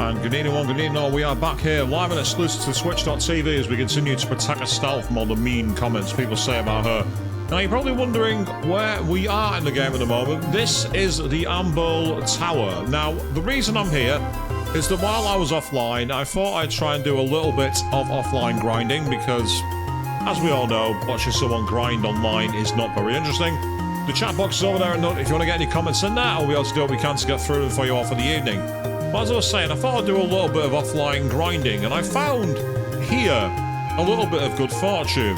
And good evening, one, good evening, all. We are back here live and exclusive to Twitch.tv as we continue to protect Estelle from all the mean comments people say about her. Now, you're probably wondering where we are in the game at the moment. This is the Amble Tower. Now, the reason I'm here is that while I was offline, I thought I'd try and do a little bit of offline grinding because, as we all know, watching someone grind online is not very interesting. The chat box is over there, and if you want to get any comments in there, I'll be able to do what we can to get through them for you all for the evening. But as I was saying, I thought I'd do a little bit of offline grinding, and I found here a little bit of good fortune.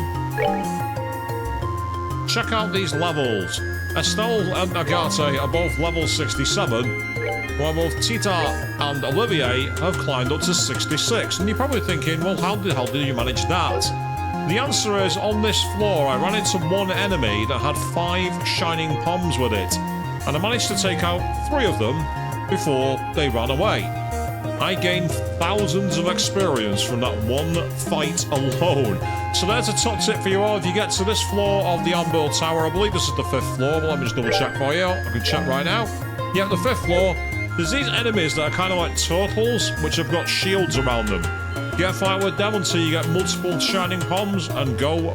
Check out these levels. Estelle and Agathe are both level 67, while both Tita and Olivier have climbed up to 66. And you're probably thinking, well, how the hell did you manage that? The answer is, on this floor, I ran into one enemy that had 5 shining poms with it, and I managed to take out 3 of them before they ran away. I gained thousands of experience from that one fight alone. So there's a top tip for you all. If you get to this floor of the Amble Tower, I believe this is the 5th floor, but let me just double check for you. I can check right now. Yeah, the 5th floor. There's these enemies that are kind of like turtles, which have got shields around them. Get a fight with them until you get multiple shining poms and go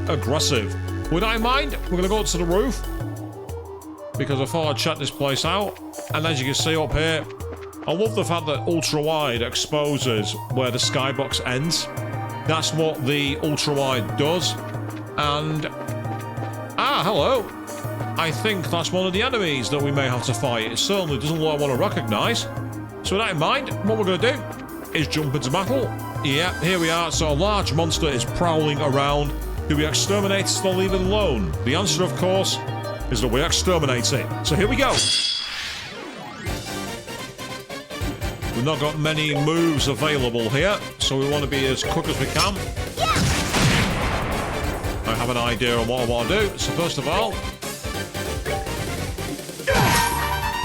aggressive. With that in mind, we're going to go up to the roof because I thought I'd check this place out. And as you can see up here, I love the fact that ultra-wide exposes where the skybox ends. That's what the ultra-wide does. And... hello. I think that's one of the enemies that we may have to fight. It certainly doesn't look like I want to recognise. So with that in mind, what we're going to do is jump into battle. Yeah, here we are. So a large monster is prowling around. Do we exterminate it or leave it alone? The answer, of course, is that we exterminate it. So here we go. We've not got many moves available here, so we want to be as quick as we can. Yeah. I have an idea on what I want to do. So first of all...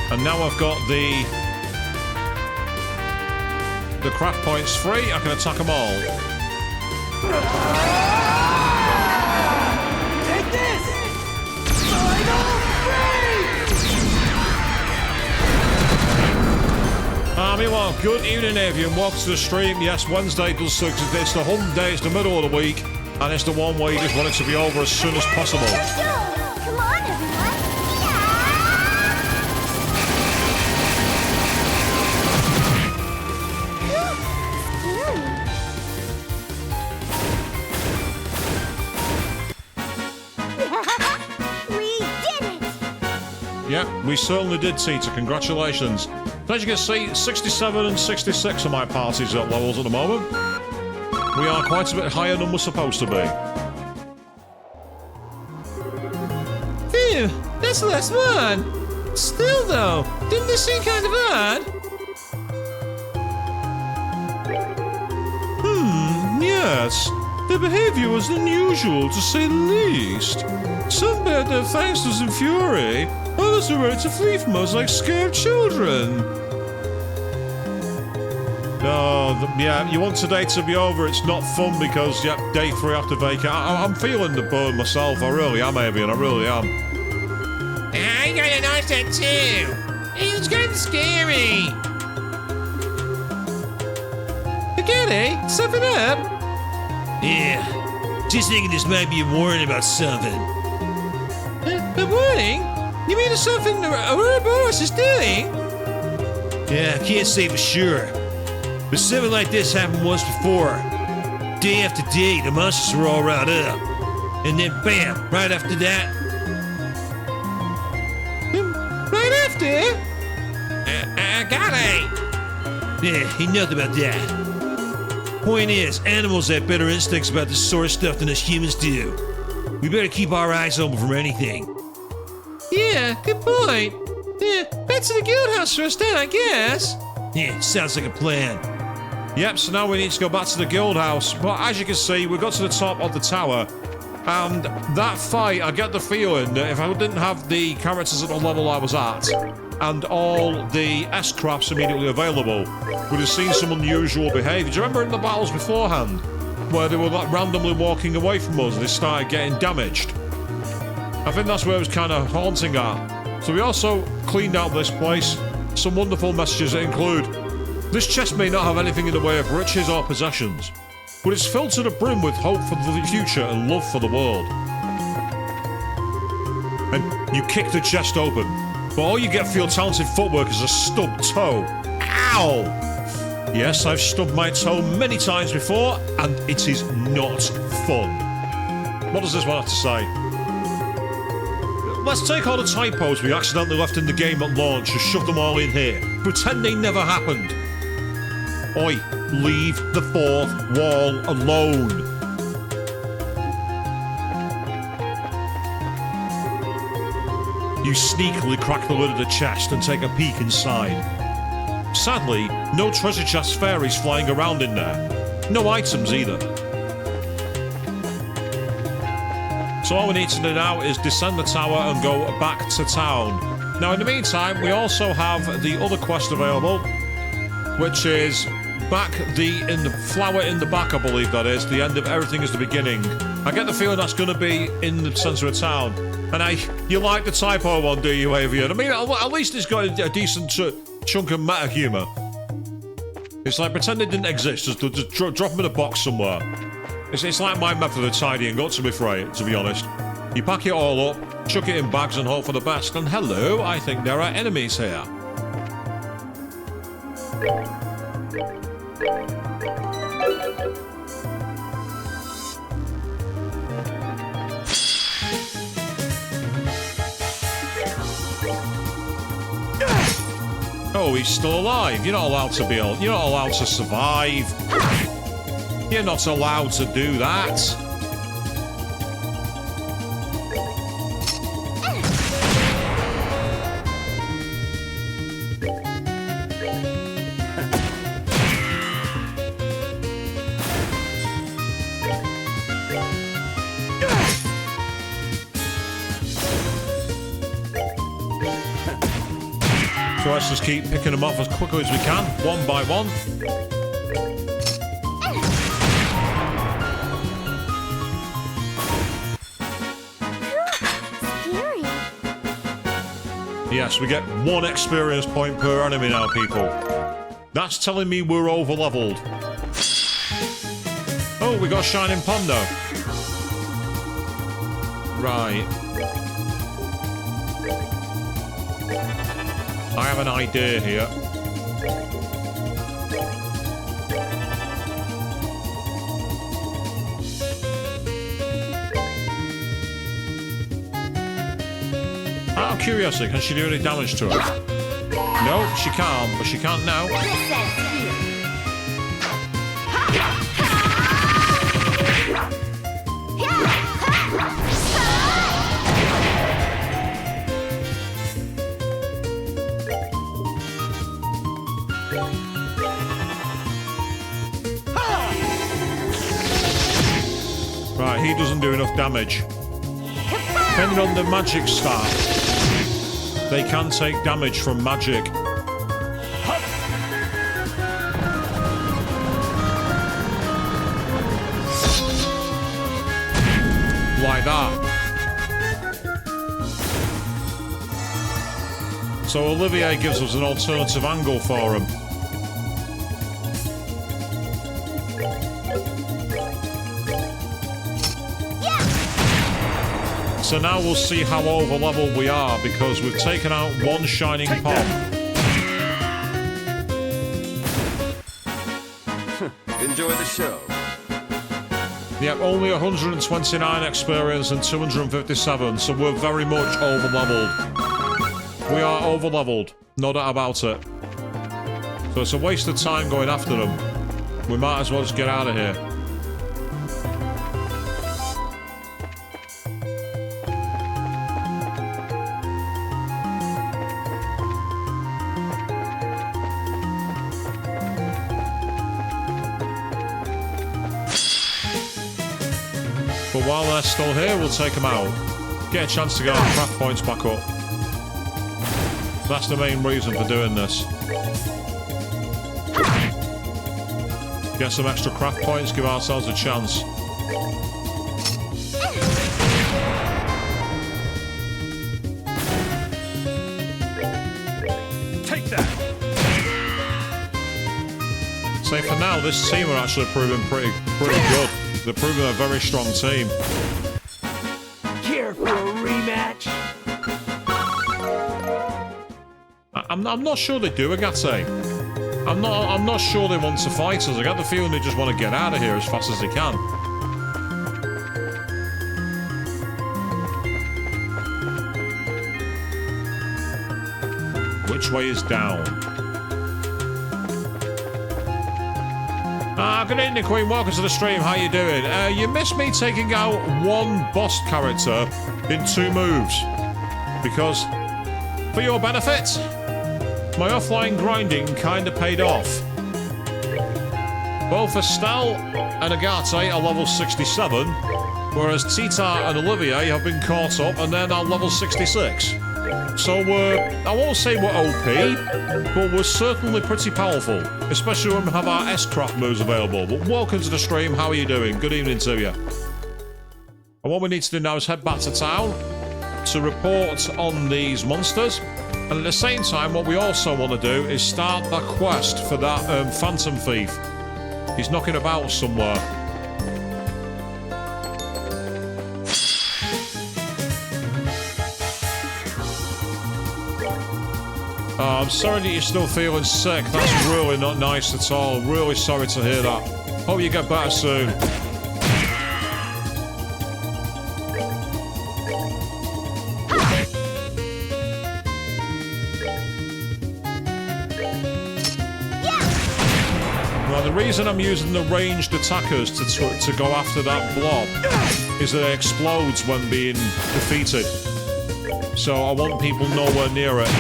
And now I've got the craft points free, I can attack them all. Take this! Meanwhile, good evening, everyone. Welcome to the stream. Yes, Wednesday does suck. It's the hump day, it's the middle of the week, and it's the one where you just want it to be over as soon as possible. Come on, everyone. Yeah, we certainly did, Tita. Congratulations. As you can see, 67 and 66 are my parties at levels at the moment. We are quite a bit higher than we're supposed to be. Phew, that's the last one. Still, though, didn't this seem kind of odd? Yes. Their behavior was unusual, to say the least. Some bared their faces in fury. Others were ready to flee from us like scared children. Oh, yeah, you want today to be over. It's not fun because, yeah, day 3 after vacate. I'm feeling the burn myself. I really am, Avian. I really am. I got a nice that too. It was kind of scary. Spaghetti, something up? Yeah, just thinking this might be a warning about something. A warning? You mean there's something Ouroboros is doing? Yeah, I can't say for sure. But something like this happened once before. Day after day, the monsters were all riled up. And then bam, right after that... Right after? I got it. Yeah, ain't nothing about that. Point is, animals have better instincts about this sort of stuff than us humans do. We better keep our eyes open for anything. Yeah, good point. Yeah, back to the guild house first then, I guess. Yeah, sounds like a plan. Yep, so now we need to go back to the guild house. But as you can see, we got to the top of the tower. And that fight, I get the feeling that if I didn't have the characters at the level I was at, and all the S-crafts immediately available, we'd have seen some unusual behaviour. Do you remember in the battles beforehand, where they were like randomly walking away from us and they started getting damaged? I think that's where it was kind of haunting at. So we also cleaned out this place. Some wonderful messages that include, This chest may not have anything in the way of riches or possessions, but it's filled to the brim with hope for the future and love for the world. And you kick the chest open, but all you get for your talented footwork is a stubbed toe. Ow! Yes, I've stubbed my toe many times before, and it is not fun. What does this one have to say? Let's take all the typos we accidentally left in the game at launch and shove them all in here. Pretend they never happened. Oi, leave the fourth wall alone. You sneakily crack the lid of the chest and take a peek inside. Sadly, no treasure chest fairies flying around in there. No items either. So all we need to do now is descend the tower and go back to town. Now in the meantime, we also have the other quest available, which is in the flower in the back, I believe that is. The end of everything is the beginning. I get the feeling that's going to be in the centre of town. And you like the typo one, do you, Avian? I mean, at least it's got a decent chunk of meta humour. It's like pretend it didn't exist, just drop them in a box somewhere. It's like my method of tidying up, to be honest. You pack it all up, chuck it in bags and hope for the best. And hello, I think there are enemies here. Oh, he's still alive. You're not allowed to you're not allowed to survive. You're not allowed to do that. So let's just keep picking them off as quickly as we can, one by one. Scary. Yes, we get 1 experience point per enemy now, people. That's telling me we're over-leveled. Oh, we got Shining Pondo. Right. I have an idea here. Out of curiosity, can she do any damage to her? No, she can't, but she can't now. Right, he doesn't do enough damage. Depending on the magic start, they can take damage from magic. Like that. So Olivier gives us an alternative angle for him. So now we'll see how over-leveled we are, because we've taken out 1 shining pop. Enjoy the show. Yep, only 129 experience and 257, so we're very much over-leveled. We are over-leveled, no doubt about it. So it's a waste of time going after them. We might as well just get out of here. But while they're still here, we'll take them out. Get a chance to get our craft points back up. That's the main reason for doing this. Get some extra craft points, give ourselves a chance. Take that. Say for now, this team are actually proving pretty good. They're proving a very strong team. Care for a rematch? I'm not sure they do, Agate. I'm not sure they want to fight us. I got the feeling they just want to get out of here as fast as they can. Which way is down? Good evening, Queen. Welcome to the stream. How you doing? You missed me taking out one boss character in 2 moves. Because, for your benefit, my offline grinding kinda paid off. Both Estelle and Agate are level 67, whereas Tita and Olivier have been caught up and they're now level 66. So I won't say we're OP, but we're certainly pretty powerful, especially when we have our S-Craft moves available. But welcome to the stream, how are you doing? Good evening to you. And what we need to do now is head back to town to report on these monsters. And at the same time, what we also want to do is start that quest for that Phantom Thief. He's knocking about somewhere. Oh, I'm sorry that you're still feeling sick. That's really not nice at all. Really sorry to hear that. Hope you get better soon. Now, the reason I'm using the ranged attackers to go after that blob is that it explodes when being defeated. So I want people nowhere near it.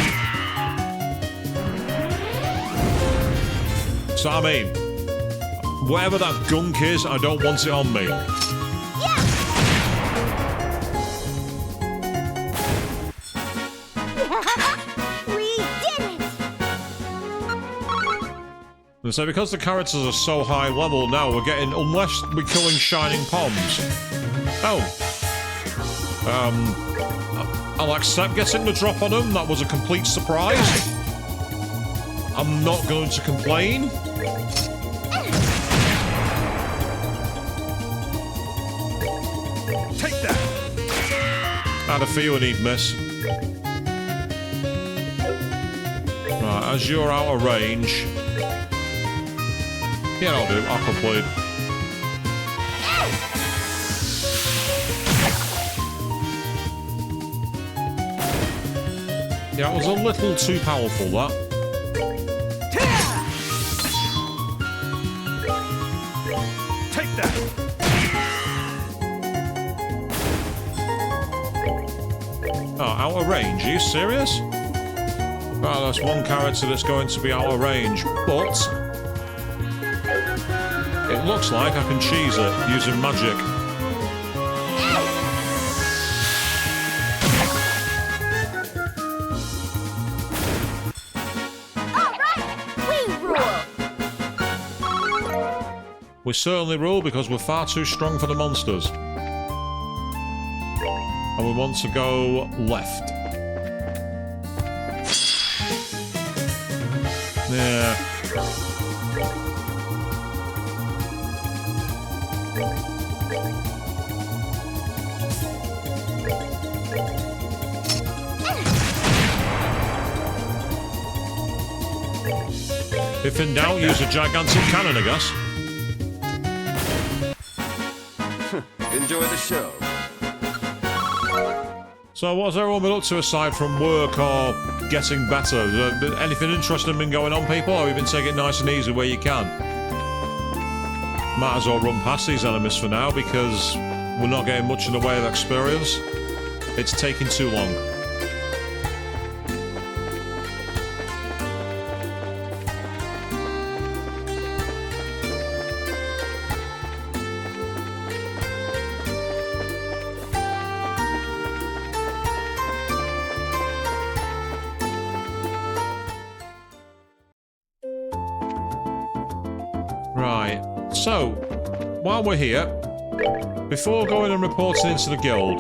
So I mean, whatever that gunk is, I don't want it on me. We did it! And so because the characters are so high level now, we're getting, unless we're killing shining poms. Oh. I'll accept getting the drop on them. That was a complete surprise. I'm not going to complain. Take that! I had a feeling he'd miss. Right, as you're out of range... Yeah, I'll do. I'll complete. Yeah, it was a little too powerful, that. Take that! Oh, out of range? Are you serious? Well, that's one character that's going to be out of range, but... it looks like I can cheese it using magic. We certainly rule because we're far too strong for the monsters. And we want to go left. Yeah. If in doubt, use a gigantic cannon, I guess. Enjoy the show. So what's everyone been up to aside from work or getting better? Anything interesting been going on, people? Or have you been taking it nice and easy where you can? Might as well run past these enemies for now because we're not getting much in the way of experience. It's taking too long. Right, so, while we're here, before going and reporting into the guild,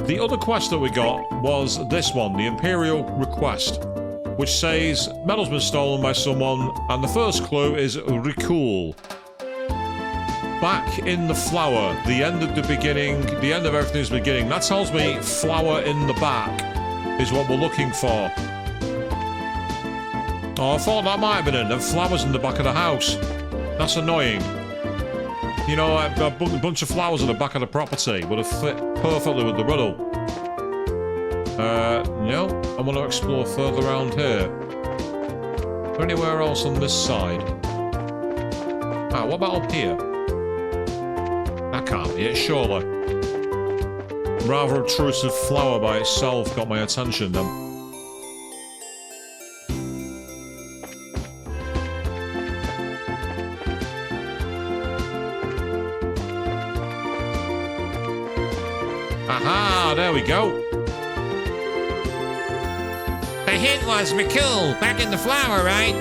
the other quest that we got was this one, the Imperial Request. which says metal's been stolen by someone, and the first clue is recall. Back in the flower, the end of the beginning, the end of everything's beginning. That tells me flower in the back is what we're looking for. Oh, I thought that might have been it. The flowers in the back of the house. That's annoying. You know, a bunch of flowers at the back of the property would have fit perfectly with the riddle. No, I want to explore further around here. Is there anywhere else on this side? Ah, what about up here? That can't be it, surely. Rather obtrusive flower by itself got my attention then. Aha, there we go. The hint was recall, back in the flower, right?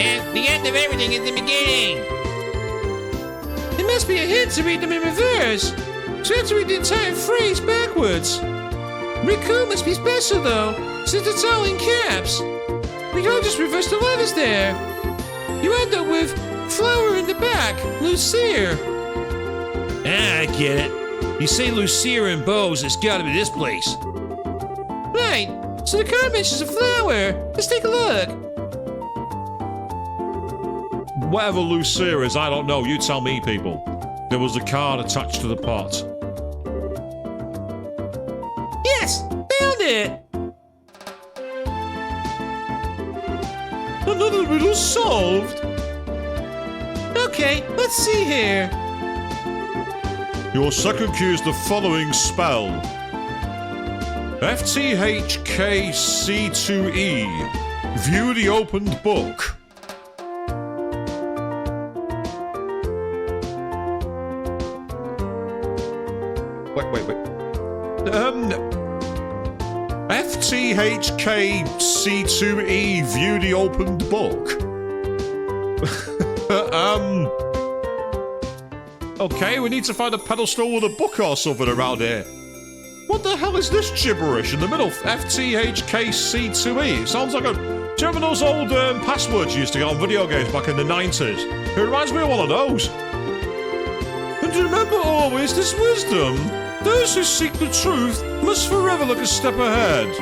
And the end of everything is the beginning. It must be a hint to read them in reverse. So you have to read the entire phrase backwards. Recall must be special though, since it's all in caps. We can't just reverse the letters there. You end up with flower in the back, Lucier. Ah, I get it. You say Lucia and Bose, it's gotta be this place. Right, so the card mentions a flower. Let's take a look. Whatever Lucia is, I don't know. You tell me, people. There was a card attached to the pot. Yes, found it. Another riddle solved. Okay, let's see here. Your second cue is the following spell. FTHKC2E. View the opened book. Wait. FTHKC2E. View the opened book. Okay, we need to find a pedestal with a book or something around here. What the hell is this gibberish in the middle? FTHKC2E. It sounds like a... Do you remember those old passwords you used to get on video games back in the 90s? It reminds me of one of those. And remember always this wisdom. Those who seek the truth must forever look a step ahead.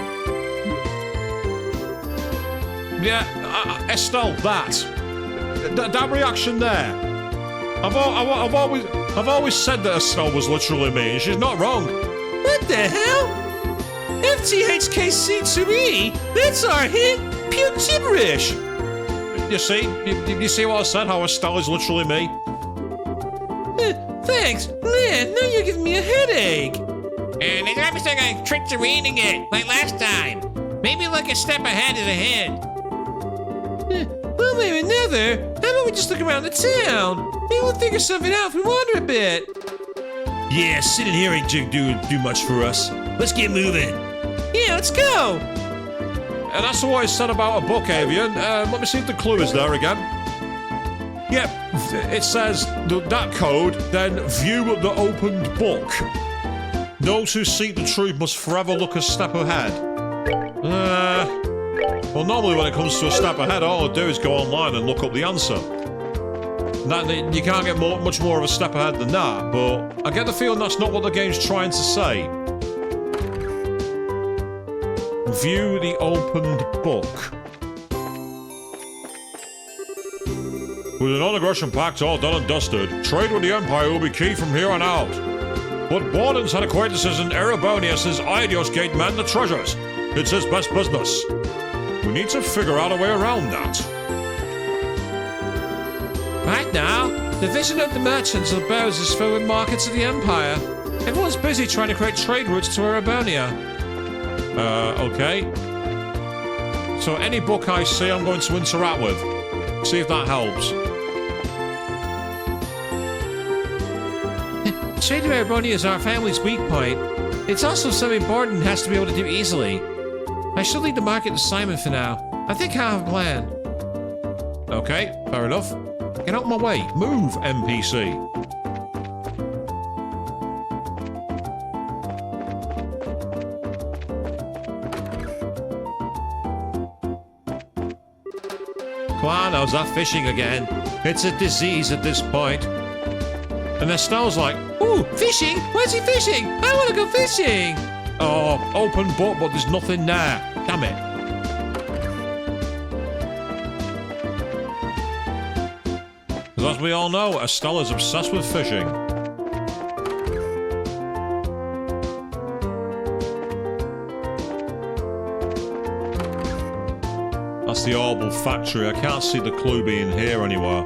Yeah, Estelle, that reaction there. I've always said that Estelle was literally me, and she's not wrong. What the hell? FTHKC2E? That's our hint? Pure gibberish. You see what I said? How Estelle is literally me? Thanks. Man, now you're giving me a headache. And they might be stuck on trick to reading it, like last time. Maybe look a step ahead is a hint. One way or another, how about we just look around the town? Maybe we'll figure something out if we wander a bit. Yeah, sitting here ain't do much for us. Let's get moving. Yeah, let's go. And that's what I said about a book, Avian. Let me see if the clue is there again. Yep, it says that code, then view the opened book. Those who seek the truth must forever look a step ahead. Well, normally when it comes to a step ahead, all I do is go online and look up the answer. You can't get much more of a step ahead than that, but I get the feeling that's not what the game's trying to say. View the opened book. With a non-aggression pact all done and dusted, trade with the Empire will be key from here on out. But Borden's had acquaintances in Erebonius' Idios gate men the treasures. It's his best business. We need to figure out a way around that. Right now, the vision of the merchants of Bose is filled with markets of the Empire. Everyone's busy trying to create trade routes to Erebonia. Okay. So any book I see, I'm going to interact with. See if that helps. Trade to Erebonia is our family's weak point. It's also something Borden has to be able to do easily. I should lead the market to Simon for now. I think I have a plan. Okay, fair enough. Get out of my way. Move, NPC. Come on, how's that fishing again? It's a disease at this point. And Estelle's like, Ooh, fishing? Where's he fishing? I want to go fishing. oh, open book, but there's nothing there. Damn it. As we all know, Estelle is obsessed with fishing. That's the Orbital factory. I can't see the clue being here anywhere.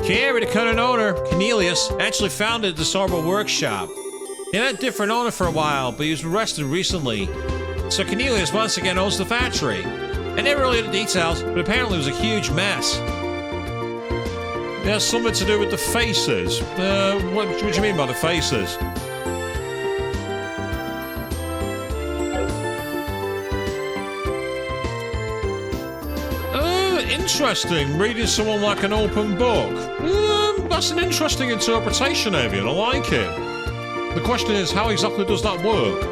Carrie, the current owner, Cornelius, actually founded the Orbital workshop. He had a different owner for a while, but he was arrested recently. So Cornelius once again owns the factory. I never really knew the details, but apparently it was a huge mess. It has something to do with the faces. What do you mean by the faces? Interesting. Reading someone like an open book. That's an interesting interpretation, Avian. I like it. The question is, how exactly does that work?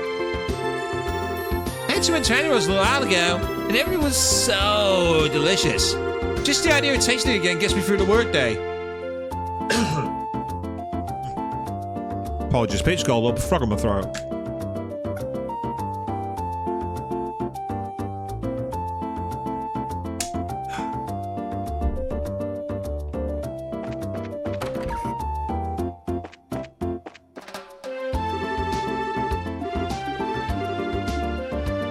I had some Antanos a little while ago, and everything was so delicious. Just the idea of tasting it again gets me through the workday. Apologies, Pete's got a little frog in my throat.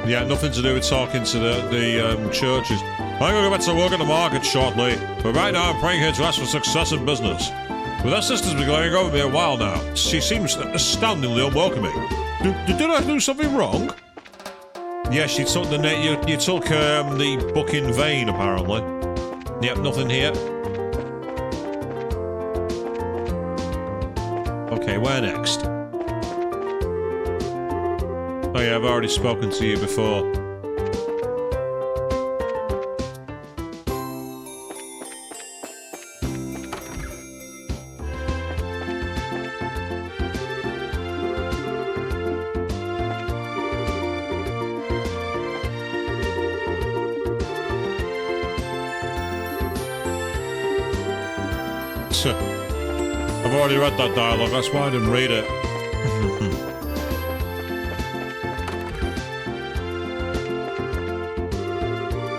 Yeah, nothing to do with talking to the churches. I'm going to go back to work at the market shortly, but right now I'm praying here to ask for success in business. But that sister's been going over me a while now. She seems astoundingly unwelcoming. Did I do something wrong? Yes, you took you took the book in vain, apparently. Yep, nothing here. Okay, where next? Oh yeah, I've already spoken to you before. I've already read that dialogue, that's why I didn't read it.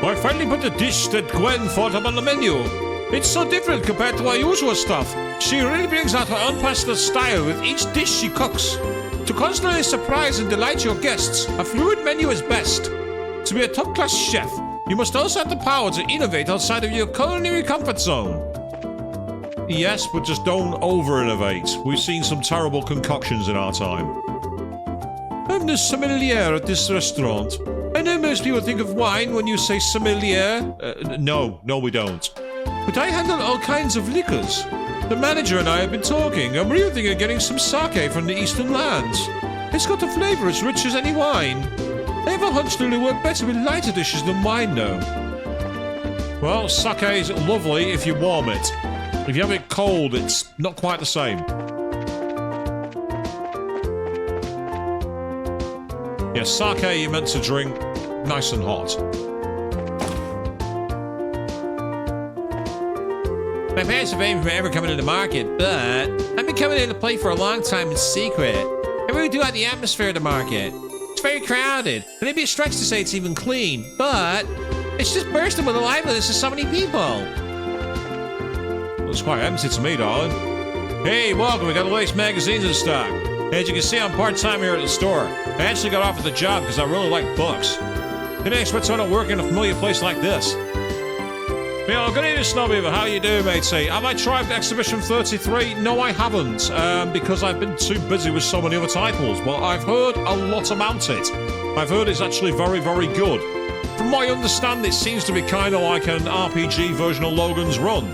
I finally put the dish that Gwen thought up on the menu. It's so different compared to our usual stuff. She really brings out her unprecedented style with each dish she cooks. To constantly surprise and delight your guests, a fluid menu is best. To be a top-class chef, you must also have the power to innovate outside of your culinary comfort zone. Yes, but just don't over-innovate. We've seen some terrible concoctions in our time. I'm the sommelier at this restaurant. I know most people think of wine when you say sommelier. No, we don't. But I handle all kinds of liquors. The manager and I have been talking. I'm really thinking of getting some sake from the eastern lands. It's got a flavor as rich as any wine. I have a hunch that it'll work better with lighter dishes than wine, though. Well, sake is lovely if you warm it. If you have it cold, it's not quite the same. Yeah, sake you're meant to drink nice and hot. My parents have been ever coming to the market, but I've been coming in to play for a long time in secret. I really do like the atmosphere of the market. It's very crowded, and it'd be a stretch to say it's even clean, but it's just bursting with the liveliness of so many people. Looks quite empty to me, darling. Hey, welcome. We got the latest magazines in stock. As you can see, I'm part-time here at the store. I actually got offered the job because I really like books. Didn't expect someone to work in a familiar place like this. Yo, good evening, Snowbeaver. How you doing, matey? Have I tried Exhibition 33? No, I haven't, because I've been too busy with so many other titles. But I've heard a lot about it. I've heard it's actually very, very good. From what I understand, it seems to be kind of like an RPG version of Logan's Run,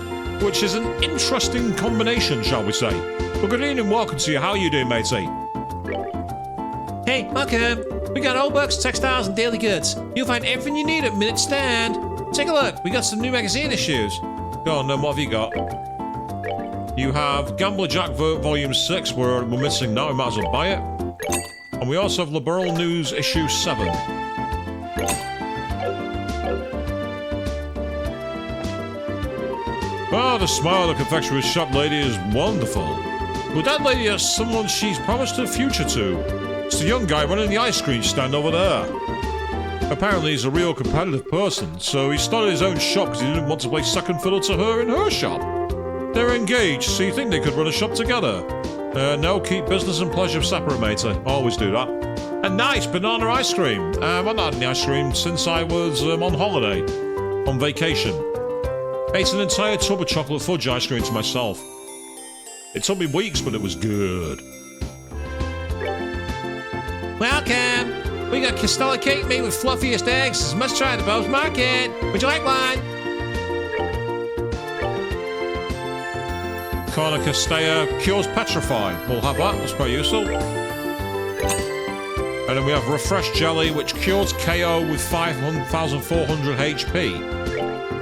which is an interesting combination, shall we say. Well, good evening, welcome to you. How you doing, matey? Hey, welcome. We got old books, textiles, and daily goods. You'll find everything you need at Minute Stand. Take a look. We got some new magazine issues. Go on, then. What have you got? You have Gambler Jack Volume 6. We're missing now. We might as well buy it. And we also have Liberal News Issue 7. Oh, the smile of the confectionery shop lady is wonderful. But that lady has someone she's promised her future to. It's the young guy running the ice cream stand over there. Apparently he's a real competitive person, so he started his own shop because he didn't want to play second fiddle to her in her shop. They're engaged, so you think they could run a shop together. No, keep business and pleasure separate, matey. Always do that. A nice banana ice cream. I've not had any ice cream since I was on holiday. On vacation. Ate an entire tub of chocolate fudge ice cream to myself. It took me weeks, but it was good. Welcome. We got Castella cake made with fluffiest eggs. Must try the Bob's Market. Would you like one? Corner Castella cures petrify. We'll have that. That's quite useful. And then we have refresh jelly, which cures KO with 5,400 HP.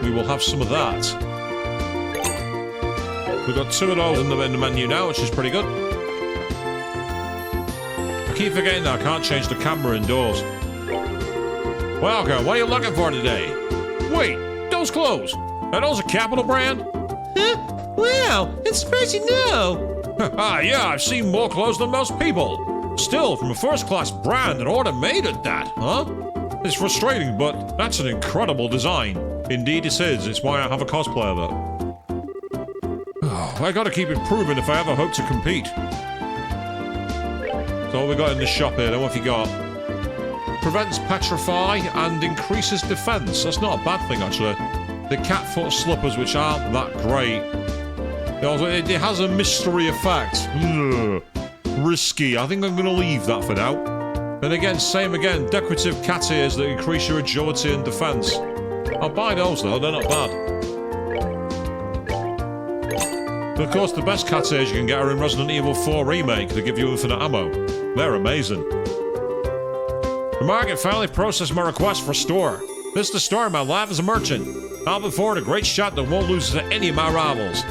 We will have some of that. We've got 2 of those in the menu now, which is pretty good. I keep forgetting that I can't change the camera indoors. Welcome, what are you looking for today? Wait, those clothes, are those a Capital brand? Huh? Wow, it's surprised you know. Yeah, I've seen more clothes than most people. Still, from a first-class brand and order made at that, huh? It's frustrating, but that's an incredible design. Indeed it is, it's why I have a cosplay of it. Oh, I gotta keep improving if I ever hope to compete. So what we got in the shop here, then what have you got? Prevents petrify and increases defense. That's not a bad thing, actually. The cat foot slippers, which aren't that great. It has a mystery effect. Ugh. Risky. I think I'm going to leave that for now. And again, same again. Decorative cat ears that increase your agility and defense. I'll buy those, though. They're not bad. But of course, the best cat ears you can get are in Resident Evil 4 Remake. They give you infinite ammo. They're amazing. The market finally processed my request for a store. This is the start of my life as a merchant. I'll put forward a great shot that won't lose to any of my rivals.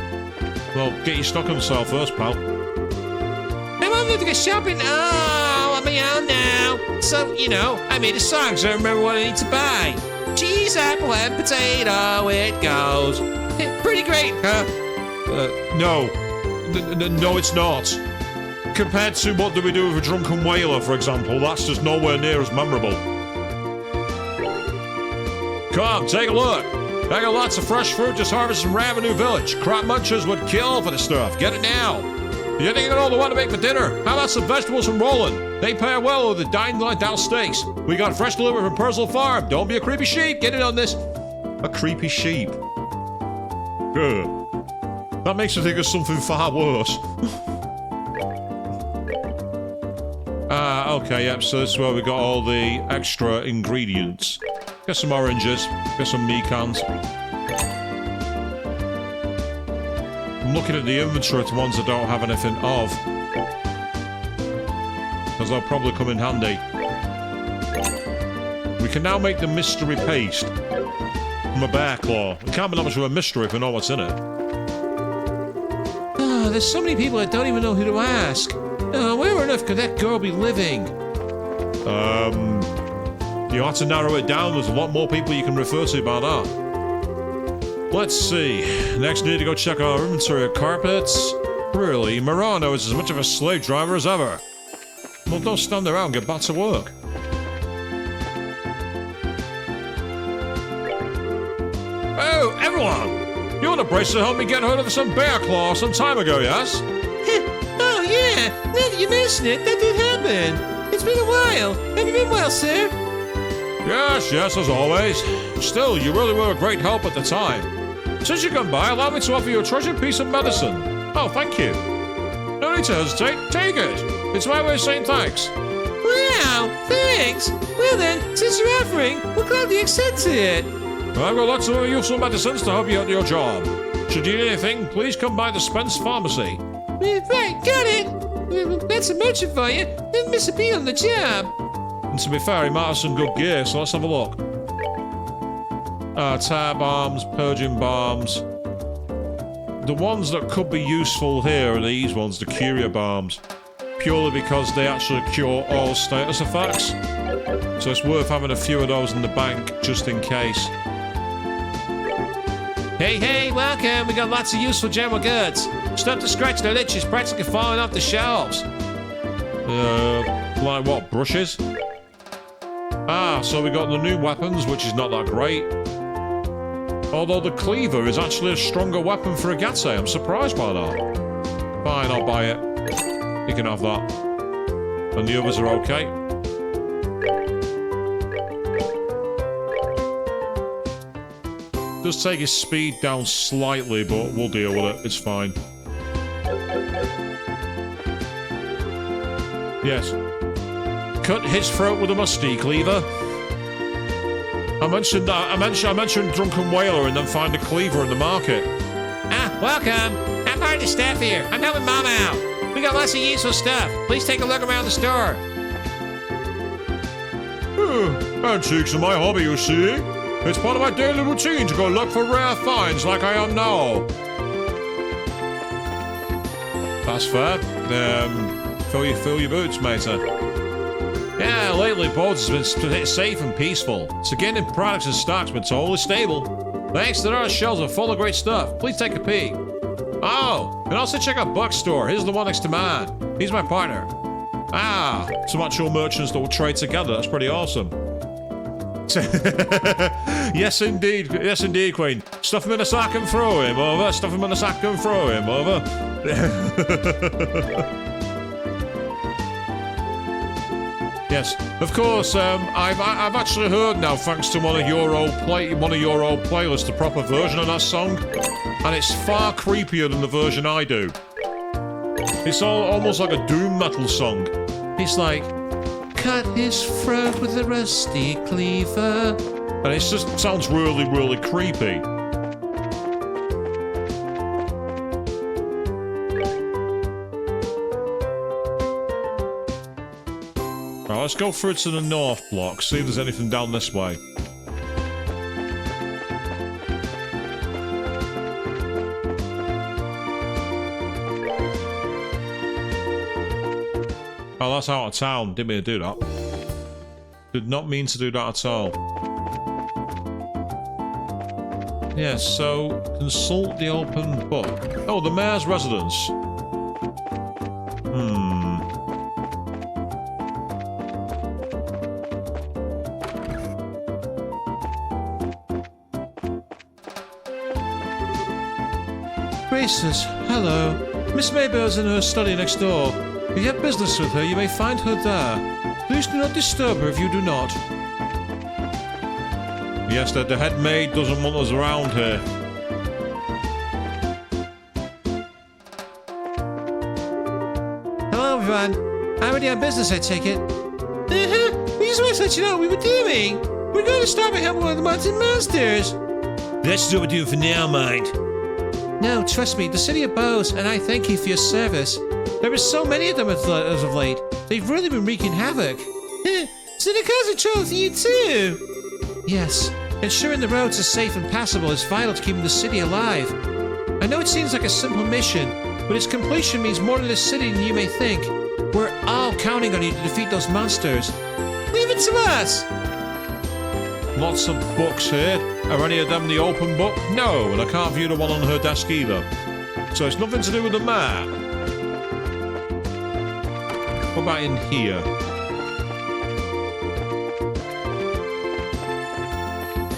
Well, get your Stockholm sale first, pal. I'm on to go shopping. Oh, I'm on now. So, you know, I made a song so I remember what I need to buy. Cheese, apple, and potato, it goes. Pretty great, huh? No. No, it's not. Compared to What Do We Do with a Drunken Whaler, for example, that's just nowhere near as memorable. Come, take a look. I got lots of fresh fruit just harvested from Ravenue Village. Crop munchers would kill for the stuff. Get it now. You think you know the one to make for dinner? How about some vegetables from Roland? They pair well with the dine-down steaks. We got fresh delivery from Purcell Farm. Don't be a creepy sheep. Get in on this. A creepy sheep. Good. That makes me think of something far worse. Okay, yep, so this is where we got all the extra ingredients. Get some oranges, get some mekans. I'm looking at the inventory at the ones I don't have anything of. Because they'll probably come in handy. We can now make the mystery paste from a bear claw. It can't be that much of a mystery if we know what's in it. Oh, there's so many people I don't even know who to ask. Oh, where on earth could that girl be living? You have to narrow it down. There's a lot more people you can refer to by that. Let's see. Next, we need to go check our inventory of carpets. Really, Murano is as much of a slave driver as ever. Well, don't stand around. Get back to work. Oh, everyone! You want a brace to help me get hold of some bear claw some time ago, yes? Oh, yeah. Now that you mention it, that did happen. It's been a while. Have you been well, sir? Yes, as always. Still, you really were a great help at the time. Since you come by, allow me to offer you a treasured piece of medicine. Oh, thank you. No need to hesitate. Take it. It's my way of saying thanks. Wow, thanks. Well then, since you're offering, we'll gladly accept it. I've got lots of useful medicines to help you at your job. Should you need anything, please come by the Spence Pharmacy. Right, got it. That's a merchant for you. Didn't miss a beat on the job. And to be fair, he might have some good gear, so let's have a look. Tire bombs, purging bombs. The ones that could be useful here are these ones, the Curia bombs. Purely because they actually cure all status effects. So it's worth having a few of those in the bank, just in case. Hey, welcome. We got lots of useful general goods. Stuff to scratch the itch is practically falling off the shelves. Like what, brushes? Ah, so we got the new weapons, which is not that great. Although the cleaver is actually a stronger weapon for Agate. I'm surprised by that. Fine, I'll buy it. You can have that. And the others are okay. Does take his speed down slightly, but we'll deal with it. It's fine. Yes. Cut his throat with a musty cleaver. I mentioned drunken whaler and then find a cleaver in the market. Ah, welcome. I'm part of the staff here. I'm helping Mom out. We got lots of useful stuff. Please take a look around the store. Antiques are my hobby, you see. It's part of my daily routine to go look for rare finds like I am now. That's fair. Fill your boots, matey. Yeah, lately Bodes has been safe and peaceful. So getting products and stock's been totally stable. Thanks to our shelves are full of great stuff. Please take a peek. Oh, and also check out Buck's store. Here's the one next to mine. He's my partner. Ah, some actual merchants that will trade together. That's pretty awesome. Yes, indeed. Yes, indeed, Queen. Stuff him in a sack and throw him over. Stuff him in a sack and throw him over. Yes, of course. I've actually heard now, thanks to one of your old playlists, the proper version of that song, and it's far creepier than the version I do. It's almost like a doom metal song. It's like, cut his throat with a rusty cleaver, and it just sounds really, really creepy. Right, let's go through to the north block, see if there's anything down this way. Oh, that's out of town. Didn't mean to do that. Did not mean to do that at all. Yes, so consult the open book. Oh, the mayor's residence. Graces, hello. Miss Maybell's in her study next door. If you have business with her, you may find her there. Please do not disturb her if you do not. Yes, the head maid doesn't want us around here. Hello, everyone. I already have business, I take it. We just want to let you know what we were doing. We're going to start by helping one of the mountain monsters. That's what we're doing for now, mate. No, trust me, the city of Bose, and I thank you for your service. There were so many of them as of late. They've really been wreaking havoc. So they cause a trouble for you too? Yes. Ensuring the roads are safe and passable is vital to keeping the city alive. I know it seems like a simple mission, but its completion means more to the city than you may think. We're all counting on you to defeat those monsters. Leave it to us! Lots of books here. Are any of them the open book? No, and I can't view the one on her desk either. So it's nothing to do with the map. What about in here?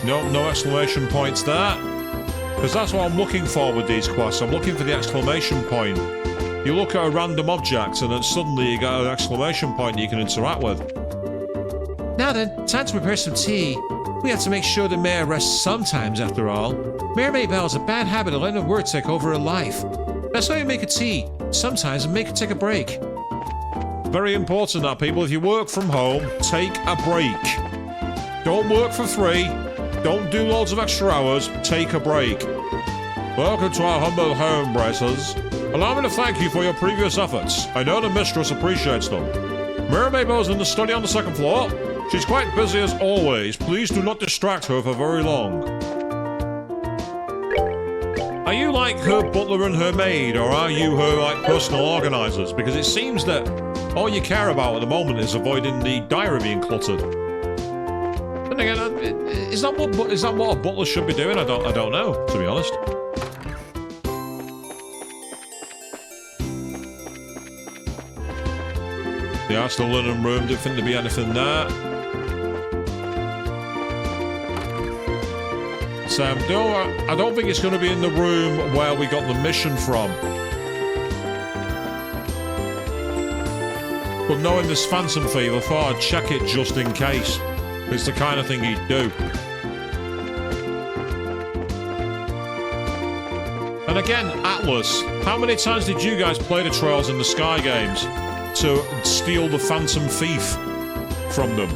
No exclamation points there. Because that's what I'm looking for with these quests. I'm looking for the exclamation point. You look at a random object and then suddenly you get an exclamation point that you can interact with. Now then, time to prepare some tea. We have to make sure the mayor rests sometimes, after all. Mayor Maybell has a bad habit of letting a word take over her life. That's why we make a tea, sometimes, and make her take a break. Very important that, people. If you work from home, take a break. Don't work for free. Don't do loads of extra hours. Take a break. Welcome to our humble home, Bracers. Allow me to thank you for your previous efforts. I know the mistress appreciates them. Mayor Maybell's in the study on the second floor. She's quite busy as always. Please do not distract her for very long. Are you like her butler and her maid, or are you her like personal organisers? Because it seems that all you care about at the moment is avoiding the diary being cluttered. And again, is that what a butler should be doing? I don't know, to be honest. Yeah, it's the linen room. Didn't think there'd be anything there. So, no, I don't think it's going to be in the room where we got the mission from. But knowing this Phantom Thief, I thought I'd check it just in case. It's the kind of thing he'd do. And again, Atlas, how many times did you guys play the Trails in the Sky games to steal the Phantom Thief from them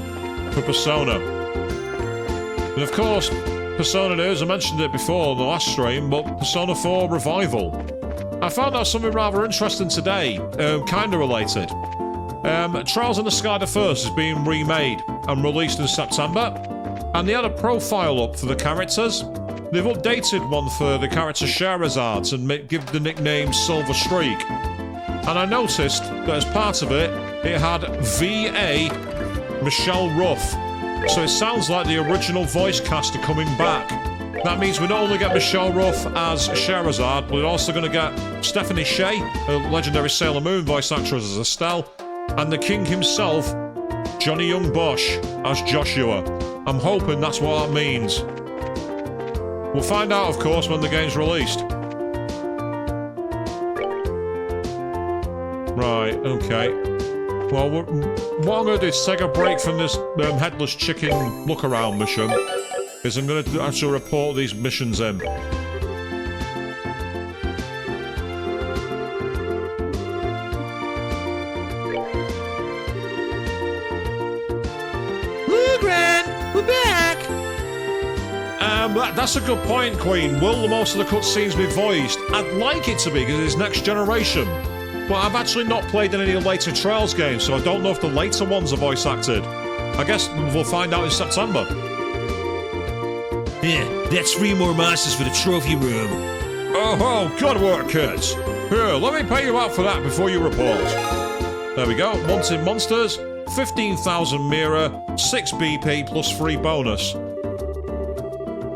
for Persona? And of course, Persona is, I mentioned it before in the last stream, but Persona 4 Revival. I found out something rather interesting today, kind of related. Trials in the Sky the First is being remade and released in September, and they had a profile up for the characters. They've updated one for the character Scheherazade and give the nickname Silver Streak. And I noticed that as part of it, it had V.A. Michelle Ruff. So it sounds like the original voice cast are coming back. That means we not only get Michelle Ruff as Scheherazade, but we're also going to get Stephanie Shea, a legendary Sailor Moon voice actress as Estelle, and the King himself, Johnny Young Bosch, as Joshua. I'm hoping that's what that means. We'll find out, of course, when the game's released. Right, okay. Well, what I'm going to do is take a break from this headless chicken look-around mission, is I'm going to actually report these missions in. We're back! That's a good point, Queen. Will most of the cutscenes be voiced? I'd like it to be, because it's next generation. But I've actually not played any of the later Trails games, so I don't know if the later ones are voice acted. I guess we'll find out in September. Yeah, that's 3 more monsters for the trophy room. Oh, good work, kids. Here, let me pay you out for that before you report. There we go. Wanted monsters, 15,000 Mira, 6 BP plus 3 bonus.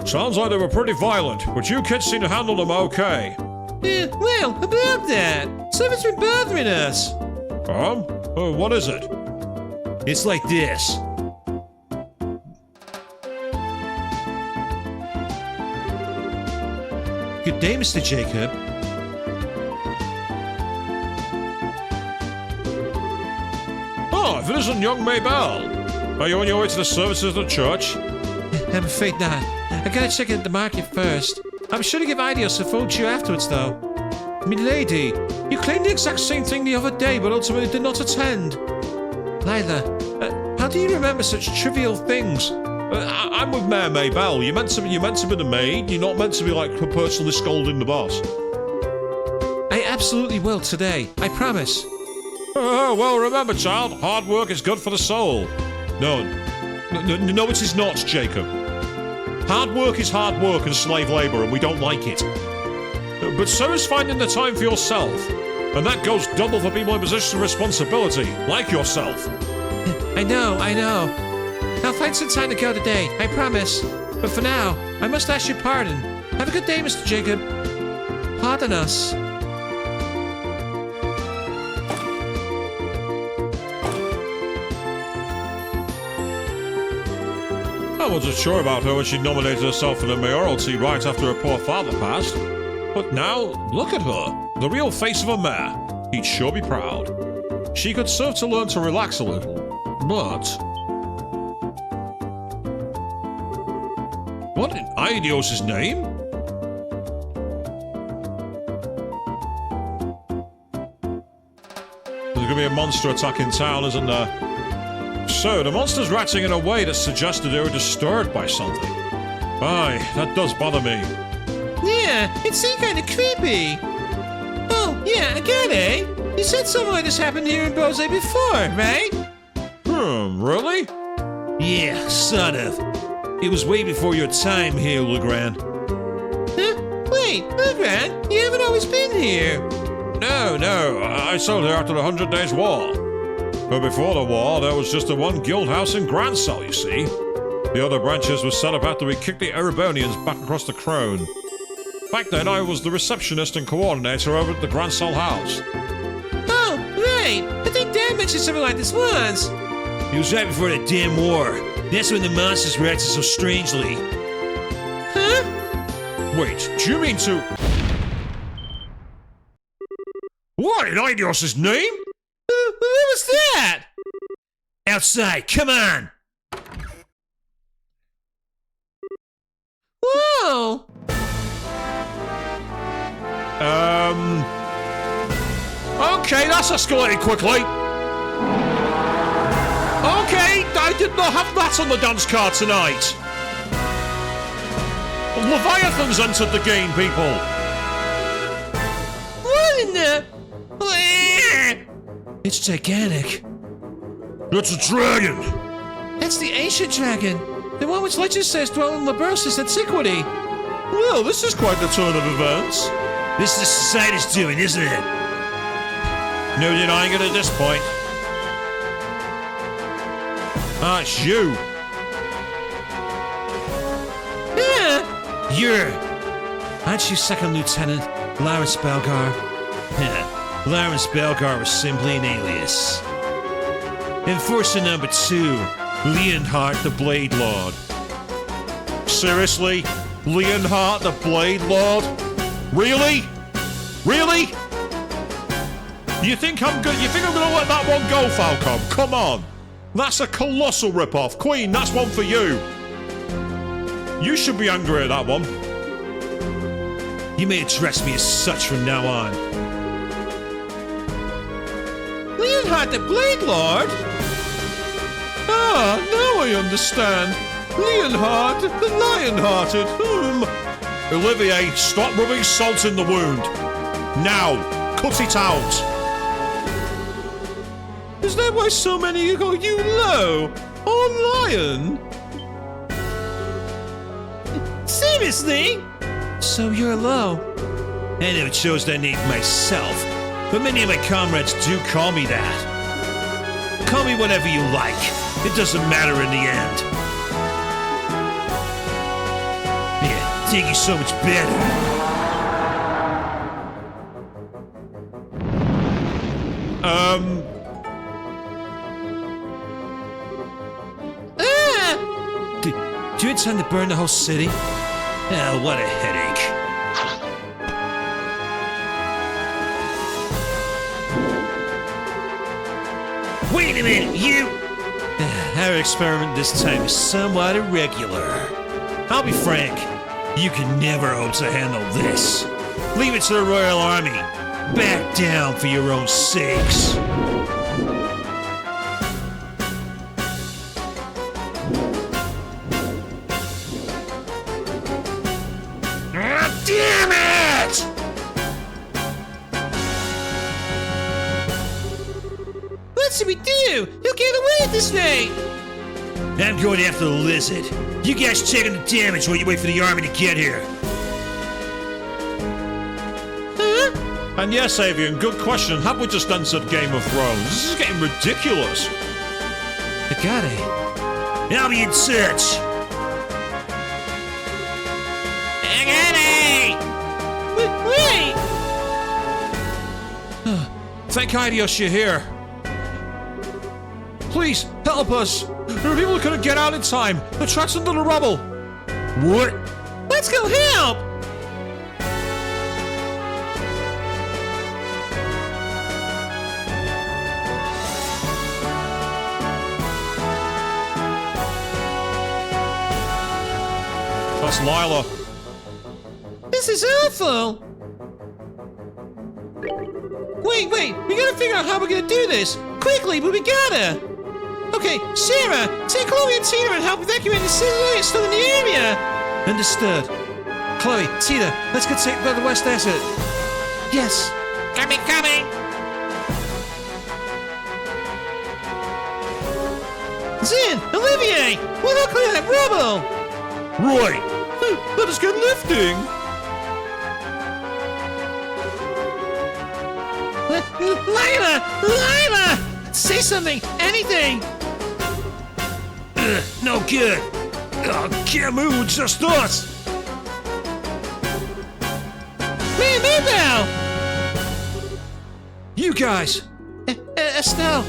Sounds like they were pretty violent, but you kids seem to handle them okay. Well, about that, something's been bothering us. What is it? It's like this. Good day, Mr. Jacob. Oh, if it isn't young Maybelle. Are you on your way to the services of the church? I'm afraid not. I gotta check out the market first. I'm sure to give Idios a phone to you afterwards, though. Milady, you claimed the exact same thing the other day, but ultimately did not attend. Lila, how do you remember such trivial things? I'm with Mayor Maybelle. You're meant to be the maid. You're not meant to be like personally scolding the boss. I absolutely will today. I promise. Oh, well, remember, child, hard work is good for the soul. No, it is not, Jacob. Hard work is hard work and slave labor, and we don't like it. But so is finding the time for yourself. And that goes double for people in positions of responsibility, like yourself. I know. I'll find some time to go today, I promise. But for now, I must ask your pardon. Have a good day, Mr. Jacob. Pardon us. I wasn't sure about her when she nominated herself for the mayoralty right after her poor father passed. But now, look at her, the real face of a mayor. He'd sure be proud. She could serve to learn to relax a little, but... What in Idios' name? There's gonna be a monster attack in town, isn't there? So, the monster's ratting in a way that suggested they were disturbed by something. Aye, that does bother me. Yeah, it seemed kind of creepy. Oh, yeah, I got it. You said something like this happened here in Bose before, right? Really? Yeah, sort of. It was way before your time here, Legrand. Huh? Wait, Legrand, you haven't always been here. No, I sold her after the 100 Days War. But before the war, there was just the one guild house in Grand Cell, you see. The other branches were set up after we kicked the Erebonians back across the Crone. Back then, I was the receptionist and coordinator over at the Grand Sol House. Oh, right. I think Dad mentioned something like this once. It was right before the damn war. That's when the monsters reacted so strangely. Huh? Wait, do you mean to... What in Idios's name? What was that? Outside, come on! Whoa! Okay, that's escalated quickly. Okay, I did not have that on the dance card tonight. Leviathan's entered the game, people. What in the... It's gigantic. It's a dragon. That's the ancient dragon. The one which legend says dwelt in Labersis antiquity. Well, this is quite the turn of events. This is the society's doing, isn't it? No denying it at this point. Ah, it's you. Yeah. Aren't you Second Lieutenant Lawrence Belgar? Lawrence Belgar was simply an alias. Enforcer number 2, Leonhardt the Blade Lord. Seriously? Leonhardt the Blade Lord? Really? Really? You think I'm gonna let that one go, Falcom? Come on. That's a colossal rip-off. Queen, that's one for you. You should be angry at that one. You may address me as such from now on. Leonhardt the Blade Lord? Ah, now I understand. Leonhardt, the Lion-Hearted. Olivier, stop rubbing salt in the wound. Now, cut it out. Is that why so many call you low? On Lion? Seriously? So you're low. I never chose that name myself, but many of my comrades do call me that. Call me whatever you like. It doesn't matter in the end. Yeah, thank you so much better. Do you intend to burn the whole city? Oh, what a headache. Wait a minute, you... Our experiment this time is somewhat irregular. I'll be frank, you can never hope to handle this. Leave it to the Royal Army. Back down for your own sakes. Damn it! What should we do? He'll get away at this rate. I'm going after the lizard. You guys check on the damage while you wait for the army to get here. Huh? And yes, Avian, good question. Have we just entered Game of Thrones? This is getting ridiculous. I got it. I'll be in touch. Wait! Thank Idios you're here. Please, help us. There are people who couldn't get out in time. They're trapped under the rubble. What? Let's go help! That's Lila. This is awful! Wait, we gotta figure out how we're gonna do this! Quickly, but we gotta! Okay, Sarah, take Chloe and Tina and help evacuate the civilians still in the area! Understood. Chloe, Tina, let's go take the west exit. Yes. Coming! Zin, Olivier, we'll help clear that rubble! Right. Let us get lifting. Lila! Say something! Anything! No good. Can't move, just us! Man, now! You guys! Estelle!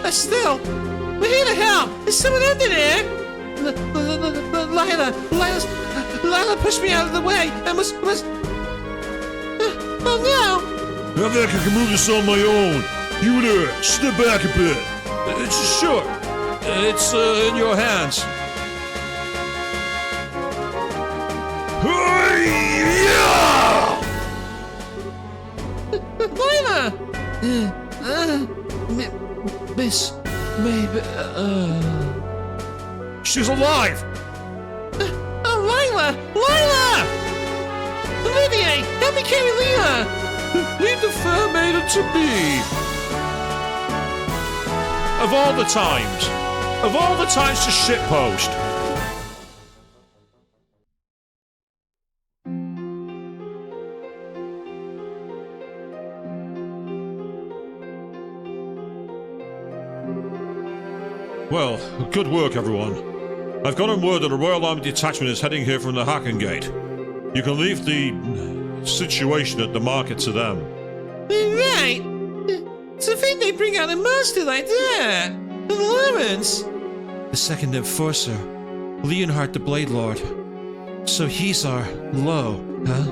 Estelle! We're here to help! Is someone under there? Lila pushed me out of the way and was... Oh no! I think I can move this on my own. You there, step back a bit. Sure. It's in your hands. Lila! Miss... Maybe... She's alive! Oh, Lila! Lila! Olivier, help me carry Lila! Leave the fur maiden to me. Of all the times to shitpost. Well, good work, everyone. I've gotten word that a Royal Army detachment is heading here from the Hacken Gate. You can leave the situation at the market to them. Right. To think they bring out a monster like that. And Lawrence. The second enforcer, Leonhardt the Blade Lord. So he's our low, huh?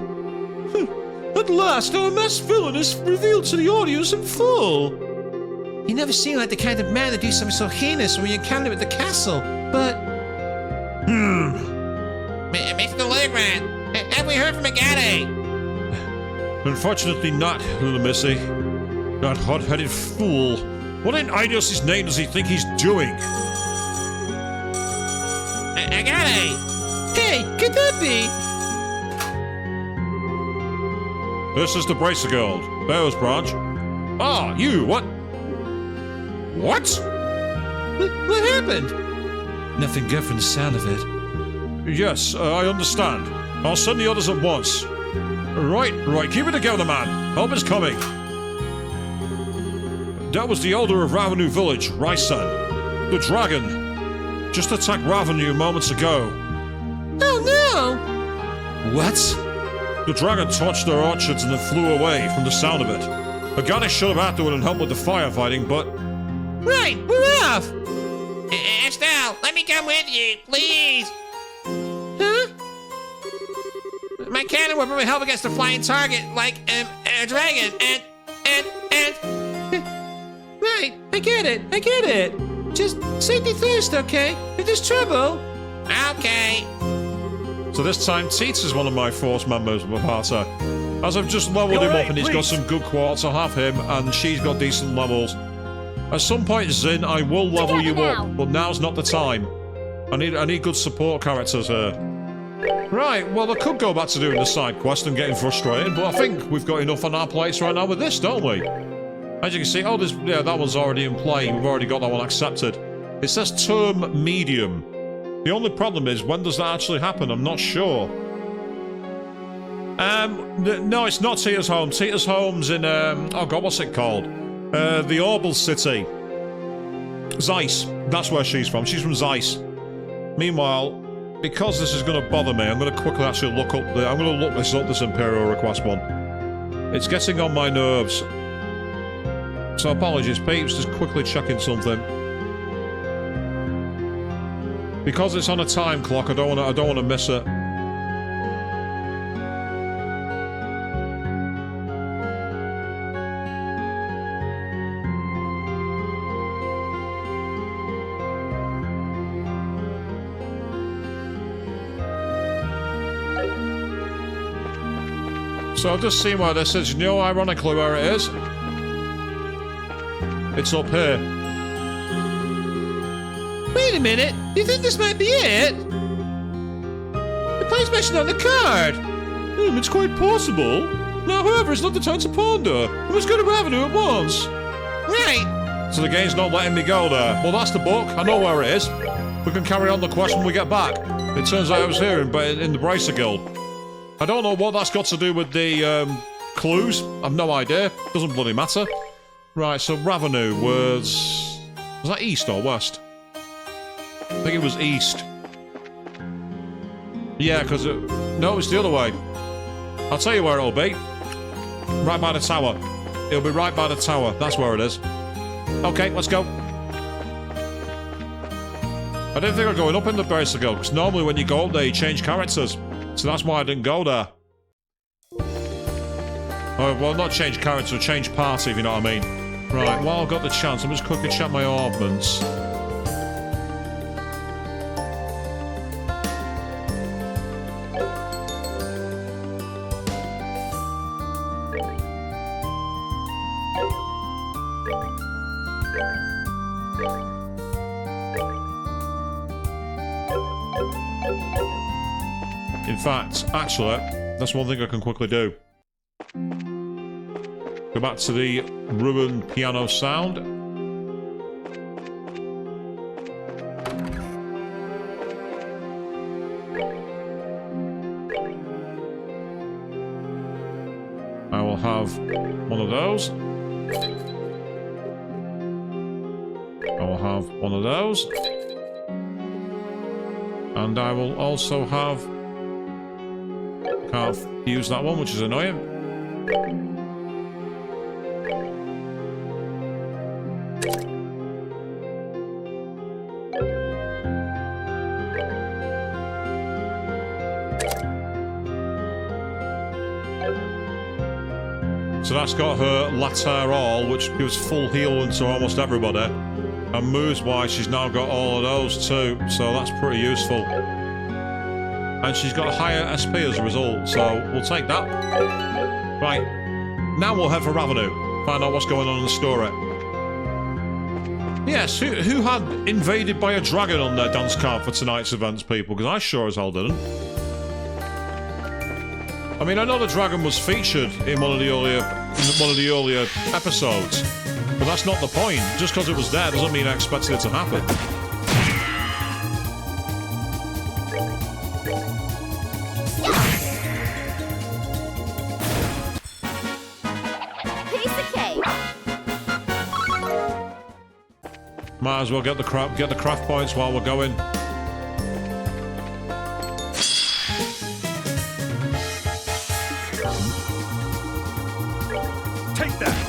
At last, our masked villain is revealed to the audience in full. He never seemed like the kind of man to do something so heinous when you encountered him at the castle, but... Mr. Legrand, have we heard from Agate? Unfortunately not, little missy. That hot-headed fool. What in Idio's name does he think he's doing? Agate! Hey, could that be? This is the Bracer Guild, Bear's branch. Ah, you, what? What? What happened? Nothing good from the sound of it. Yes, I understand. I'll send the others at once. Right, keep it together, man. Help is coming. That was the elder of Ravenu village, Raisen. The dragon. Just attacked Ravenu moments ago. Oh no! What? The dragon torched their orchards and then flew away from the sound of it. Agate showed up afterward and helped with the firefighting, but... Right, we're off! Estelle, let me come with you, please. Huh? My cannon will probably help against a flying target like a dragon and... Right, I get it. Just safety first, okay? If there's trouble... Okay. So this time, Teets is one of my force members, Mapata. As I've just leveled him up and he's got some good quartz, I'll have him, and she's got decent levels. At some point, Zin, I will level you up, but now's not the time. I need good support characters here. Right, well, I could go back to doing the side quest and getting frustrated, but I think we've got enough on our plates right now with this, don't we? As you can see, that one's already in play. We've already got that one accepted. It says term medium. The only problem is, when does that actually happen? I'm not sure. No, it's not Tita's home. Tita's home's in, oh god, what's it called? The Orbital City. Zeiss. That's where she's from. She's from Zeiss. Meanwhile, because this is going to bother me, I'm going to quickly actually look up I'm going to look this up, this Imperial Request one. It's getting on my nerves. So apologies, peeps, just quickly checking something. Because it's on a time clock, I don't want to miss it. So I've just seen where this is. You know, ironically, where it is? It's up here. Wait a minute, you think this might be it? The place mentioned on the card. It's quite possible. Now, however, it's not the time to ponder. We must go to Ravenu at once. Right. So the game's not letting me go there. Well, that's the book. I know where it is. We can carry on the quest when we get back. It turns out I was here in the Bracer Guild. I don't know what that's got to do with the clues. I've no idea. Doesn't bloody matter. Right, so Ravenu was that east or west? I think it was east. Yeah, because no, it's the other way. I'll tell you where it'll be. Right by the tower. It'll be right by the tower. That's where it is. Okay, let's go. I didn't think I was going up in the base to go, because normally when you go up there, you change characters. So that's why I didn't go there. Oh, well, not change character, change party, if you know what I mean. Right, while I've got the chance, I'm just quickly check my orbments. In fact, actually, that's one thing I can quickly do. Go back to the ruined piano sound. I will have one of those. I will have one of those. And I will also have... Can't use that one, which is annoying. So that's got her latter all, which gives full heal into almost everybody. And moves-wise, she's now got all of those too, so that's pretty useful. And she's got a higher SP as a result, so we'll take that. Right, now we'll head for Ravenou, find out what's going on in the story. Yes, who had invaded by a dragon on their dance card for tonight's events, people? Because I sure as hell didn't. I mean, I know the dragon was featured in one of the earlier episodes, but that's not the point. Just because it was there doesn't mean I expected it to happen. Might as well get the craft points while we're going. Take that!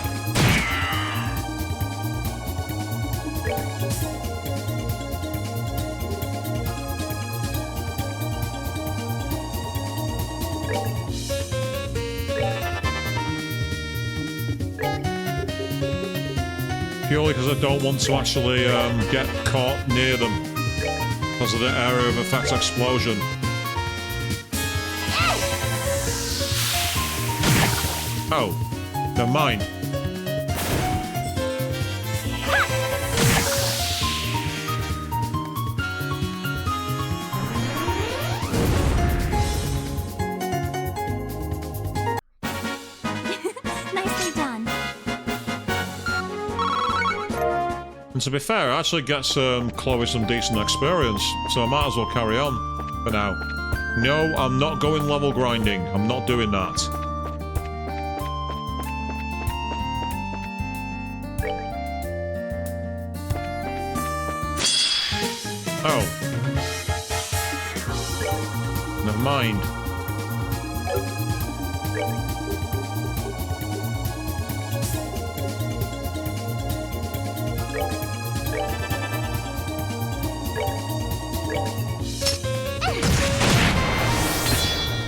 Purely because I don't want to actually get caught near them because of the area of effect explosion. Oh, never mind. Nicely done. And to be fair, it actually gets Chloe some decent experience, so I might as well carry on for now. No, I'm not going level grinding. I'm not doing that. Oh. Never mind.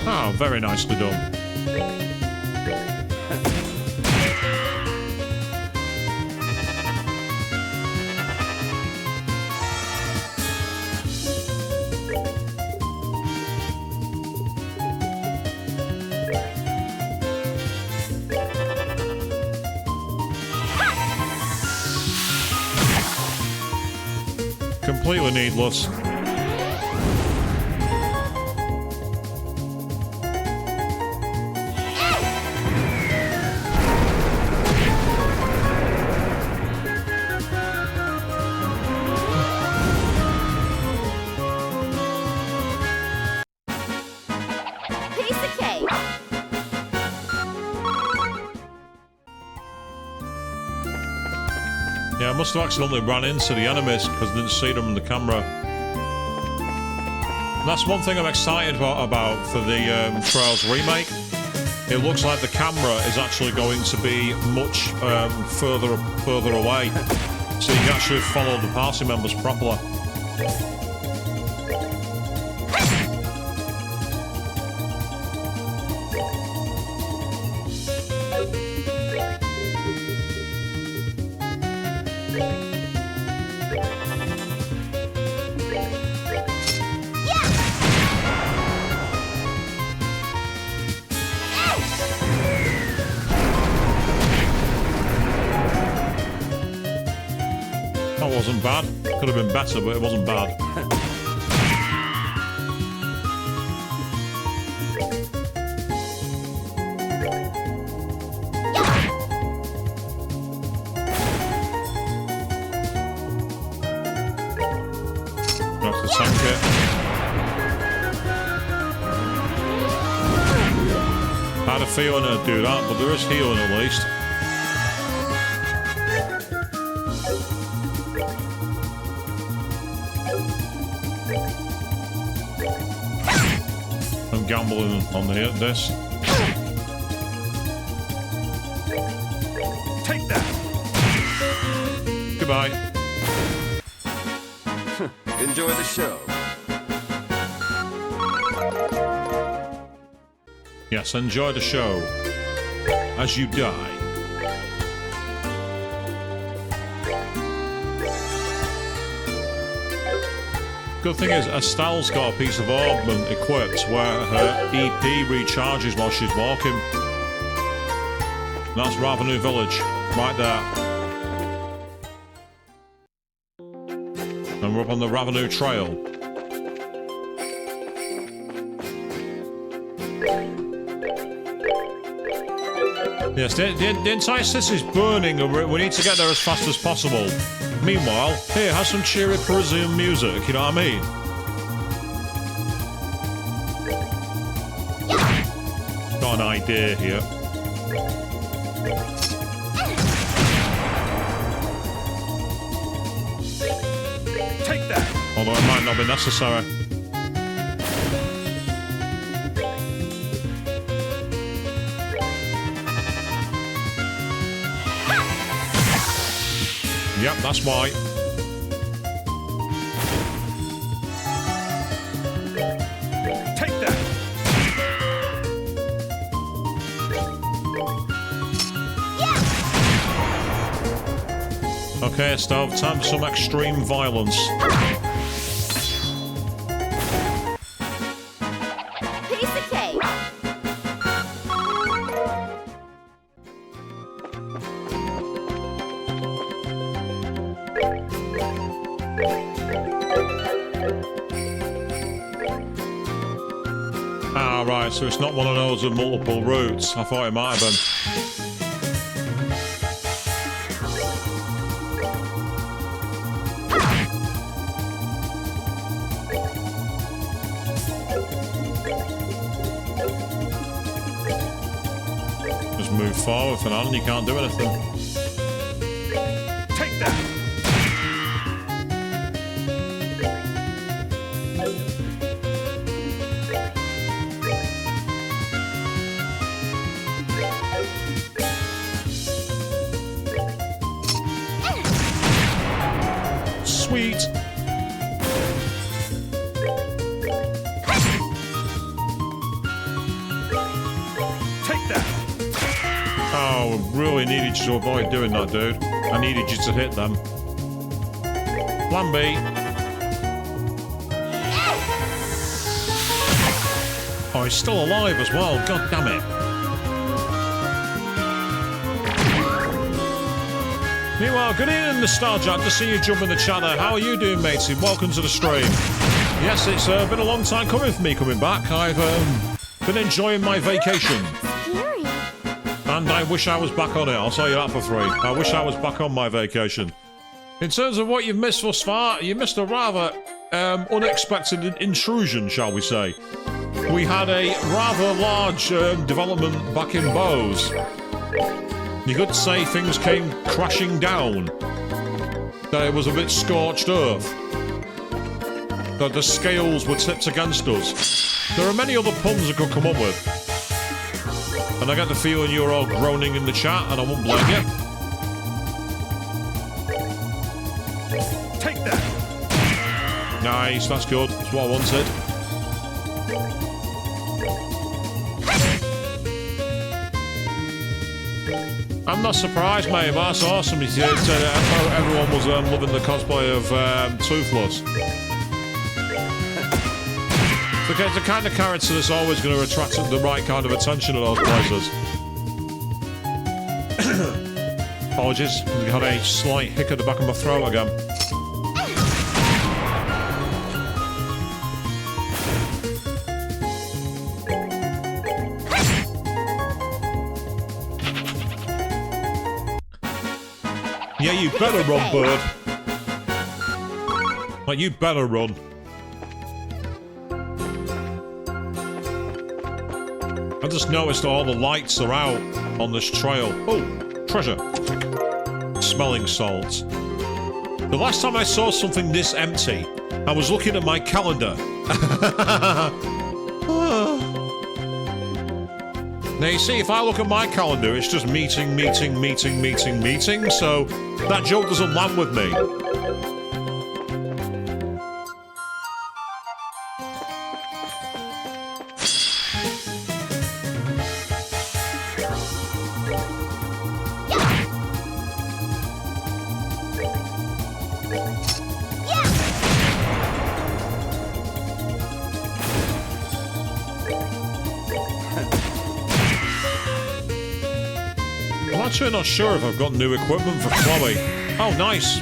Oh, very nicely done. Completely needless. Piece of cake. Yeah, I must have accidentally ran into the enemies because I didn't see them in the camera. That's one thing I'm excited about for the Trails remake. It looks like the camera is actually going to be much further away, so you can actually follow the party members properly. That wasn't bad. Could have been better, but it wasn't bad. That's the tank it. I had a feeling I'd do that, but there is healing at least. I'm gambling on this. Take that! Goodbye. Enjoy the show. Yes, enjoy the show as you die. Good thing is, Estelle's got a piece of ornament equipped where her EP recharges while she's walking. That's Ravenous Village, right there. And we're up on the Ravenous Trail. Yes, the entire city's burning and we need to get there as fast as possible. Meanwhile, here, have some cheery Parisian music, you know what I mean? Got an idea here. Take that! Although it might not be necessary. Yep, that's why. Take that! Okay, Estelle, time for some extreme violence. Piece of cake. Ah, right, so it's not one of those with multiple routes. I thought it might have been. Just move forward for now and you can't do anything. Take that! Sweet. Take that! Oh, really needed you to avoid doing that, dude. I needed you to hit them. Plan B. Oh, he's still alive as well. God damn it. Meanwhile, good evening, Nostalgia. To see you jump in the chat there. How are you doing, matey? Welcome to the stream. Yes, it's been a long time coming for me coming back. I've been enjoying my vacation. Scary. And I wish I was back on it. I'll tell you that for free. I wish I was back on my vacation. In terms of what you've missed thus far, you missed a rather unexpected intrusion, shall we say. We had a rather large development back in Bose. You could say things came crashing down. That it was a bit scorched earth. that the scales were tipped against us. There are many other puns I could come up with. And I get the feeling you're all groaning in the chat, and I won't blame you. Take that! Nice, that's good. That's what I wanted. I'm not surprised, mate. That's awesome. He said everyone was loving the cosplay of Toothless. The kind of character that's always going to attract the right kind of attention at those places. Apologies, I had a slight hick at the back of my throat again. Yeah, you better run, bird. Like, you better run. I just noticed all the lights are out on this trail. Oh, treasure. Smelling salts. The last time I saw something this empty, I was looking at my calendar. Now, you see, if I look at my calendar, it's just meeting, so that joke doesn't land with me. I'm actually not sure if I've got new equipment for Chloe. Oh, nice.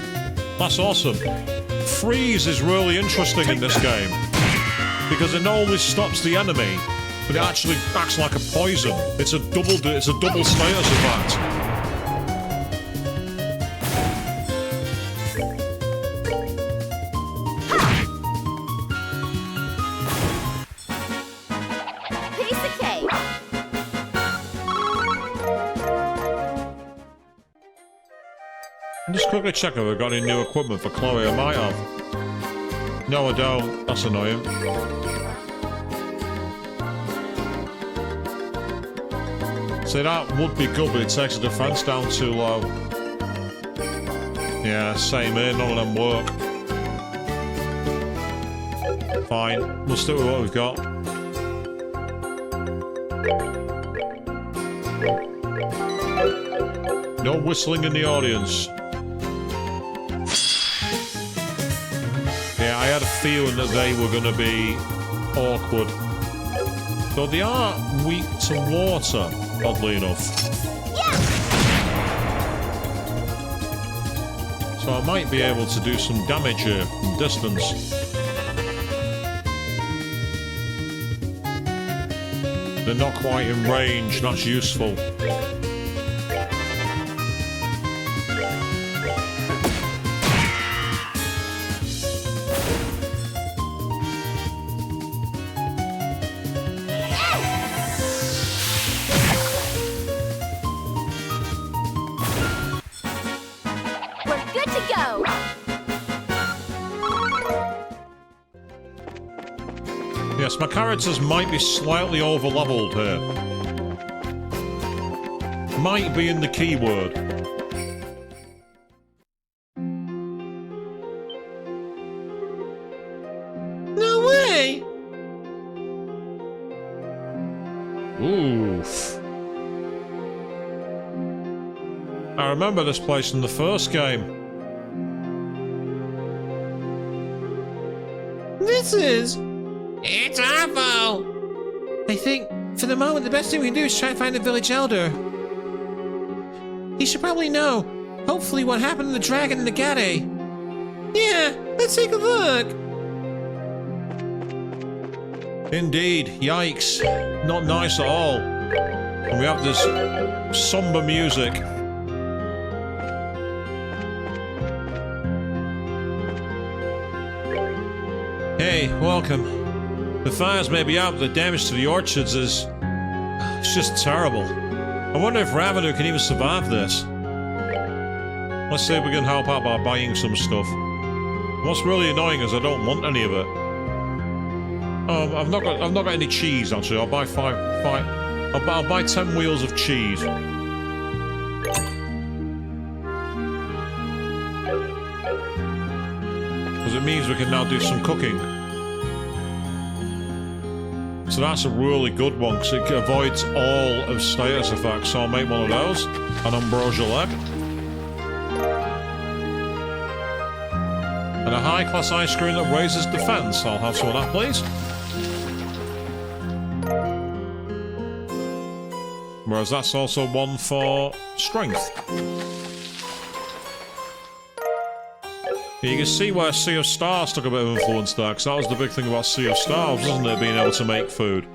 That's awesome. Freeze is really interesting in this game. Because it not only stops the enemy, but it actually acts like a poison. It's a double status, in fact. Piece of cake. Just quickly check if I've got any new equipment for Chloe. I might have. No, I don't. That's annoying. See, that would be good, but it takes the defense down too low. Yeah, same here. None of them work. Fine. We'll stick with what we've got. No whistling in the audience. Yeah, I had a feeling that they were going to be awkward. Though they are weak to water, oddly enough. Yeah. So I might be able to do some damage here from distance. They're not quite in range, that's useful. Yes, my characters might be slightly over-leveled here. Might be in the keyword. No way! Oof. I remember this place in the first game. This is... It's awful. I think, for the moment, the best thing we can do is try to find the village elder. He should probably know. Hopefully what happened to the dragon and the Gade. Yeah, let's take a look. Indeed, yikes. Not nice at all. And we have this somber music. Hey, welcome. The fires may be out, but the damage to the orchards is... it's just terrible. I wonder if Ravenu can even survive this. Let's see if we can help out by buying some stuff. What's really annoying is I don't want any of it. I've not got any cheese actually. I'll buy I'll buy 10 wheels of cheese. Because it means we can now do some cooking. So that's a really good one because it avoids all of status effects. So I'll make one of those. An ambrosial egg. And a high-class ice cream that raises defense. I'll have some of that, please. Whereas that's also one for strength. You can see where Sea of Stars took a bit of influence there, because that was the big thing about Sea of Stars, wasn't it? Being able to make food.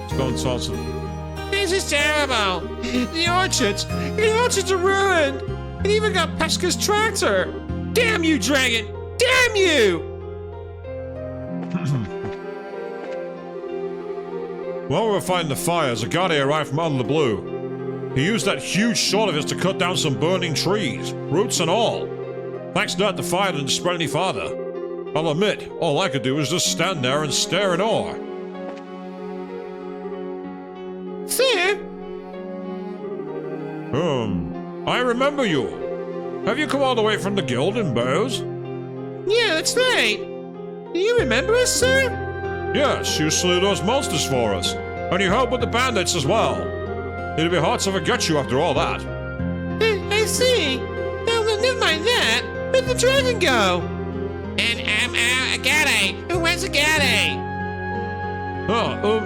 Let's go and talk to them. This is terrible. The orchards are ruined. It even got Pesca's tractor. Damn you, dragon! Damn you! While we were fighting the fires, a guy arrived from out of the blue. He used that huge sword of his to cut down some burning trees, roots and all. Thanks to that, the fire didn't spread any farther. I'll admit, all I could do was just stand there and stare in awe. Sir? I remember you. Have you come all the way from the guild in Bows? Yeah, that's right. Do you remember us, sir? Yes, you slew those monsters for us. And you helped with the bandits as well. It'd be hard to forget you after all that. I see. Now, never mind that. Where'd the dragon go? And, Agate. Where's Agate?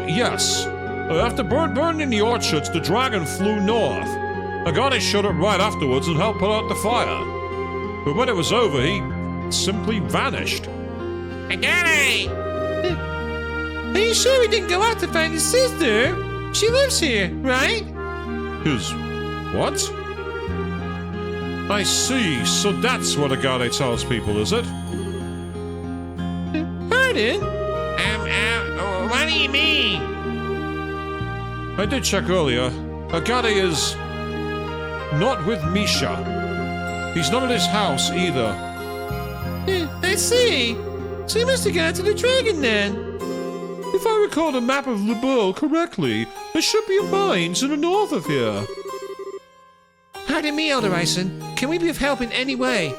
Yes. After burning the orchards, the dragon flew north. Agate showed up right afterwards and helped put out the fire. But when it was over, he simply vanished. Agate! Are you sure we didn't go out to find his sister? She lives here, right? His what? I see. So that's what Agate tells people, is it? Pardon? What do you mean? I did check earlier. Agate is not with Misha. He's not at his house either. I see. So you must have gone to the dragon then. If I recall the map of Lebeau correctly, there should be a mine to the north of here. Pardon me, Elder Ison. Can we be of help in any way?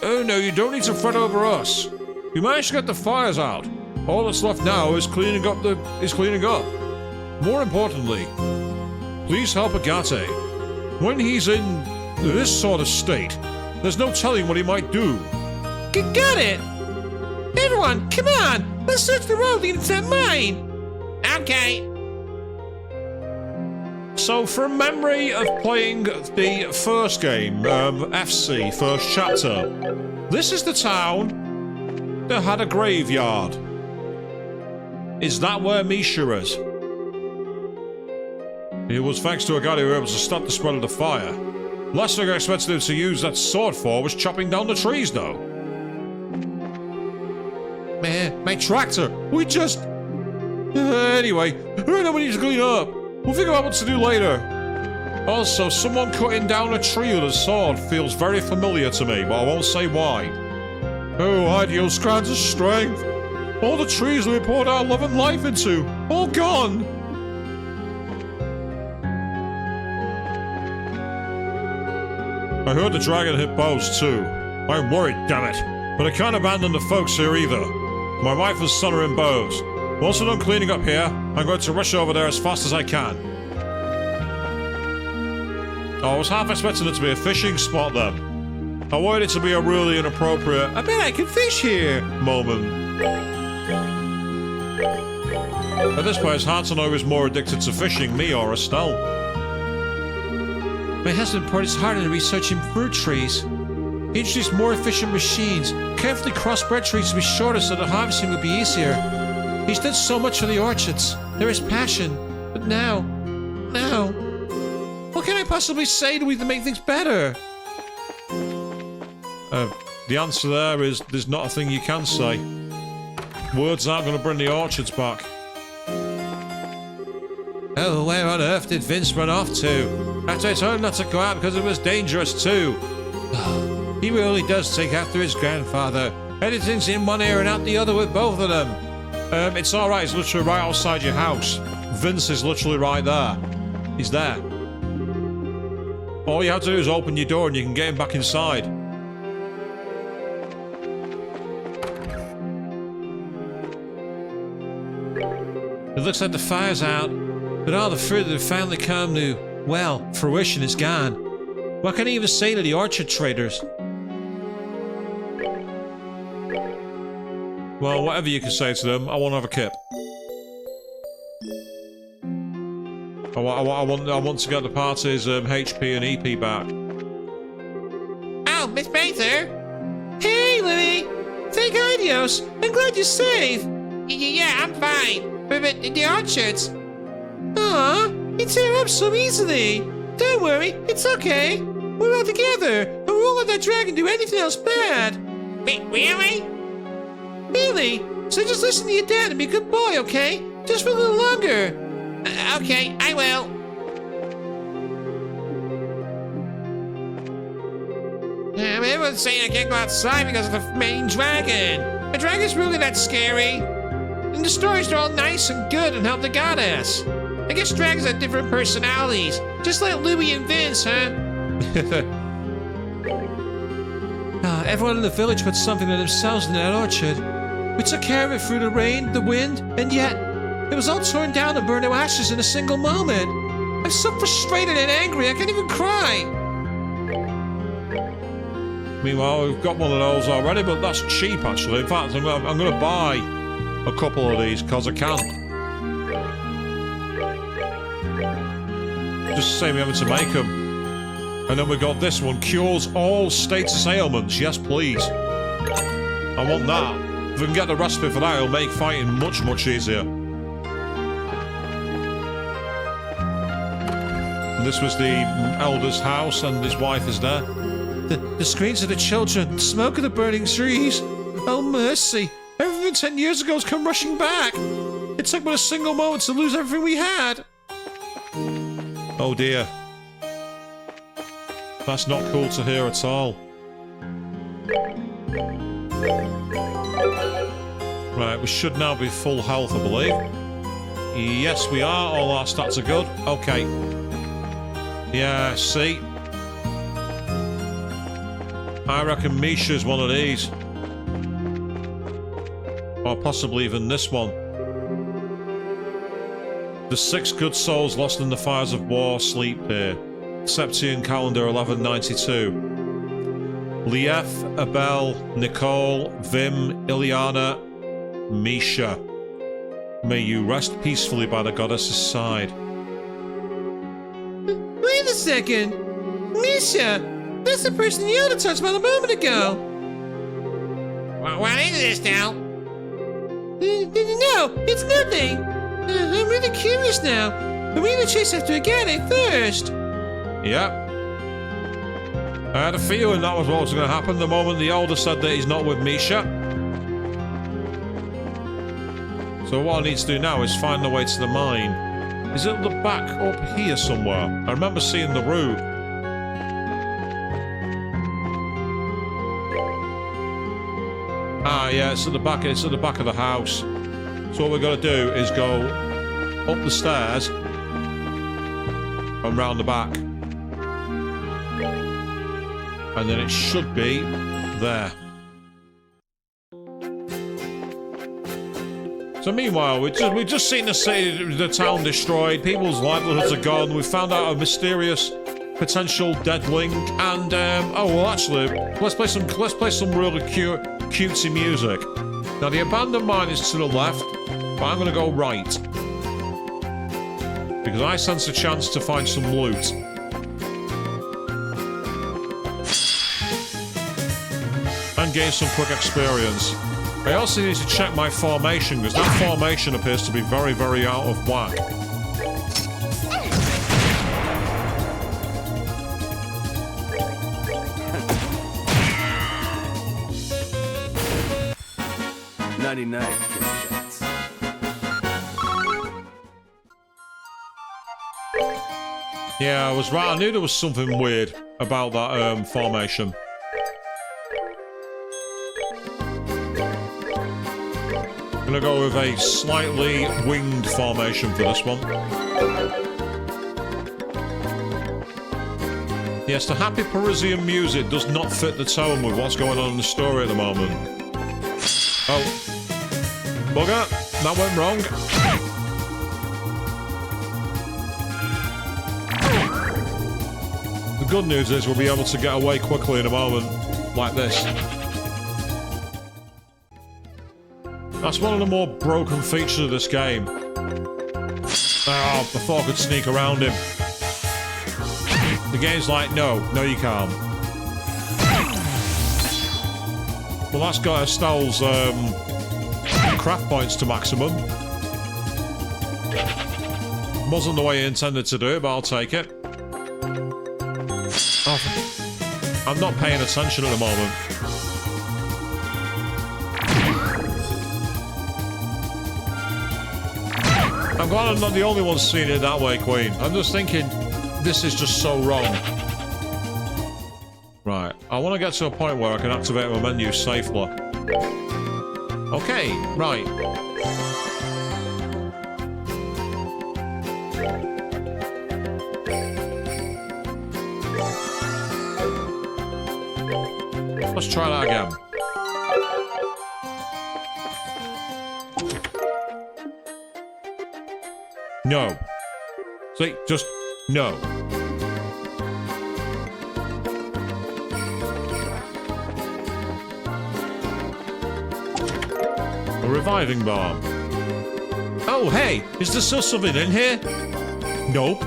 Oh no, you don't need to fret over us. We managed to get the fires out. All that's left now is cleaning up. More importantly, please help Agate. When he's in this sort of state, there's no telling what he might do. Got it! Everyone, come on! Let's search the road leading to that mine! Okay. So, from memory of playing the first game, FC, first chapter, this is the town that had a graveyard. Is that where Misha is? It was thanks to Agate we were able to stop the spread of the fire. Last thing I expected him to use that sword for was chopping down the trees, though. Man, my tractor! We just... anyway, I know we need to clean up. We'll figure out what to do later. Also, someone cutting down a tree with a sword feels very familiar to me, but I won't say why. Oh, ideal strands of strength. All the trees we poured our love and life into, all gone. I heard the dragon hit Bows too. I'm worried, damn it. But I can't abandon the folks here either. My wife and son are in Bows. Once we're done cleaning up here, I'm going to rush over there as fast as I can. I was half expecting it to be a fishing spot then. I wanted it to be a really inappropriate, I bet I can fish here moment. At this point, it's hard to know who's more addicted to fishing, me or Estelle. My husband poured his heart into researching fruit trees. He introduced more efficient machines, carefully crossbred trees to be shorter so that harvesting would be easier. He's done so much for the orchards. There is passion. But now... what can I possibly say to make things better? The answer there is there's not a thing you can say. Words aren't going to bring the orchards back. earth did Vince run off to? After I told him not to go out because it was dangerous too. He really does take after his grandfather. Anything's in one ear and out the other with both of them. It's alright, he's literally right outside your house. Vince is literally right there. He's there. All you have to do is open your door and you can get him back inside. It looks like the fire's out, but all the fruit that had finally come to, well, fruition is gone. What can I even say to the orchard traders? Well, whatever you can say to them, I won't have a kip. I want to get the party's HP and EP back. Oh, Miss Panther. Hey, Louie. Thank Dios. I'm glad you're safe. Yeah, I'm fine. But the orchards. Aw, you tear up so easily. Don't worry, it's okay. We're all together, and we won't let that dragon do anything else bad. Really? Really? So just listen to your dad and be a good boy, okay? Just for a little longer. Okay, I will. Everyone's saying I can't go outside because of the main dragon. The dragon's really that scary. And the stories are all nice and good and help the goddess. I guess dragons have different personalities, just like Louie and Vince, huh? Everyone in the village put something to themselves in that orchard. We took care of it through the rain, the wind, and yet it was all torn down and burned to ashes in a single moment. I'm so frustrated and angry I can't even cry. Meanwhile, we've got one of those already, but that's cheap actually. In fact, I'm going to buy a couple of these because I can. Just the same having to make them. And then we got this one, cures all status ailments. Yes, please. I want that. If we can get the recipe for that, it'll make fighting much, much easier. And this was the elder's house, and his wife is there. The screams of the children, the smoke of the burning trees. Oh, mercy. Everything 10 years ago has come rushing back. It took but a single moment to lose everything we had. Oh, dear. That's not cool to hear at all. Right, we should now be full health, I believe. Yes, we are. All our stats are good. Okay. Yeah, see? I reckon Misha's one of these. Or possibly even this one. The 6 good souls lost in the fires of war sleep here. Septian calendar 1192. Lief, Abel, Nicole, Vim, Ileana, Misha. May you rest peacefully by the goddess's side. Wait a second. Misha, that's the person you touched about a moment ago. Well, what is this now? No, it's nothing. I'm really curious now. I'm really chase after a guy named Thirst. Yep. I had a feeling that was what was going to happen the moment the elder said that he's not with Misha. So what I need to do now is find the way to the mine. Is it at the back up here somewhere? I remember seeing the route. Ah, yeah, it's at the back. It's at the back of the house. So what we're going to do is go up the stairs and round the back. And then it should be there. So meanwhile, we've just seen the city, the town destroyed. People's livelihoods are gone. We found out a mysterious potential deadling. And oh well, actually, let's play some really cutesy music. Now the abandoned mine is to the left, but I'm going to go right because I sense a chance to find some loot. And gain some quick experience. I also need to check my formation, because that formation appears to be very, very out of whack. Yeah, I was right. I knew there was something weird about that formation. Gonna go with a slightly winged formation for this one. Yes, the happy Parisian music does not fit the tone with what's going on in the story at the moment. Oh. Bugger. That went wrong. The good news is we'll be able to get away quickly in a moment. Like this. That's one of the more broken features of this game. Oh, I thought I could sneak around him. The game's like, no, you can't. Well, that's got Estelle's craft points to maximum. Wasn't the way I intended to do it, but I'll take it. Oh, I'm not paying attention at the moment. I'm glad I'm not the only one seeing it that way, Queen. I'm just thinking, this is just so wrong. Right, I want to get to a point where I can activate my menu safely. Okay, right. Let's try that again. No. See, just no. A reviving bomb. Oh, hey, is there still something in here? Nope.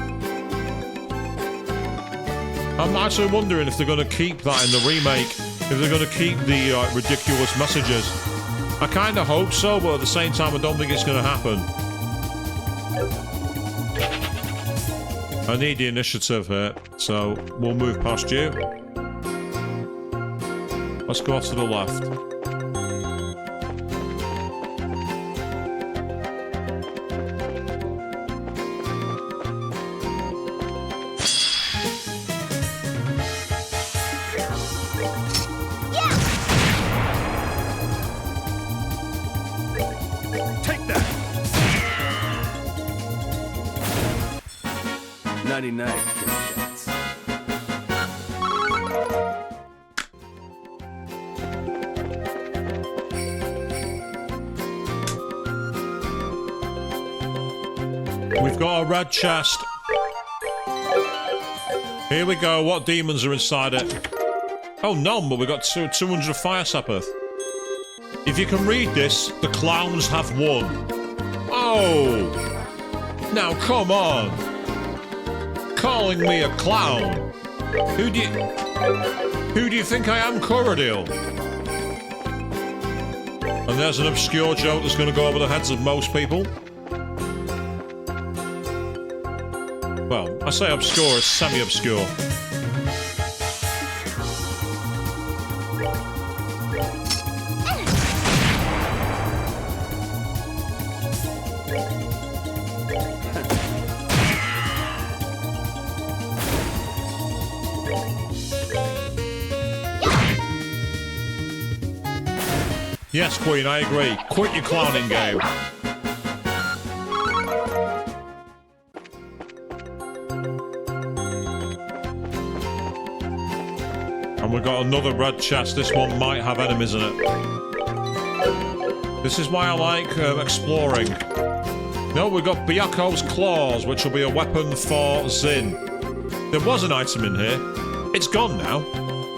I'm actually wondering if they're going to keep that in the remake, if they're going to keep the ridiculous messages. I kind of hope so, but at the same time, I don't think it's going to happen. I need the initiative here, so we'll move past you. Let's go off to the left. Take that! 99 shots. We've got a red chest. Here we go. What demons are inside it? Oh, none, but we've got 200 fire sapphire. If you can read this, the clowns have won. Oh! Now, come on! Calling me a clown? Who do you think I am, Corradil? And there's an obscure joke that's going to go over the heads of most people. Well, I say obscure, it's semi-obscure. Yes, Queen, I agree. Quit your clowning game. And we've got another red chest. This one might have enemies in it. This is why I like exploring. No, we've got Byaku's Claws, which will be a weapon for Zin. There was an item in here. It's gone now.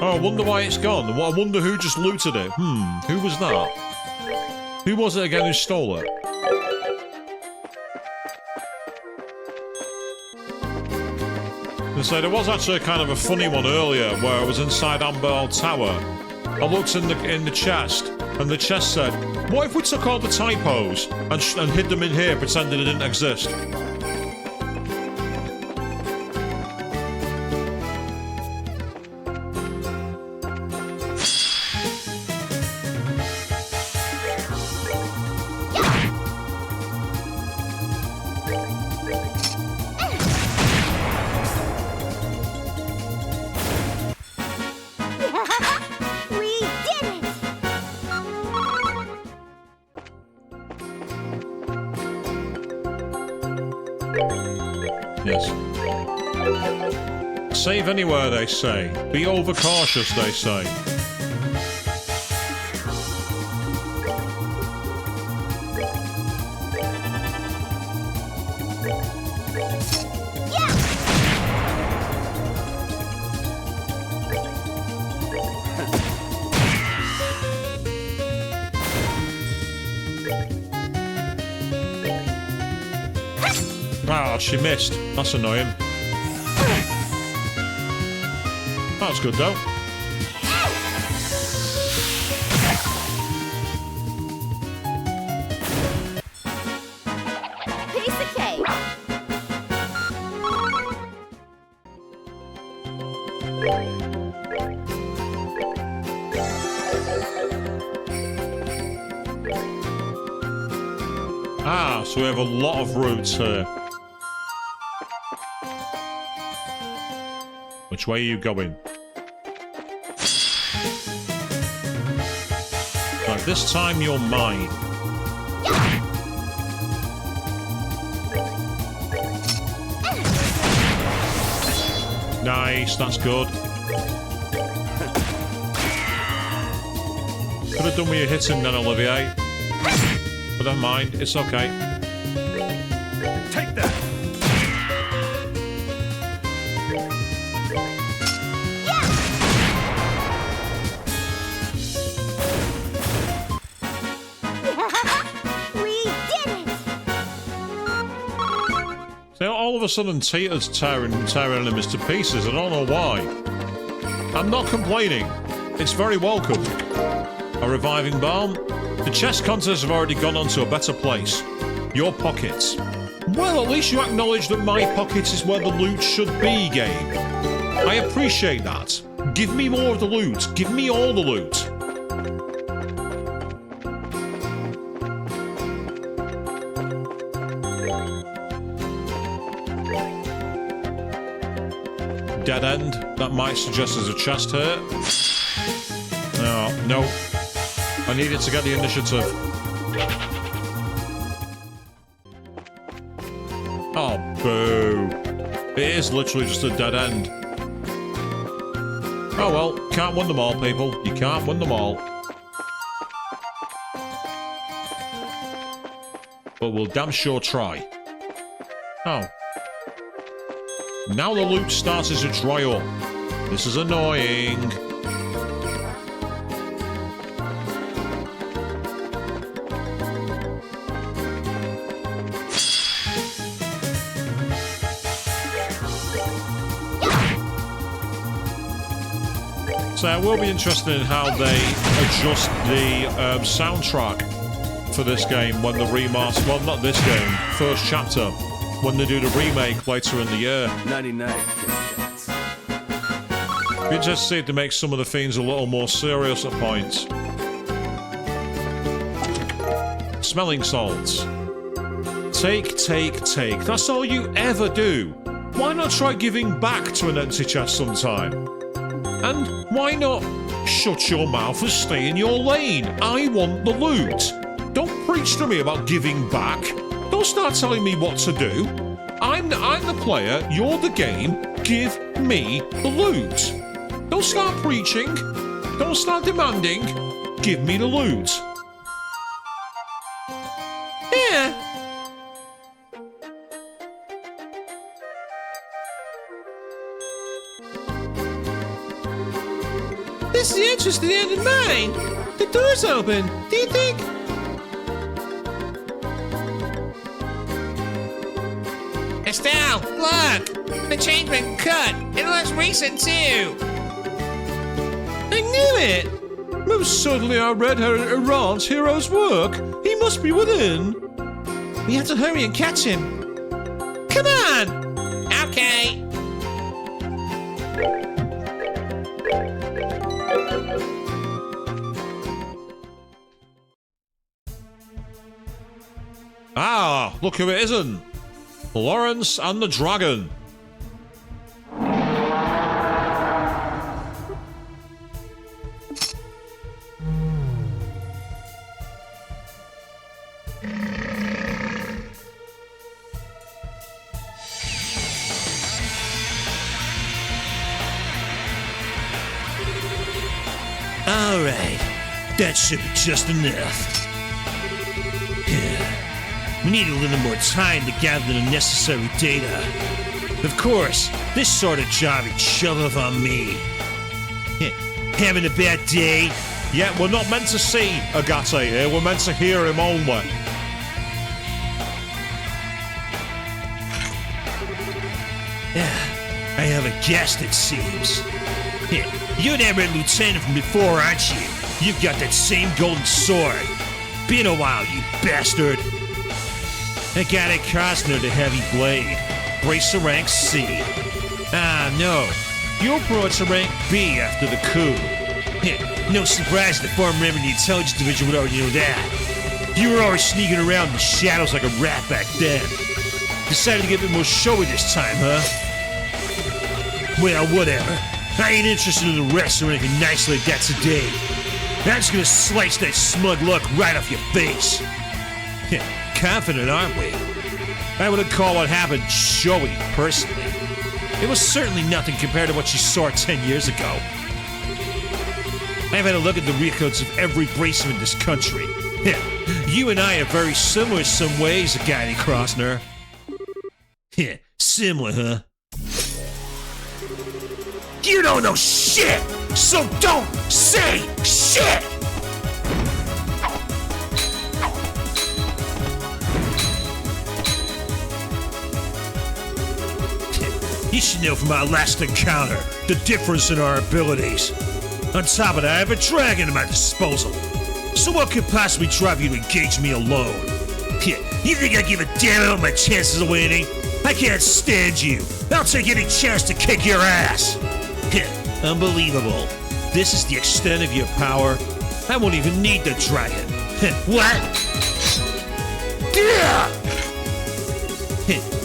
Oh, I wonder why it's gone. I wonder who just looted it. Who was that? Who was it again who stole it? So there was actually kind of a funny one earlier where I was inside Amber Tower. I looked in the chest, and the chest said, "What if we took all the typos and hid them in here, pretending they didn't exist?" Save anywhere, they say. Be overcautious, they say. Ah, she missed. That's annoying. That's good, though. Piece of cake. Ah, so we have a lot of routes here. Which way are you going? Right, this time you're mine. Nice, that's good. Could have done with your hitting then, Olivier. But never mind, it's okay. Take that! We did it! So all of a sudden, Tita's tearing enemies to pieces. I don't know why. I'm not complaining. It's very welcome. A reviving balm. The chess contest have already gone on to a better place. Your pockets. Well, at least you acknowledge that my pockets is where the loot should be, game. I appreciate that. Give me more of the loot. Give me all the loot. Dead end. That might suggest there's a chest here. Oh, no. I needed to get the initiative. Oh, boo. It is literally just a dead end. Oh well, can't win them all, people. You can't win them all. But we'll damn sure try. Oh. Now the loot starts to dry up. This is annoying. So I will be interested in how they adjust the soundtrack for this game when the remaster, well, not this game, first chapter, when they do the remake later in the year. 99 Kit Kats. Be interested to see if they make some of the themes a little more serious at points. Smelling salts. Take, take, take. That's all you ever do. Why not try giving back to an empty chest sometime? And why not shut your mouth and stay in your lane? I want the loot. Don't preach to me about giving back. Don't start telling me what to do. I'm the player, you're the game. Give me the loot. Don't start preaching. Don't start demanding. Give me the loot. Yeah. This is the entrance to the end of mine. The door's open. Do you think? Estelle, look! The chain's been cut. It looks recent too. I knew it. Most certainly our red-haired Iran's hero's work. He must be within. We have to hurry and catch him. Come on! Okay. Ah, look who it isn't. Lawrence and the Dragon. Alright, that should be just enough. Yeah. We need a little more time to gather the necessary data. Of course, this sort of job is shoved off on me. Having a bad day? Yeah, we're not meant to see Agate here, we're meant to hear him only. I have a guest, it seems. You're that red lieutenant from before, aren't you? You've got that same golden sword. Been a while, you bastard. I got a Costner, the heavy blade. Bracer rank C. Ah, no. You're brought to rank B after the coup. No surprise the Farm Revenue Intelligence Division would already know that. You were always sneaking around in the shadows like a rat back then. Decided to get a bit more showy this time, huh? Well, whatever. I ain't interested in the rest or anything nice like that today. I'm just gonna slice that smug look right off your face. Confident, aren't we? I wouldn't call what happened showy, personally. It was certainly nothing compared to what you saw 10 years ago. I've had a look at the records of every bracer in this country. You and I are very similar in some ways, Agate Krosner. Similar, huh? You don't know shit, so don't say shit! You should know from our last encounter the difference in our abilities. On top of that, I have a dragon at my disposal. So what could possibly drive you to engage me alone? You think I give a damn about my chances of winning? I can't stand you. I'll take any chance to kick your ass. Unbelievable. This is the extent of your power. I won't even need the dragon. What?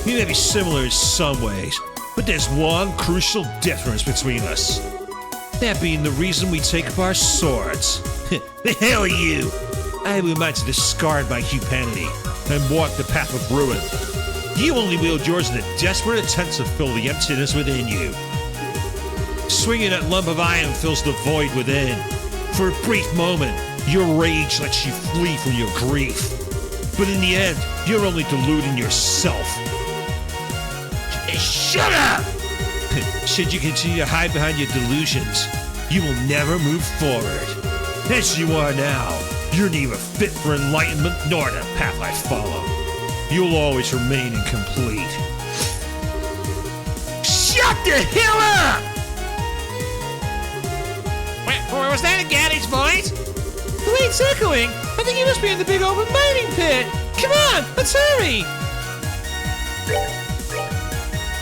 We may be similar in some ways, but there's one crucial difference between us. That being the reason we take up our swords. The hell are you? I will meant to discard my humanity and walk the path of ruin. You only wield yours in a desperate attempt to fill the emptiness within you. Swinging that lump of iron fills the void within. For a brief moment, your rage lets you flee from your grief. But in the end, you're only deluding yourself. Shut up! Should you continue to hide behind your delusions, you will never move forward. As you are now, you're neither fit for enlightenment nor the path I follow. You'll always remain incomplete. Shut the hell up! Was that Agate's voice? The way it's echoing, I think he must be in the big open mining pit. Come on, let's hurry!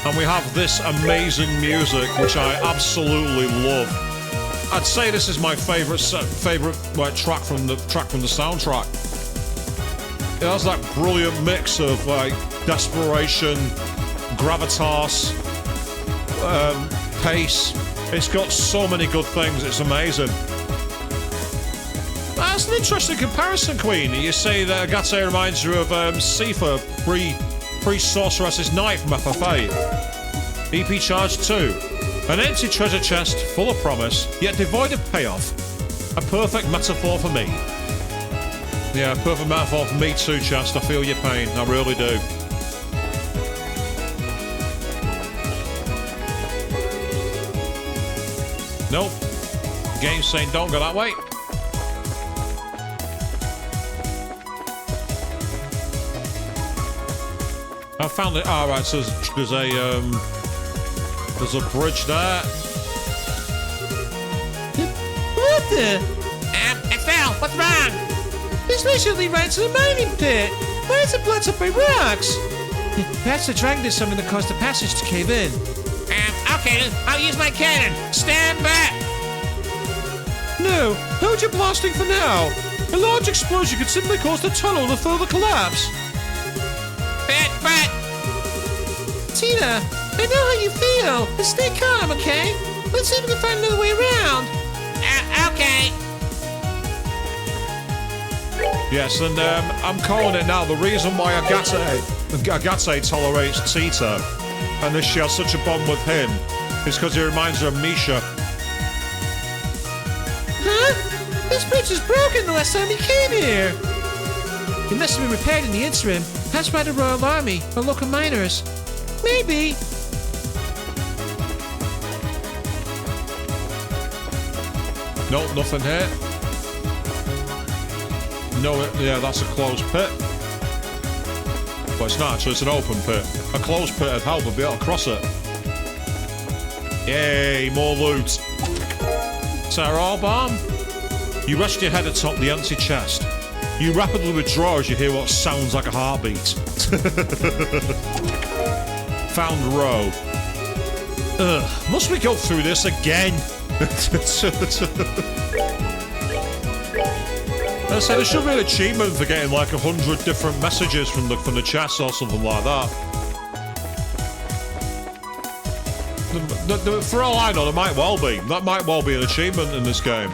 And we have this amazing music, which I absolutely love. I'd say this is my favorite track from the soundtrack. It has that brilliant mix of like desperation, gravitas, pace. It's got so many good things. It's amazing. That's an interesting comparison, Queen. You say that Agate reminds you of Sifa pre-Sorceress's Knife from FFA. EP Charge 2. An empty treasure chest full of promise, yet devoid of payoff. A perfect metaphor for me. Yeah, perfect metaphor for me too, Chest. I feel your pain. I really do. Nope. Game's saying don't go that way. I found it. All right, so there's a bridge there. What the? Estelle, what's wrong? This way should lead right to the mining pit. Why is it blocked up by rocks? Perhaps the dragon did something that caused the passage to cave in. Okay, I'll use my cannon. Stand back! No, hold your blasting for now. A large explosion could simply cause the tunnel to further collapse. But... Tina, I know how you feel. But stay calm, okay? Let's see if we can find another way around. Okay. Yes, and I'm calling it now. The reason why Agate tolerates Tita, and that she has such a bond with him, is because he reminds her of Misha. Huh? Huh? This bridge was broken the last time we came here. It must have been repaired in the interim, perhaps by the Royal Army or local miners. Maybe. No, nothing here. No, yeah, that's a closed pit. But it's not actually, it's an open pit. A closed pit would help us be able to cross it. Yay, more loot. Is that all, Bomb? You rest your head atop the empty chest. You rapidly withdraw as you hear what sounds like a heartbeat. Found row. Ugh, must we go through this again? I said there should be an achievement for getting like 100 different messages from the chest or something like that. For all I know, there might well be. That might well be an achievement in this game.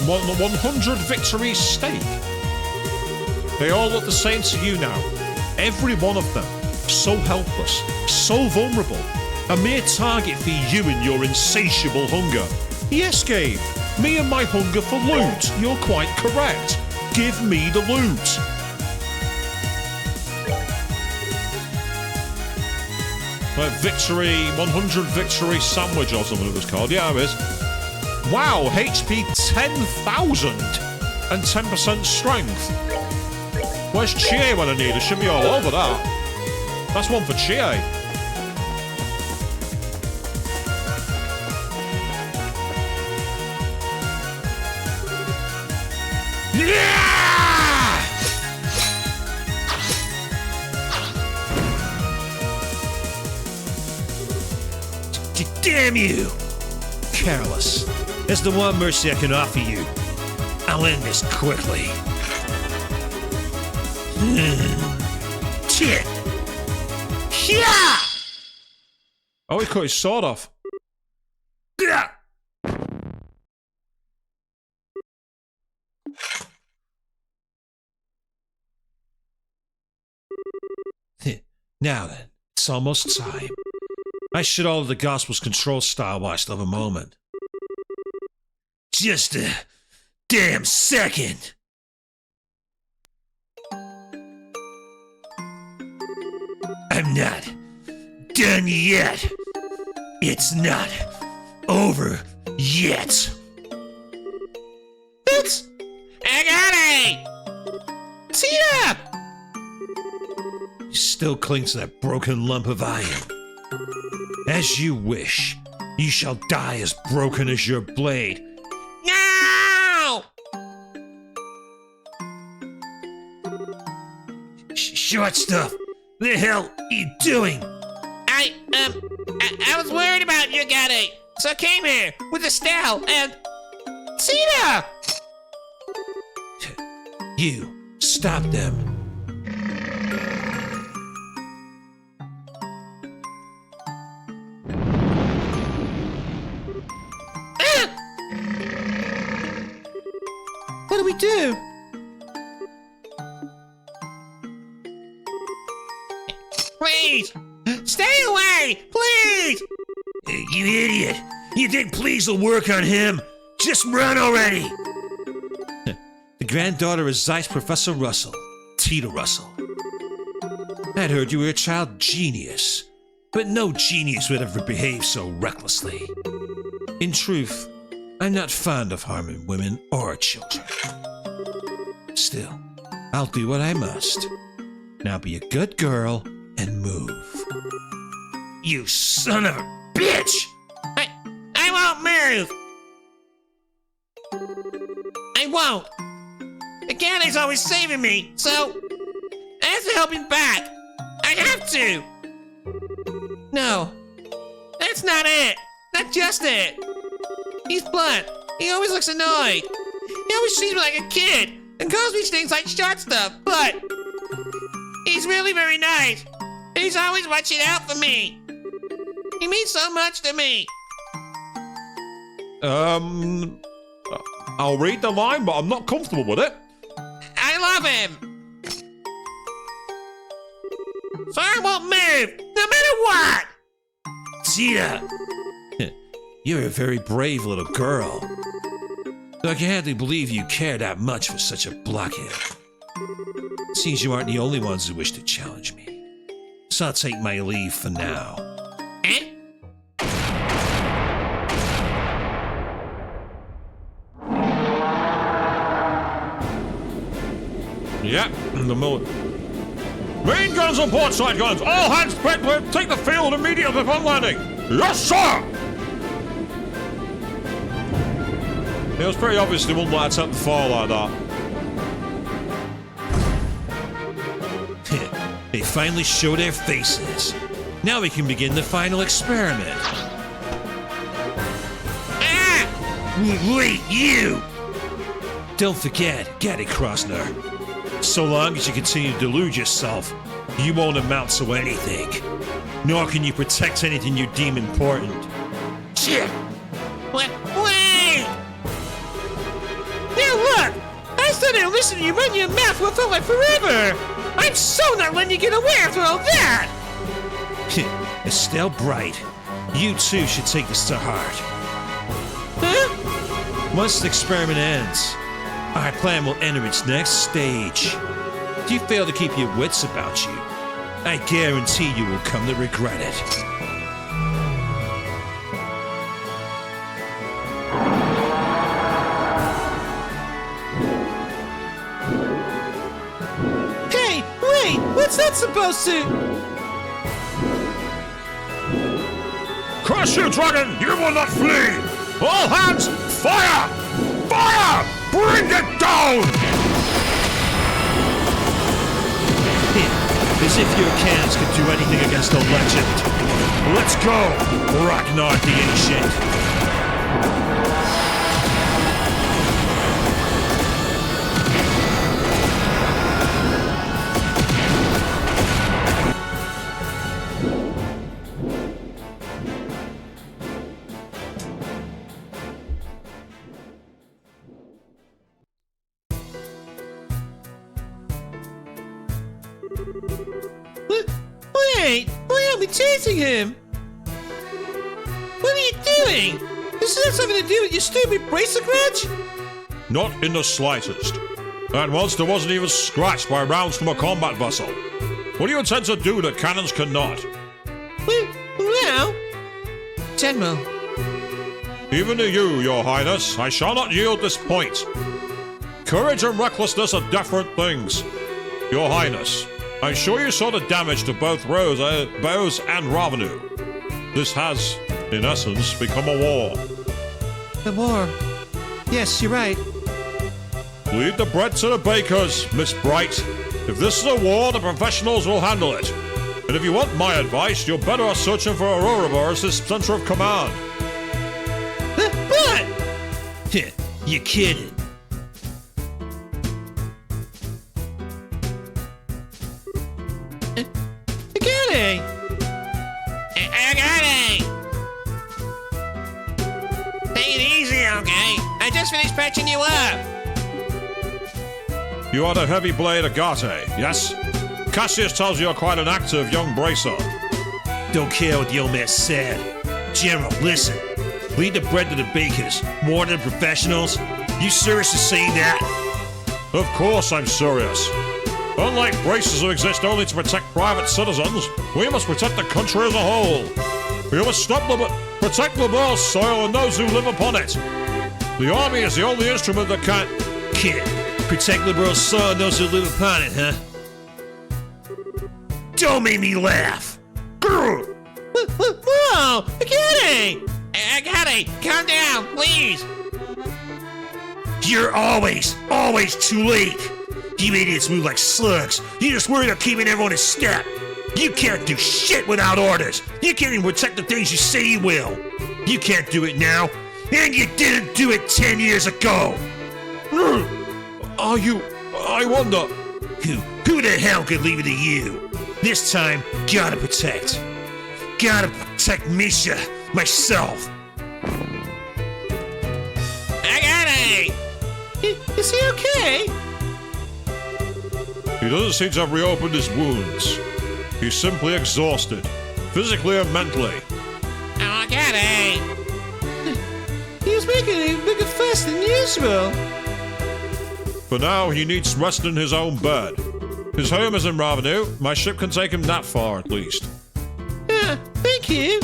100 victories stake. They all look the same to you now. Every one of them. So helpless. So vulnerable. A mere target for you and your insatiable hunger. Yes, Gabe. Me and my hunger for loot. You're quite correct. Give me the loot. Victory, 100 victory sandwich or something it was called. Yeah, it is. Wow, HP 10,000 and 10% strength. Where's Chie when I need her? Should be all over that. That's one for Chie. Damn you! Careless. That's the one mercy I can offer you. I'll end this quickly. Shit! Yeah! Oh, he cut his sword off. Now then, it's almost time. I should order the Gospel's control style while I still have a moment. Just a damn second! I'm not done yet. It's not over yet. It's Agate! Tina! You still cling to that broken lump of iron. As you wish, you shall die as broken as your blade. No! Short stuff. The hell are you doing? I was worried about you, Agate. So I came here with Estelle and Tina! You stop them. What do we do? Please! Stay away! Please! You idiot! You think please will work on him? Just run already! The granddaughter of Zeiss Professor Russell, Tita Russell. I'd heard you were a child genius, but no genius would ever behave so recklessly. In truth, I'm not fond of harming women or children. Still, I'll do what I must. Now be a good girl and move. You son of a bitch! I won't move! I won't! Agate's always saving me, so I have to help him back. I have to! No, that's not it. Not just it. He's blunt. He always looks annoyed. He always treats me like a kid and calls me things like short stuff, but he's really very nice. And he's always watching out for me. He means so much to me. I'll read the line, but I'm not comfortable with it. I love him. So I won't move, no matter what. Tia! You're a very brave little girl. I can hardly believe you care that much for such a blockhead. Seems you aren't the only ones who wish to challenge me. So I'll take my leave for now. Eh? Yeah, in the middle. Main guns and port side guns. All hands prepare. Take the field immediately upon landing. Yes, sir! It was pretty obvious they wouldn't let us up the fall like that. They finally show their faces. Now we can begin the final experiment. Ah! Wait, you! Don't forget, get it, Krosner. So long as you continue to delude yourself, you won't amount to anything. Nor can you protect anything you deem important. Shit! What? Wait! Now look! I stood there listening to you run your mouth what felt like forever! I'm so not letting you get away after all that! Estelle Bright, you too should take this to heart. Huh? Once the experiment ends, our plan will enter its next stage. If you fail to keep your wits about you, I guarantee you will come to regret it. Hey, wait! What's that supposed to... Crush you, dragon! You will not flee! All hands, fire! Fire! Bring it down! As if your cans could do anything against a legend. Let's go, Ragnar the Ancient. Wait! Why aren't we chasing him? What are you doing? Does this have something to do with your stupid bracelet grudge? Not in the slightest. That monster wasn't even scratched by rounds from a combat vessel. What do you intend to do that cannons cannot? Well... General. Even to you, your highness, I shall not yield this point. Courage and recklessness are different things. Your highness, I'm sure you saw the damage to both Bose and Ravenu. This has, in essence, become a war. The war. Yes, you're right. Lead the bread to the bakers, Miss Bright. If this is a war, the professionals will handle it. And if you want my advice, you're better off searching for Aurora as his center of command. What? You're kidding. Agate! Agate! Take it easy, okay? I just finished patching you up. You are the heavy blade Agate, yes? Cassius tells you you're quite an active young bracer. Don't care what the old man said. General, listen. Lead the bread to the bakers. More than professionals. You serious in saying that? Of course I'm serious. Unlike braces who exist only to protect private citizens, we must protect the country as a whole. We must protect the Liber's soil and those who live upon it. The army is the only instrument that can... Kid, protect liberal soil and those who live upon it, huh? Don't make me laugh! Whoa! Agate! Agate, calm down, please! You're always too late! You idiots move like slugs. You just worry about keeping everyone in step. You can't do shit without orders. You can't even protect the things you say you will. You can't do it now. And you didn't do it 10 years ago. I wonder... Who the hell could leave it to you? This time, gotta protect. Gotta protect Misha, myself. Agate! Is he okay? He doesn't seem to have reopened his wounds. He's simply exhausted, physically and mentally. Agate! making a bigger fuss than usual. For now, he needs rest in his own bed. His home is in Ravenou. My ship can take him that far, at least. Ah, thank you.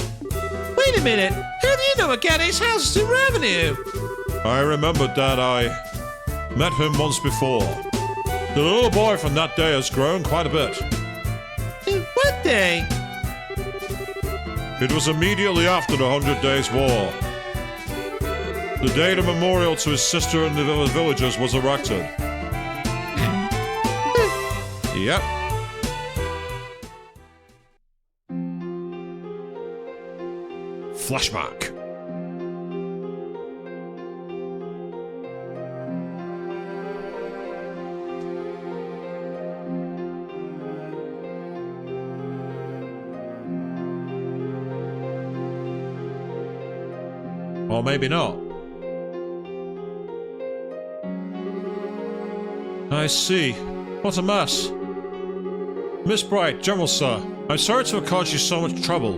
Wait a minute. How do you know Agate's house is in Ravenou? I remembered that I met him once before. The little boy from that day has grown quite a bit. What day? It was immediately after the 100 Days War. The day the memorial to his sister and the villagers was erected. Yep. Flashback. Or maybe not. I see. What a mess. Miss Bright, General Sir, I'm sorry to have caused you so much trouble.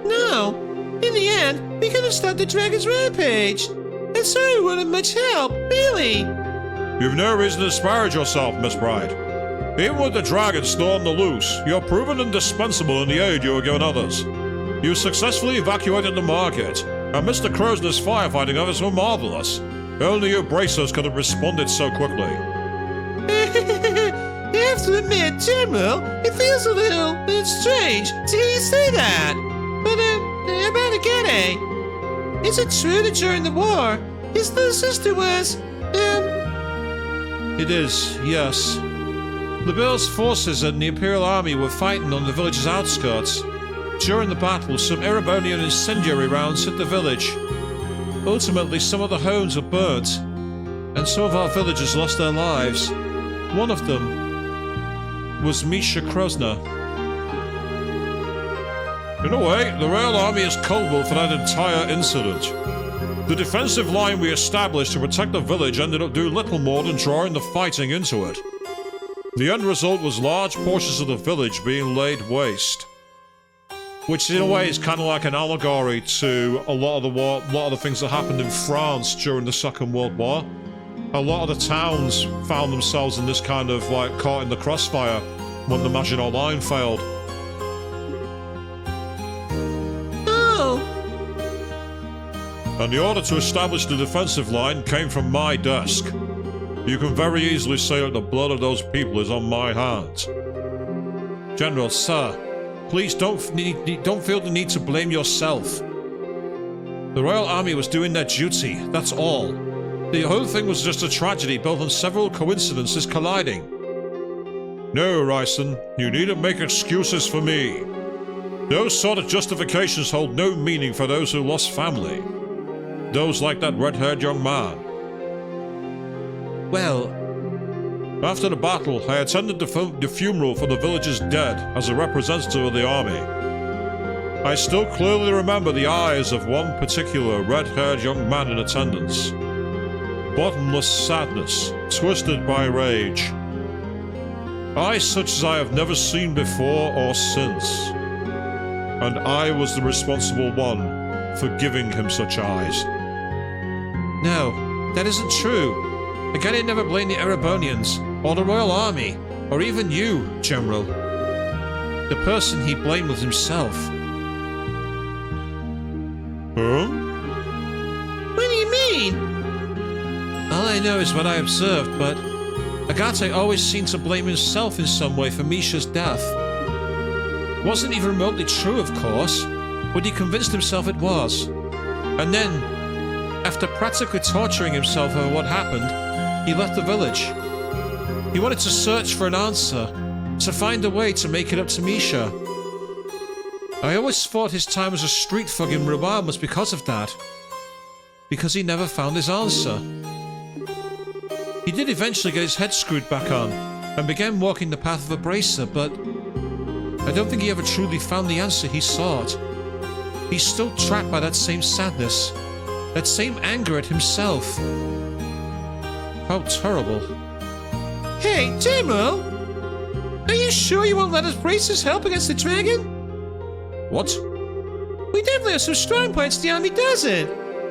No. In the end, we could have stopped the dragon's rampage. And sorry we weren't much help, really. You've no reason to disparage yourself, Miss Bright. Even with the dragon still on the loose, you're proven indispensable in the aid you have given others. You successfully evacuated the market, and Mr. Krosner's firefighting efforts were marvelous. Only you bracers could have responded so quickly. I have to admit, General, it feels a little strange to hear you say that. But, about Agate, is it true that during the war, his little sister was, It is, yes. The Bill's forces and the Imperial Army were fighting on the village's outskirts. During the battle, some Erebonian incendiary rounds hit the village. Ultimately, some of the homes were burnt, and some of our villagers lost their lives. One of them was Misha Krosner. In a way, the Royal Army is culpable for that entire incident. The defensive line we established to protect the village ended up doing little more than drawing the fighting into it. The end result was large portions of the village being laid waste. Which in a way is kind of like an allegory to a lot of the things that happened in France during the Second World War. A lot of the towns found themselves in this kind of like caught in the crossfire when the Maginot Line failed. oh, And the order to establish the defensive line came from my desk. You can very easily say that the blood of those people is on my hands. General, sir, please don't feel the need to blame yourself. The Royal Army was doing their duty, that's all. The whole thing was just a tragedy built on several coincidences colliding. No, Ryson, you needn't make excuses for me. Those sort of justifications hold no meaning for those who lost family. Those like that red-haired young man. well, After the battle, I attended the funeral for the village's dead as a representative of the army. I still clearly remember the eyes of one particular red-haired young man in attendance. Bottomless sadness, twisted by rage. Eyes such as I have never seen before or since. And I was the responsible one for giving him such eyes. no, that isn't true. Agate never blamed the Erebonians, or the Royal Army, or even you, General. The person he blamed was himself. Huh? What do you mean? All I know is what I observed, but Agate always seemed to blame himself in some way for Misha's death. Wasn't even remotely true, of course, but he convinced himself it was. And then, after practically torturing himself over what happened, he left the village. He wanted to search for an answer, to find a way to make it up to Misha. I always thought his time as a street thug in Rouen was because of that. Because he never found his answer. He did eventually get his head screwed back on, and began walking the path of a bracer, but I don't think he ever truly found the answer he sought. He's still trapped by that same sadness, that same anger at himself. How terrible. Hey, General! Are you sure you won't let us brace his help against the dragon? What? We definitely have some strong points the army doesn't.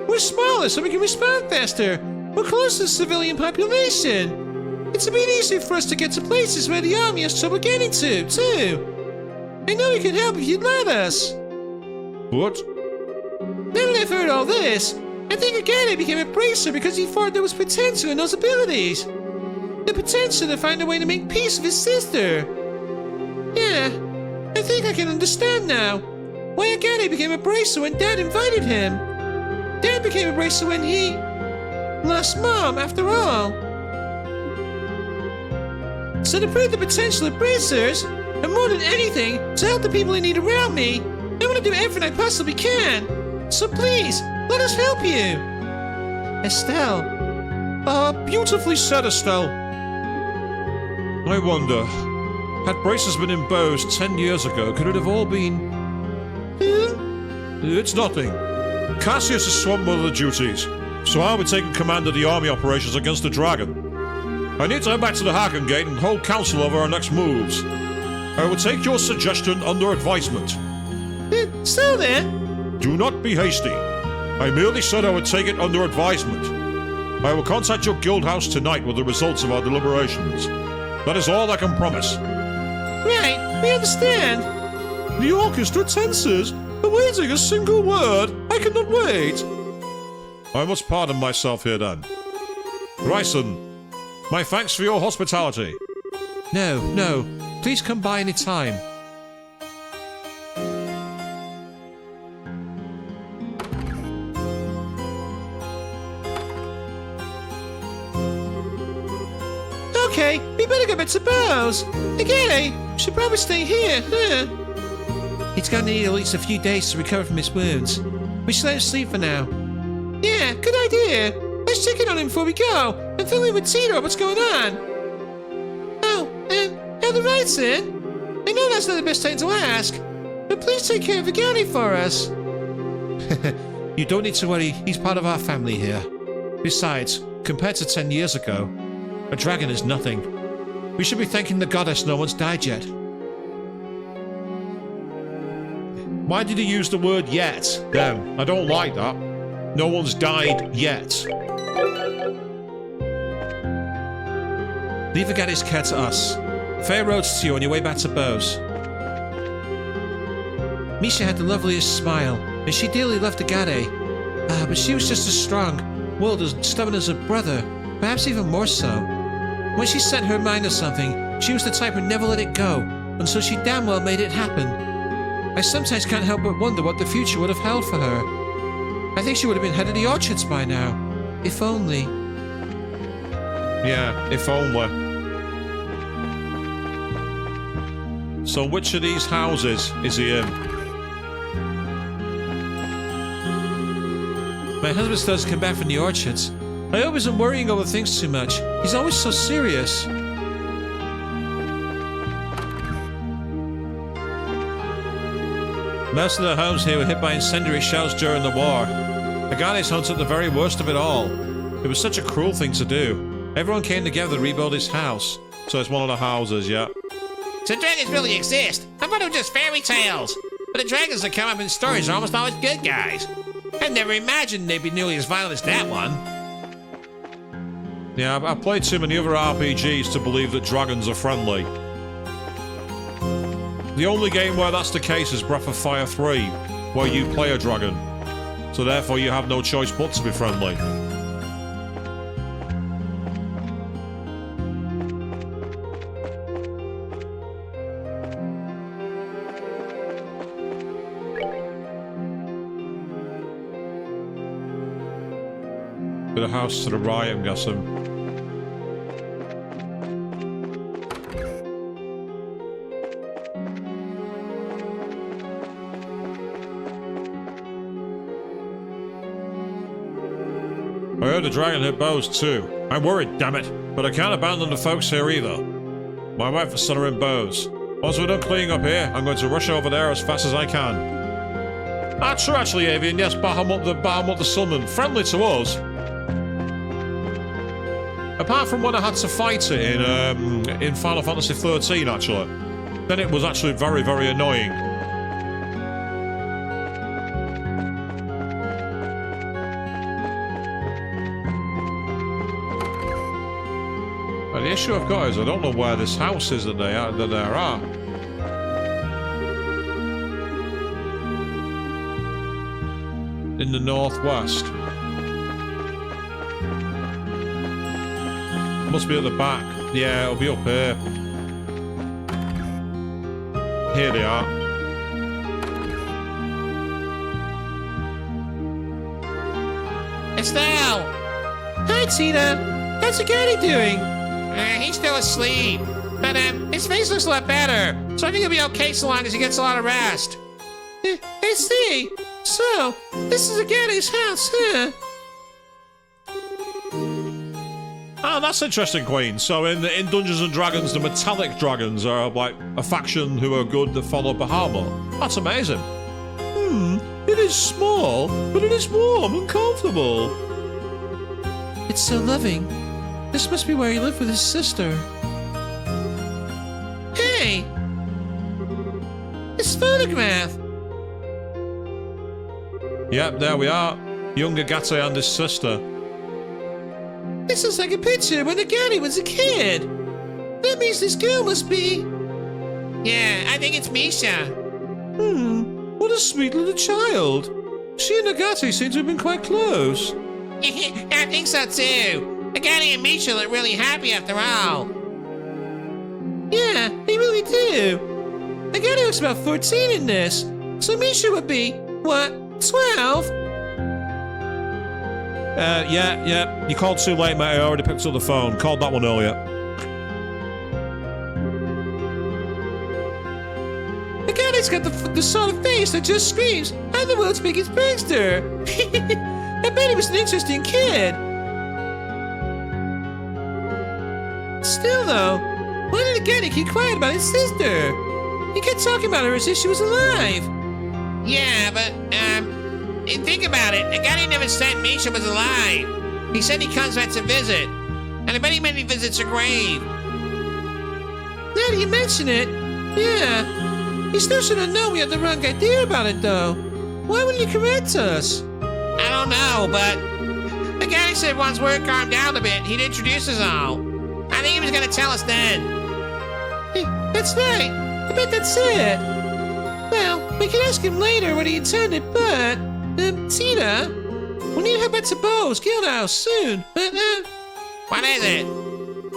We're smaller so we can respond faster. We're close to the civilian population. It's a bit easier for us to get to places where the army has trouble getting to, too. I know we can help if you'd let us. What? Now that I've heard all this, I think Agane became a bracer because he thought there was potential in those abilities. The potential to find a way to make peace with his sister. Yeah, I think I can understand now why Agane became a bracer when Dad invited him. Dad became a bracer when he lost Mom, after all. So to prove the potential of bracers, and more than anything, to help the people in need around me, I want to do everything I possibly can. So please, let us help you. Estelle. Beautifully said, Estelle. I wonder, had braces been imposed 10 years ago, could it have all been... It's nothing. Cassius is swamped with other duties, so I'll be taking command of the army operations against the dragon. I need to head back to the Hagen Gate and hold counsel over our next moves. I will take your suggestion under advisement. So then? Do not be hasty. I merely said I would take it under advisement. I will contact your guild house tonight with the results of our deliberations. That is all I can promise. Right, we understand. The orchestra tenses, awaiting a single word. I cannot wait. I must pardon myself here then. Bryson, my thanks for your hospitality. No. Please come by any time. Okay, we better go back to Bow's. Agane should probably stay here, huh? He's going to need at least a few days to recover from his wounds. We should let him sleep for now. Yeah, good idea. Let's check in on him before we go and fill in with Tito what's going on. Oh, are the rights in? I know that's not the best time to ask, but please take care of Agane for us. You don't need to worry, he's part of our family here. Besides, compared to 10 years ago, a dragon is nothing. We should be thanking the goddess no one's died yet. Why did he use the word yet? Then, I don't like that. No one's died yet. Leave Agane's care to us. Fair roads to you on your way back to Bow's. Misha had the loveliest smile, and she dearly loved Agane. But she was just as strong, willed, as stubborn as her brother, perhaps even more so. When she set her mind to something, she was the type who never let it go, until she damn well made it happen. I sometimes can't help but wonder what the future would have held for her. I think she would have been head of the orchards by now. If only. Yeah, if only. So which of these houses is he in? My husband still doesn't come back from the orchards. I hope he's not worrying over things too much. He's always so serious. Most of the homes here were hit by incendiary shells during the war. Agane's hunt took the very worst of it all. It was such a cruel thing to do. Everyone came together to rebuild his house. So it's one of the houses, yeah. So dragons really exist? I thought it was just fairy tales. But the dragons that come up in stories are almost always good guys. I never imagined they'd be nearly as violent as that one. Yeah, I've played too many other RPGs to believe that dragons are friendly. The only game where that's the case is Breath of Fire 3, where you play a dragon. So therefore you have no choice but to be friendly. Bit of house to the right, I'm guessing. I heard the dragon hit Bow's too. I'm worried, damn it. But I can't abandon the folks here either. My wife and son are in Bow's. Once we're done cleaning up here, I'm going to rush over there as fast as I can. That's true actually, Avian. Yes, Bahamut the Summon. Friendly to us. Apart from when I had to fight it in Final Fantasy 13, actually. Then it was actually very, very annoying. issue I've got is I don't know where this house is that they're at. In the northwest. Must be at the back. Yeah, it'll be up here. Here they are. Estelle! Hi, Tina. How's the Gaddy doing? He's still asleep. But his face looks a lot better. So I think he'll be okay so long as he gets a lot of rest. I see. So, this is the Gaddy's house, huh? Ah, that's interesting, Queen. So in Dungeons and Dragons, the metallic dragons are like a faction who are good that follow Bahamut. That's amazing. It is small, but it is warm and comfortable. It's so loving. This must be where he lived with his sister. Hey! This photograph! Yep, there we are. Young Agate and his sister. This is like a picture when the Gaddy was a kid. That means this girl must be... Yeah, I think it's Misha. What a sweet little child. She and Agate seem to have been quite close. I think so too. Agate and Misha look really happy after all. Yeah, they really do. The Gaddy looks about 14 in this. So Misha would be, what, 12? Yeah. You called too late, mate. I already picked up the phone. Called that one earlier. The Gaddy's got the sort of face that just screams, I'm the world's biggest prankster. I bet he was an interesting kid. Still though, why did the Gaddy keep quiet about his sister? He kept talking about her as if she was alive. Yeah, but, think about it. Agate never said Misha was alive. He said he comes back to visit. And I bet he meant he visits her grave. Now that you mention it, yeah. He still should have known we had the wrong idea about it, though. Why wouldn't he correct us? I don't know, but Agate said once word calmed down a bit, he'd introduce us all. I think he was going to tell us then. Hey, that's right. I bet that's it. Well, we can ask him later what he intended, but... Tina, we need to head back to Bo's guild house soon. What is it?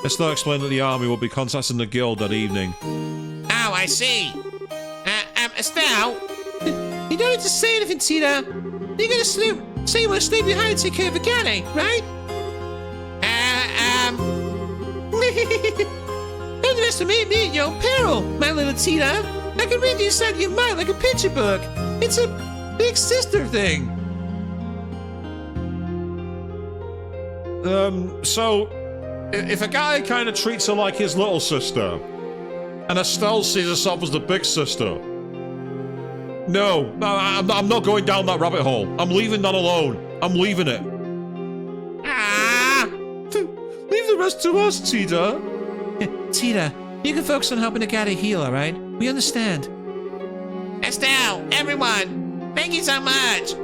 It's not explained that the army will be contacting the guild that evening. Oh, I see. Estelle? You don't need to say anything, Tina. You're gonna say you want to stay behind and take care of Agate, right? Underestimate me at your own peril, my little Tina. I can read the inside of your mind like a picture book. It's a big sister thing. So, if a guy kind of treats her like his little sister, and Estelle sees herself as the big sister, no, I'm not going down that rabbit hole. I'm leaving that alone. I'm leaving it. Leave the rest to us, Tina. Tina, you can focus on helping Agate heal, alright? We understand. Estelle, everyone, thank you so much.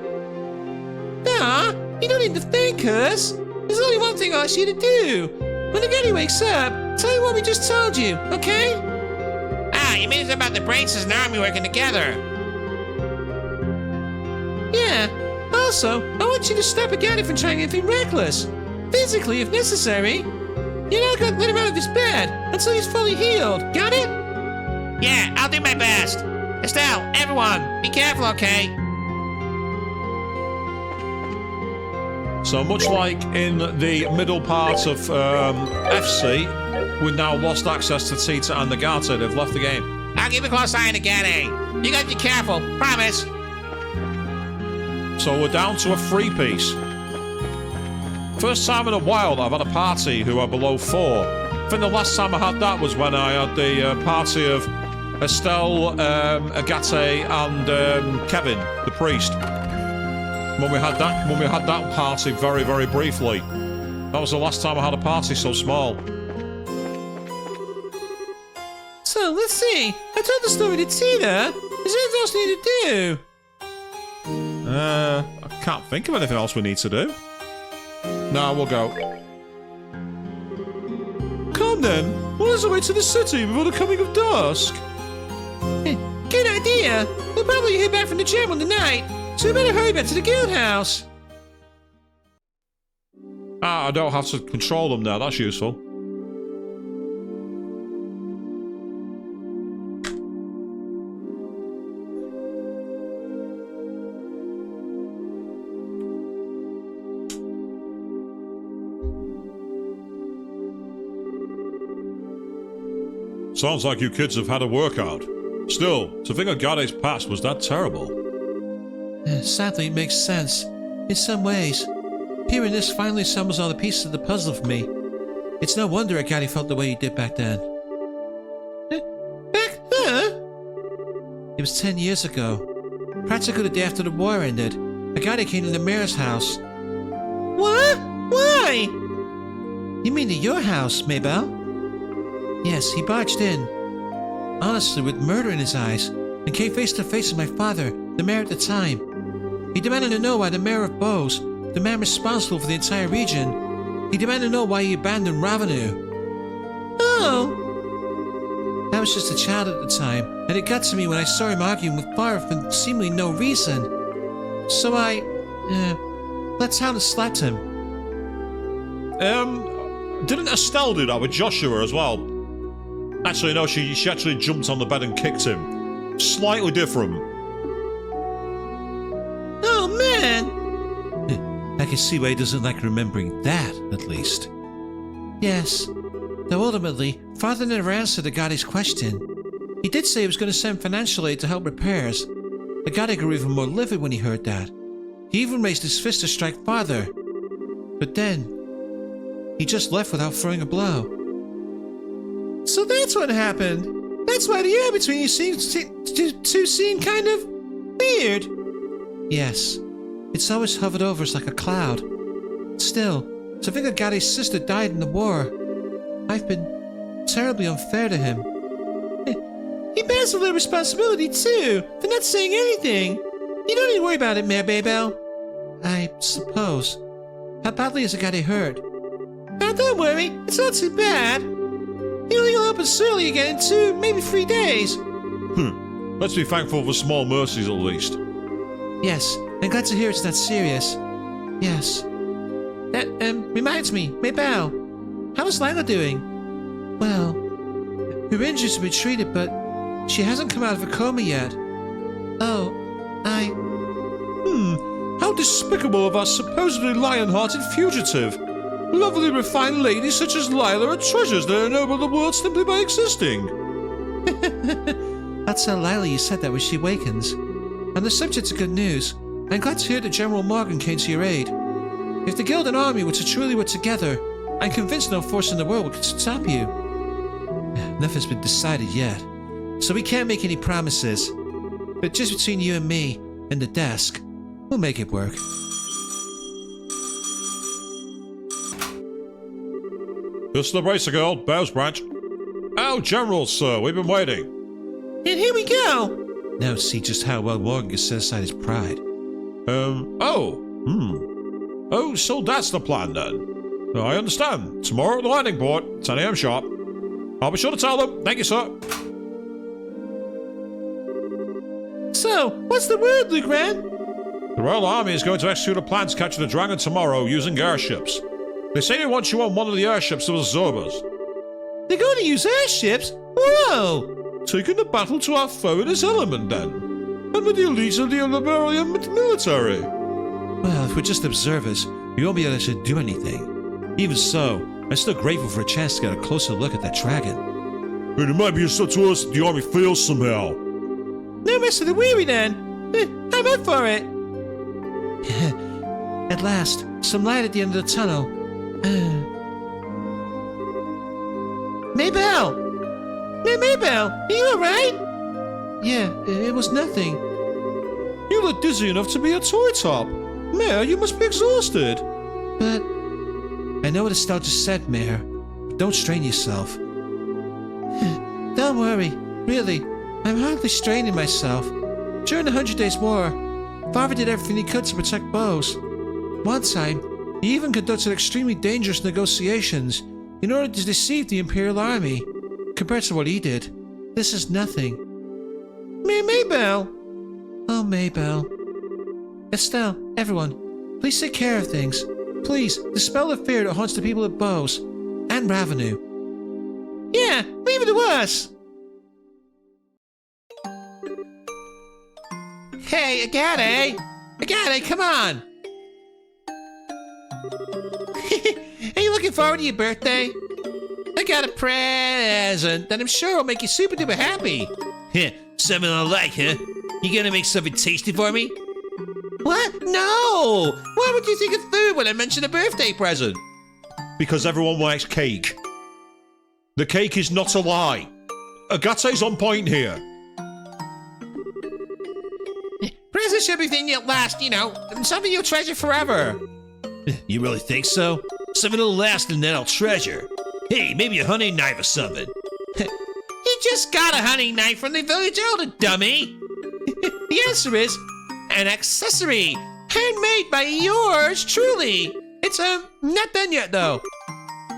Nah, you don't need to thank us. There's only one thing I ask you to do. When Agate wakes up, tell you what we just told you, okay? Ah, you mean it's about the braces and army working together. Yeah. Also, I want you to stop Agate from trying anything reckless. Physically, if necessary. You're not going to let him out of his bed until he's fully healed. Got it? Yeah, I'll do my best. Estelle, everyone, be careful, okay? So much like in the middle part of FC, we've now lost access to Tita and Agate. They've left the game. I'll keep a close eye on Agate. You gotta be careful, promise. So we're down to a 3-piece. First time in a while that I've had a party who are below 4. I think the last time I had that was when I had the party of Estelle, Agate, and Kevin, the priest. When we had that party very, very briefly. That was the last time I had a party so small. So, let's see. I told the story to Tina. Is there anything else we need to do? I can't think of anything else we need to do. No, we'll go. Come then. What is the way to the city before the coming of dusk? Good idea. We'll probably head back from the gym on the night, so we better hurry back to the guild house. Ah, I don't have to control them now. That's useful. Sounds like you kids have had a workout. Still, to think Agate's past was that terrible. Sadly, it makes sense. In some ways. Hearing this finally sums all the pieces of the puzzle for me. It's no wonder Agate felt the way he did back then. Back then? It was 10 years ago. Practically the day after the war ended. Agate came to the mayor's house. What? Why? You mean to your house, Maybell? Yes, he barged in. Honestly, with murder in his eyes, and came face to face with my father, the mayor at the time. He demanded to know why the mayor of Bose, the man responsible for the entire region, he demanded to know why he abandoned Ravenou. Oh! I was just a child at the time, and it got to me when I saw him arguing with Barr for seemingly no reason. So I, let out and slapped him. Didn't Estelle do that with Joshua as well? Actually, no, she actually jumped on the bed and kicked him. Slightly different. Oh, man! I can see why he doesn't like remembering that, at least. Yes. Though ultimately, Father never answered Agate's question. He did say he was going to send financial aid to help repairs. Agate grew even more livid when he heard that. He even raised his fist to strike Father. But then, he just left without throwing a blow. So that's what happened. That's why the air between you seemed kind of weird. Yes. It's always hovered over us like a cloud. Still, to think Agate's sister died in the war, I've been terribly unfair to him. He bears a little responsibility, too, for not saying anything. You don't need to worry about it, Mayor Baybell. I suppose. How badly is Agate hurt? Oh, don't worry. It's not too bad. He'll heal up as early again in 2, maybe 3 days. Let's be thankful for small mercies at least. Yes, I'm glad to hear it's that serious. Yes. That, reminds me, Maybell. How is Lila doing? Well, her injuries have been treated, but she hasn't come out of a coma yet. Oh, How despicable of our supposedly lion-hearted fugitive. Lovely refined ladies such as Lila are treasures that ennoble the world simply by existing. I'll tell Lila you said that when she wakens. On the subject of good news, I'm glad to hear that General Morgan came to your aid. If the guild and army were to truly work together, I'm convinced no force in the world could stop you. Nothing's been decided yet, so we can't make any promises. But just between you and me, and the desk, we'll make it work. Just the bracer girl, Bow's branch. Oh, General, sir, we've been waiting. And here we go! Now see just how well Morgan can set aside his pride. Oh, so that's the plan then. I understand. Tomorrow at the landing port, 10 a.m. sharp. I'll be sure to tell them. Thank you, sir. So, what's the word, Legrand? The Royal Army is going to execute a plan to capture the dragon tomorrow using airships. They say they want you on one of the airships to absorb us. They're going to use airships? Whoa! Taking the battle to our foe in his element, then. And with the elites of the Liberian military. Well, if we're just observers, we won't be able to do anything. Even so, I'm still grateful for a chance to get a closer look at that dragon. And it might be useful to us that the army fails somehow. No rest of the weary, then. I'm up for it. At last, some light at the end of the tunnel. Maybell! Maybell, are you alright? Yeah, it was nothing. You look dizzy enough to be a toy top. Mayor, you must be exhausted. But I know what Estelle just said, Mayor. But don't strain yourself. Don't worry. Really, I'm hardly straining myself. During the 100 Days War, Father did everything he could to protect Bose. One time, he even conducted extremely dangerous negotiations in order to deceive the Imperial Army. Compared to what he did, this is nothing. Maybelle. Oh, Maybelle. Estelle, everyone, please take care of things. Please, dispel the fear that haunts the people at Bose and Ravenou. Yeah, leave it to us. Hey, Agate! Agate, come on! Are you looking forward to your birthday? I got a present that I'm sure will make you super duper happy. Something I like, huh? You gonna make something tasty for me? What? No! Why would you think of food when I mentioned a birthday present? Because everyone likes cake. The cake is not a lie. Agate's on point here. Presents should be thing that'll last, something you'll treasure forever. You really think so? Something that'll last and then I'll treasure. Hey, maybe a hunting knife or something. You just got a hunting knife from the village elder, dummy. The answer is an accessory, handmade by yours truly. It's not done yet though.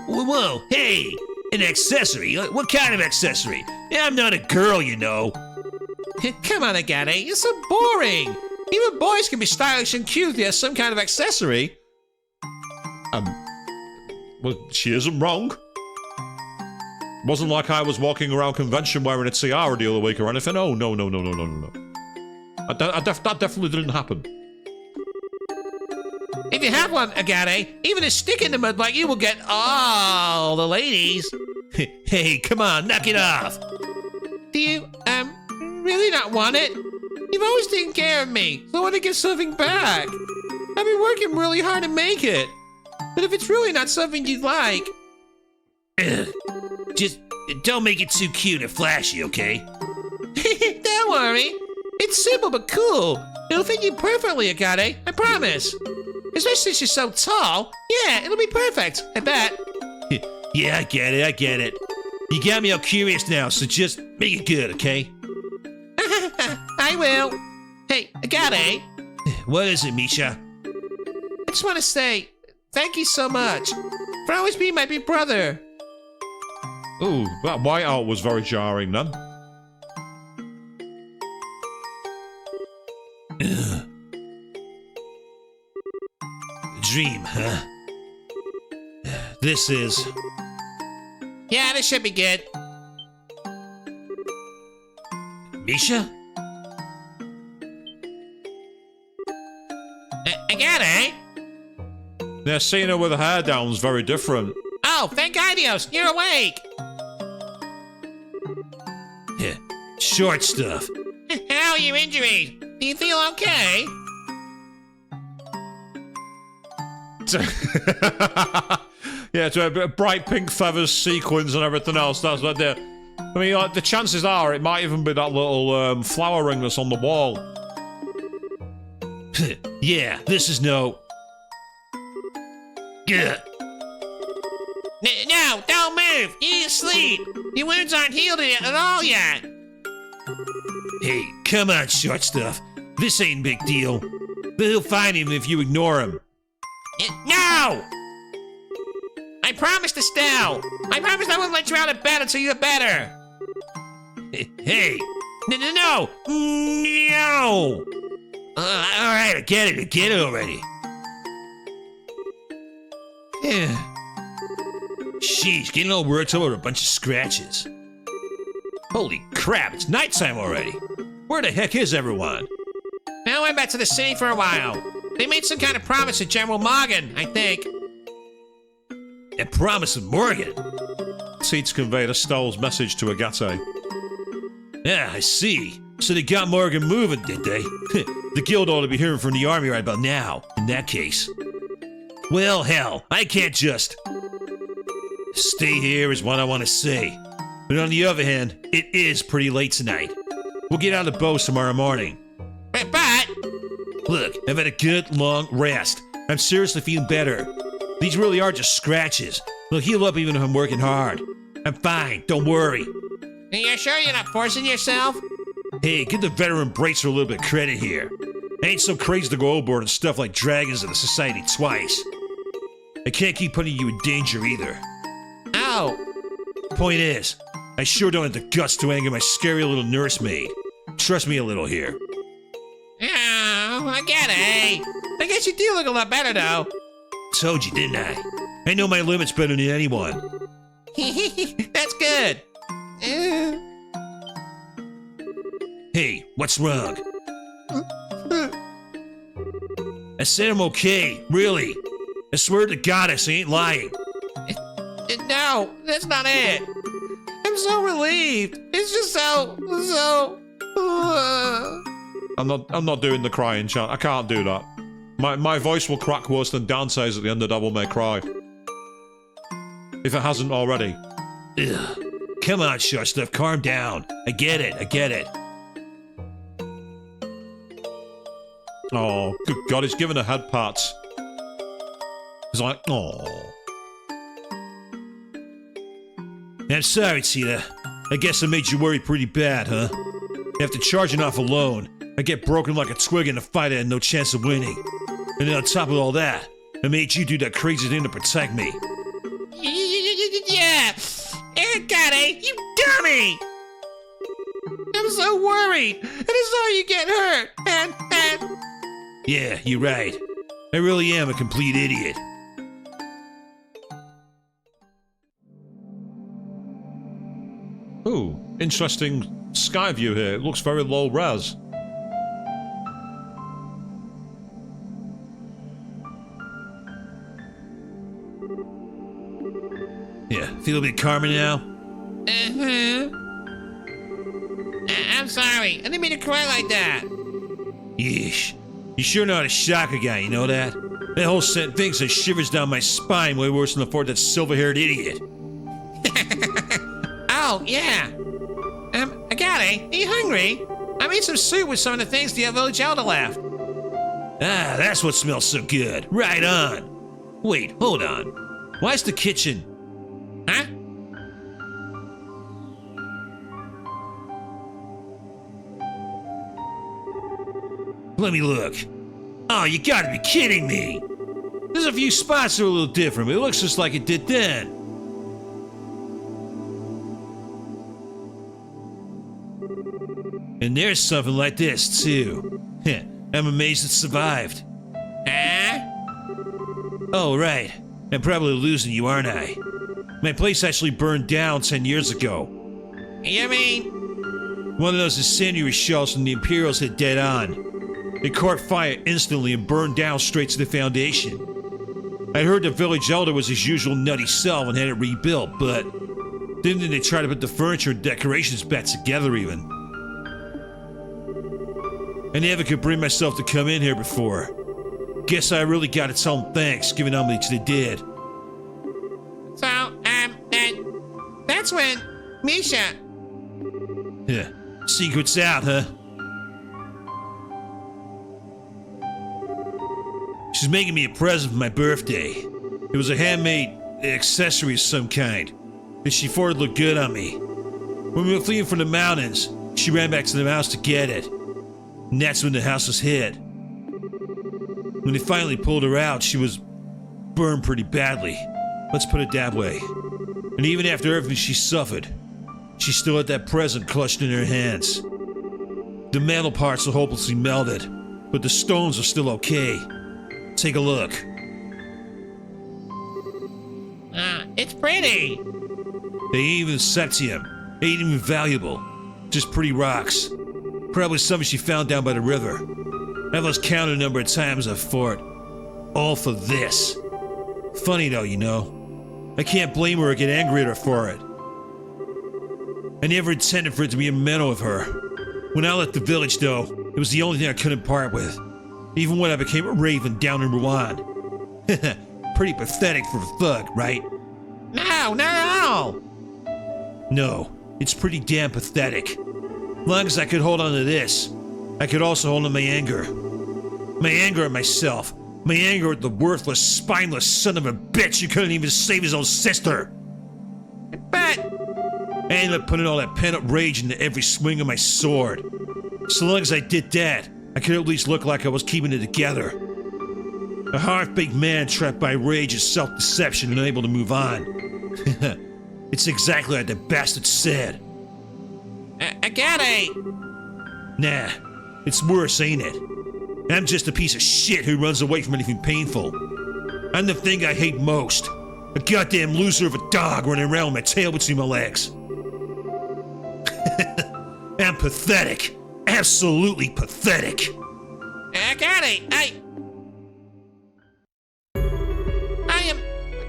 Whoa, hey, an accessory? What kind of accessory? I'm not a girl, you know. Come on, Agate, you're so boring. Even boys can be stylish and cute if they have some kind of accessory. Well, she isn't wrong. Wasn't like I was walking around convention wearing a tiara the other week or anything. Oh, no. That definitely didn't happen. If you have one, Agate, even a stick in the mud like you will get all the ladies. Hey, come on, knock it off. Do you, really not want it? You've always taken care of me, so I want to give something back. I've been working really hard to make it. But if it's really not something you'd like... Just don't make it too cute and flashy, okay? Don't worry. It's simple but cool. It'll fit you perfectly, Agate, I promise. Especially since you're so tall. Yeah, it'll be perfect, I bet. Yeah, I get it. You got me all curious now, so just make it good, okay? I will. Hey, Agate. What is it, Misha? I just want to say, thank you so much for always being my big brother. Ooh, that whiteout was very jarring then. Dream, huh? This is... Yeah, this should be good. Misha? Agate? Yeah, seeing her with her hair down was very different. Oh, thank God, Dios, you're awake. Yeah, short stuff. How are your injuries? Do you feel okay? Yeah, to a bit of bright pink feathers, sequins, and everything else. That's what they're. I mean, like, the chances are it might even be that little flower ring that's on the wall. Yeah, this is no... Good. No, don't move. You need to sleep. Your wounds aren't healed at all yet. Hey, come on, short stuff. This ain't a big deal. But he'll find him if you ignore him. No! I promised Estelle. I promised I wouldn't let you out of bed until you're better. Hey! No! Alright, I get it already. Sheesh, getting all worked over a bunch of scratches. Holy crap, it's nighttime already. Where the heck is everyone? Now I went back to the city for a while. They made some kind of promise to General Morgan, I think. A promise of Morgan? Teats conveyed Estelle's message to Agate. Yeah, I see. So they got Morgan moving, did they? The guild ought to be hearing from the army right about now, in that case. Well, hell, I can't just... Stay here is what I want to say. But on the other hand, it is pretty late tonight. We'll get out of the boat tomorrow morning. But... Look, I've had a good, long rest. I'm seriously feeling better. These really are just scratches. They'll heal up even if I'm working hard. I'm fine, don't worry. Are you sure you're not forcing yourself? Hey, give the veteran Bracer a little bit of credit here. I ain't so crazy to go overboard and stuff like dragons in the society twice. I can't keep putting you in danger either. know. Point is, I sure don't have the guts to anger my scary little nursemaid. Trust me a little here. Yeah, I get it. I guess you do look a lot better, though. Told you, didn't I? I know my limits better than anyone. That's good. Hey, what's wrong? I said I'm okay, really. I swear to Goddess, I ain't lying. No, that's not it. I'm so relieved. It's just so. I'm not doing the crying chant. I can't do that. My voice will crack worse than Dante's at the end of Devil May Cry. If it hasn't already. Ugh. Come on, short stuff, calm down. I get it. Oh, good God, he's giving her head pats. He's like, oh. I'm sorry, Tita. I guess I made you worry pretty bad, huh? After charging off alone, I get broken like a twig in a fight I had no chance of winning. And then on top of all that, I made you do that crazy thing to protect me. Yeah. Got it. You dummy. I'm so worried. And I saw you get hurt. And. Yeah, you're right. I really am a complete idiot. Ooh, interesting sky view here. It looks very low res. Yeah, feel a bit calmer now? I'm sorry. I didn't mean to cry like that. Yeesh. You sure know how to shock a guy, you know that? That whole thing sent shivers down my spine way worse than the fort that silver-haired idiot. Oh, yeah. I got it. Are you hungry? I made some soup with some of the things the village elder left. Ah, that's what smells so good. Right on. Wait, hold on. Why's the kitchen? Huh? Let me look. Oh, you gotta be kidding me. There's a few spots that are a little different, but it looks just like it did then. And there's something like this, too. Heh, I'm amazed it survived. Huh? Oh, right. I'm probably losing you, aren't I? My place actually burned down 10 years ago. You mean? One of those incendiary shells from the Imperials hit dead on. It caught fire instantly and burned down straight to the foundation. I heard the village elder was his usual nutty self and had it rebuilt, but didn't they try to put the furniture and decorations back together even? I never could bring myself to come in here before. Guess I really gotta tell them thanks, given how much they did. So, that's when Misha. Yeah, secret's out, huh? She's making me a present for my birthday. It was a handmade accessory of some kind that she thought would look good on me. When we were fleeing from the mountains, she ran back to the house to get it. And that's when the house was hit. When they finally pulled her out, she was burned pretty badly. Let's put it that way. And even after everything she suffered, she still had that present clutched in her hands. The metal parts are hopelessly melted, but the stones are still okay. Take a look. It's pretty. They ain't even septium. They ain't even valuable. Just pretty rocks. Probably something she found down by the river. I've lost count of the number of times I've fought. All for this. Funny though, you know. I can't blame her or get angry at her for it. I never intended for it to be a memento of her. When I left the village, though, it was the only thing I couldn't part with. Even when I became a raven down in Rouen. Pretty pathetic for a thug, right? No, not at all. No, it's pretty damn pathetic. Long as I could hold on to this, I could also hold on my anger. My anger at myself. My anger at the worthless, spineless son of a bitch who couldn't even save his own sister. But I ended up putting all that pent-up rage into every swing of my sword. So long as I did that, I could at least look like I was keeping it together. A half-baked man trapped by rage and self-deception and unable to move on. It's exactly like the bastard said. I got it. Nah, it's worse, ain't it? I'm just a piece of shit who runs away from anything painful. I'm the thing I hate most. A goddamn loser of a dog running around with my tail between my legs. I'm pathetic. Absolutely pathetic. I got it. I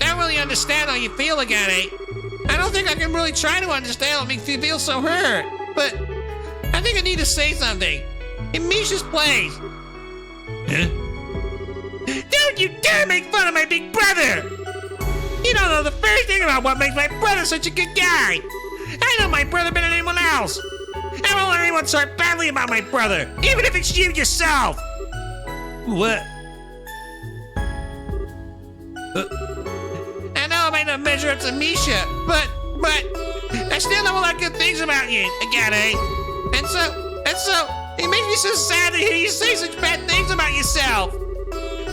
don't really understand how you feel, Agate. I don't think I can really try to understand what makes you feel so hurt. But I think I need to say something. In Misha's place. Huh? Don't you dare make fun of my big brother! You don't know the first thing about what makes my brother such a good guy. I know my brother better than anyone else. I won't let anyone talk badly about my brother, even if it's you yourself. What? I know I might not measure up to Misha, but I still know a lot of good things about you, Agate. And so, it makes me so sad to hear you say such bad things about yourself.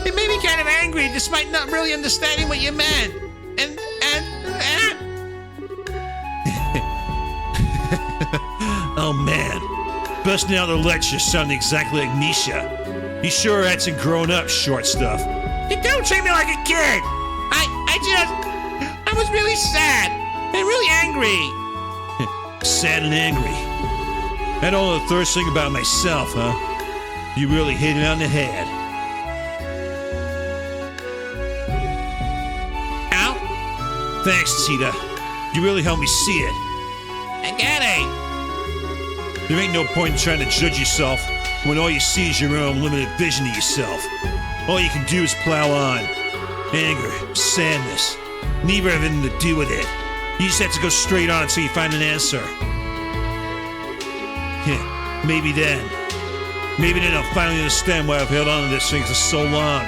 It made me kind of angry, despite not really understanding what you meant. And Oh man, busting out the lecture sounding exactly like Misha. He sure had some grown-up short stuff. you don't treat me like a kid. I was really sad and really angry. Sad and angry. I don't know the first thing about myself, huh? You really hit it on the head. Ow. Thanks, Tita. You really helped me see it. Agate. There ain't no point in trying to judge yourself when all you see is your own limited vision of yourself. All you can do is plow on. Anger, sadness, neither have anything to do with it. You just have to go straight on until you find an answer. Maybe then I'll finally understand why I've held on to this thing for so long.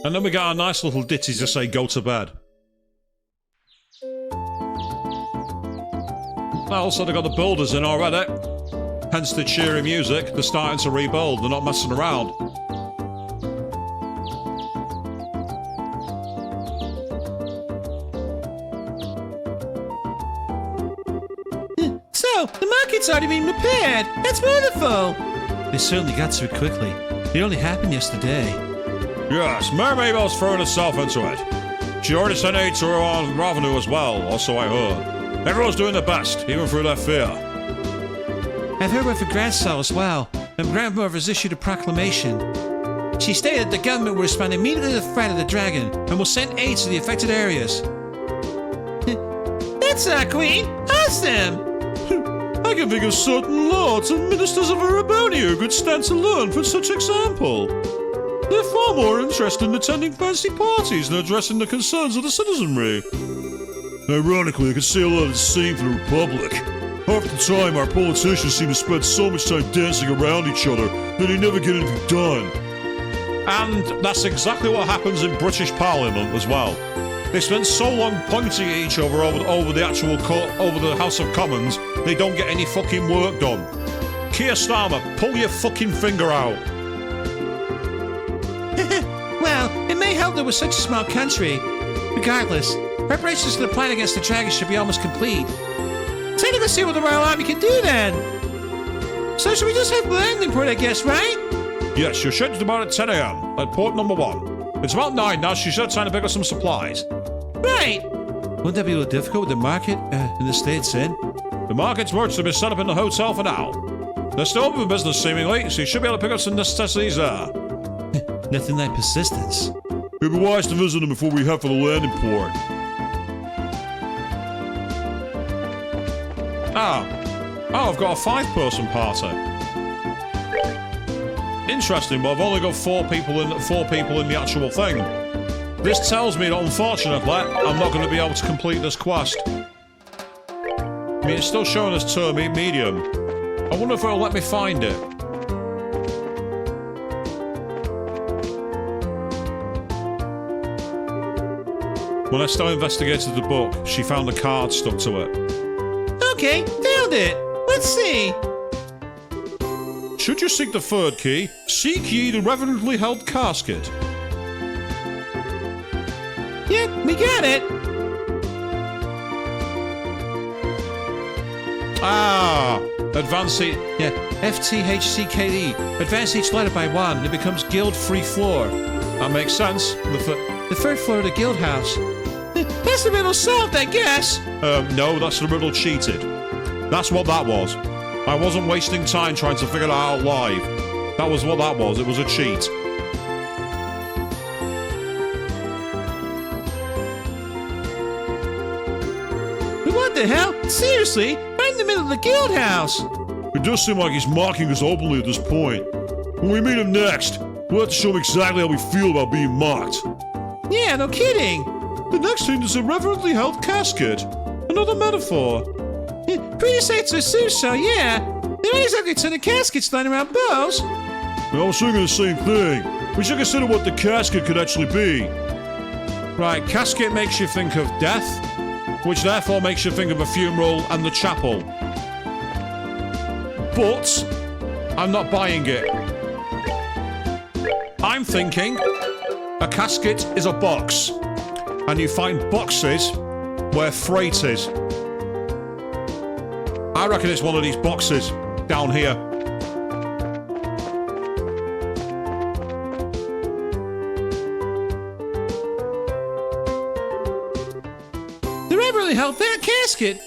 And then we got our nice little ditty to say go to bed. Also, they got the builders in already. Hence the cheery music. They're starting to rebuild. They're not messing around. So, the market's already been repaired. That's wonderful. They certainly got to it quickly. It only happened yesterday. Yes, Mary Mabel's throwing herself into it. She already sent aid to her own revenue as well, or so I heard. Everyone's doing their best, even through their fear. I've heard word for Gradsall as well, and Grandmother has issued a proclamation. She stated the government will respond immediately to the threat of the dragon and will send aid to the affected areas. That's our queen! Awesome! I can think of certain lords and ministers of Arabonia who could stand to learn from such example. They're far more interested in attending fancy parties than addressing the concerns of the citizenry. Ironically, I can say a lot of the same for the Republic. Half the time, our politicians seem to spend so much time dancing around each other that they never get anything done. And that's exactly what happens in British Parliament as well. They spend so long pointing at each other over the actual over the House of Commons, they don't get any fucking work done. Keir Starmer, pull your fucking finger out. Well, it may help that we're such a small country. Regardless, preparations for the plan against the dragon should be almost complete. Time to go see what the Royal Army can do then. So should we just have landing port, I guess, right? Yes, you're scheduled about at 10 a.m. at port number 1. It's about 9 now, so you should have time to pick up some supplies. Right. Wouldn't that be a little difficult with the market in the state it's in? The market's works to be set up in the hotel for now. They're still open for business, seemingly, so you should be able to pick up some necessities there. Nothing like persistence. It'd be wise to visit them before we head for the landing port. Oh, I've got a 5-person party. Interesting, but I've only got 4 people in the actual thing. This tells me that, unfortunately, I'm not going to be able to complete this quest. I mean, it's still showing us turn medium. I wonder if it'll let me find it. When I still investigated the book, she found a card stuck to it. Okay, found it. Let's see. Should you seek the third key, seek ye the reverently held casket. Yeah, we got it. Ah, advance it. Yeah, FTHCKE. Advance each letter by 1. It becomes guild free floor. That makes sense. The third floor of the guild house. That's the riddle solved, I guess. No, that's the riddle cheated. That's what that was. I wasn't wasting time trying to figure that out live. That was what that was. It was a cheat. What the hell? Seriously? Right in the middle of the guild house. It does seem like he's mocking us openly at this point. When we meet him next, we'll have to show him exactly how we feel about being mocked. Yeah, no kidding. The next thing is a reverently held casket. Another metaphor. Yeah, pretty safe to assume so, yeah. There ain't exactly a ton of caskets lying around bows. I was thinking the same thing. We should consider what the casket could actually be. Right, casket makes you think of death, which therefore makes you think of a funeral and the chapel. But I'm not buying it. I'm thinking a casket is a box, and you find boxes where freight is. I reckon it's one of these boxes down here. The reverently held that casket.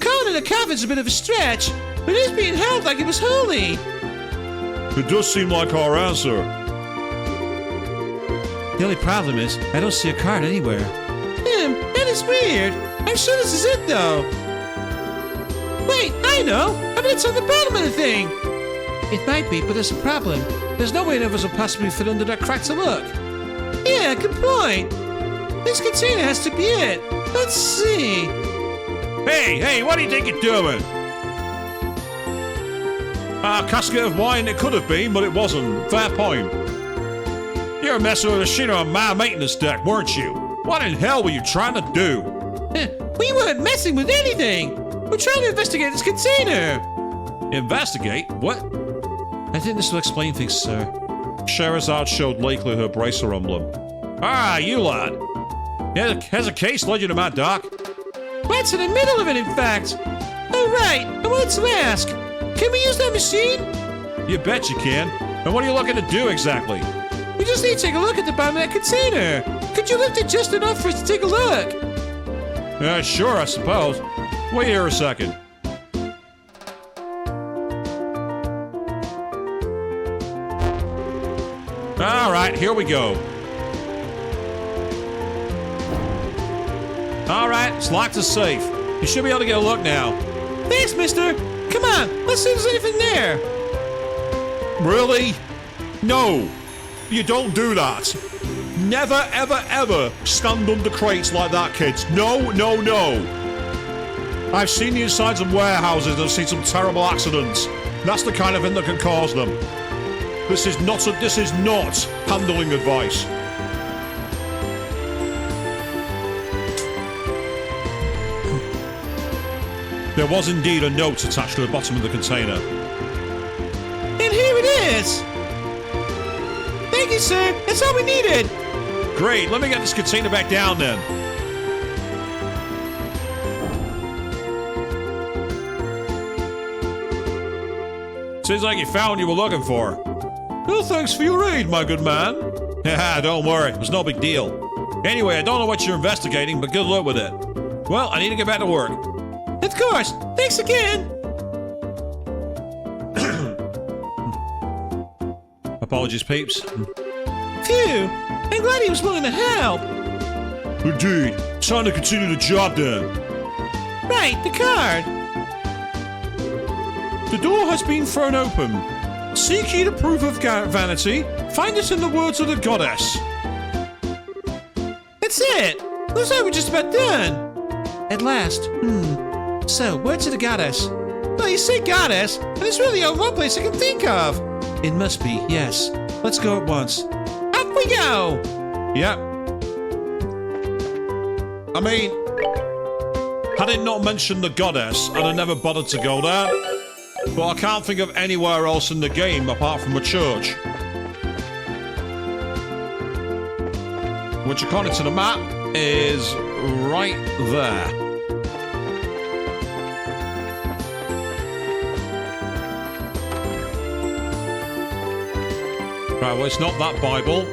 Calling it a coffin's a bit of a stretch, but it is being held like it was holy. It does seem like our answer. The only problem is, I don't see a card anywhere. That is weird. I'm sure this is it, though. Wait, I know. I bet it's on the bottom of the thing. It might be, but there's a problem. There's no way any of us will possibly fit under that crack to look. Yeah, good point. This container has to be it. Let's see. Hey, what do you think you're doing? A casket of wine it could have been, but it wasn't. Fair point. You're messing with a shit on my maintenance deck, weren't you? What in hell were you trying to do? We weren't messing with anything. We're trying to investigate this container. Investigate? What? I think this will explain things, sir. Sherazade showed Lakely her bracer emblem. Ah, you lad. Has a case led you to my dock? Right in the middle of it, in fact. Oh, right. I wanted to ask. Can we use that machine? You bet you can. And what are you looking to do exactly? We just need to take a look at the bottom of that container. Could you lift it just enough for us to take a look? Yeah, sure, I suppose. Wait here a second. All right, here we go. All right, it's locked as safe. You should be able to get a look now. Thanks, mister. Come on, let's see if there's anything there. Really? No. You don't do that. Never, ever, ever stand under crates like that, kids. No, no, no. I've seen the insides of warehouses and I've seen some terrible accidents. That's the kind of thing that can cause them. This is not handling advice. There was indeed a note attached to the bottom of the container. And here it is. Thank you, sir. That's all we needed. Great, let me get this container back down then. Seems like you found what you were looking for. Well, thanks for your aid, my good man. Haha, don't worry, it was no big deal. Anyway, I don't know what you're investigating, but good luck with it. Well, I need to get back to work. Of course. Thanks again. Apologies, peeps. Phew. I'm glad he was willing to help. Indeed. Time to continue the job then. Right, the card. The door has been thrown open. Seek ye the proof of vanity. Find it in the words of the goddess. That's it. Looks like we're just about done. At last. So, word to the goddess. Well, you say goddess, and it's really the only one place I can think of. It must be, yes. Let's go at once. Up we go. Yep. I mean, had it not mentioned the goddess, I'd have never bothered to go there. but I can't think of anywhere else in the game apart from a church. Which, according to the map, is right there. Right, well, it's not that Bible.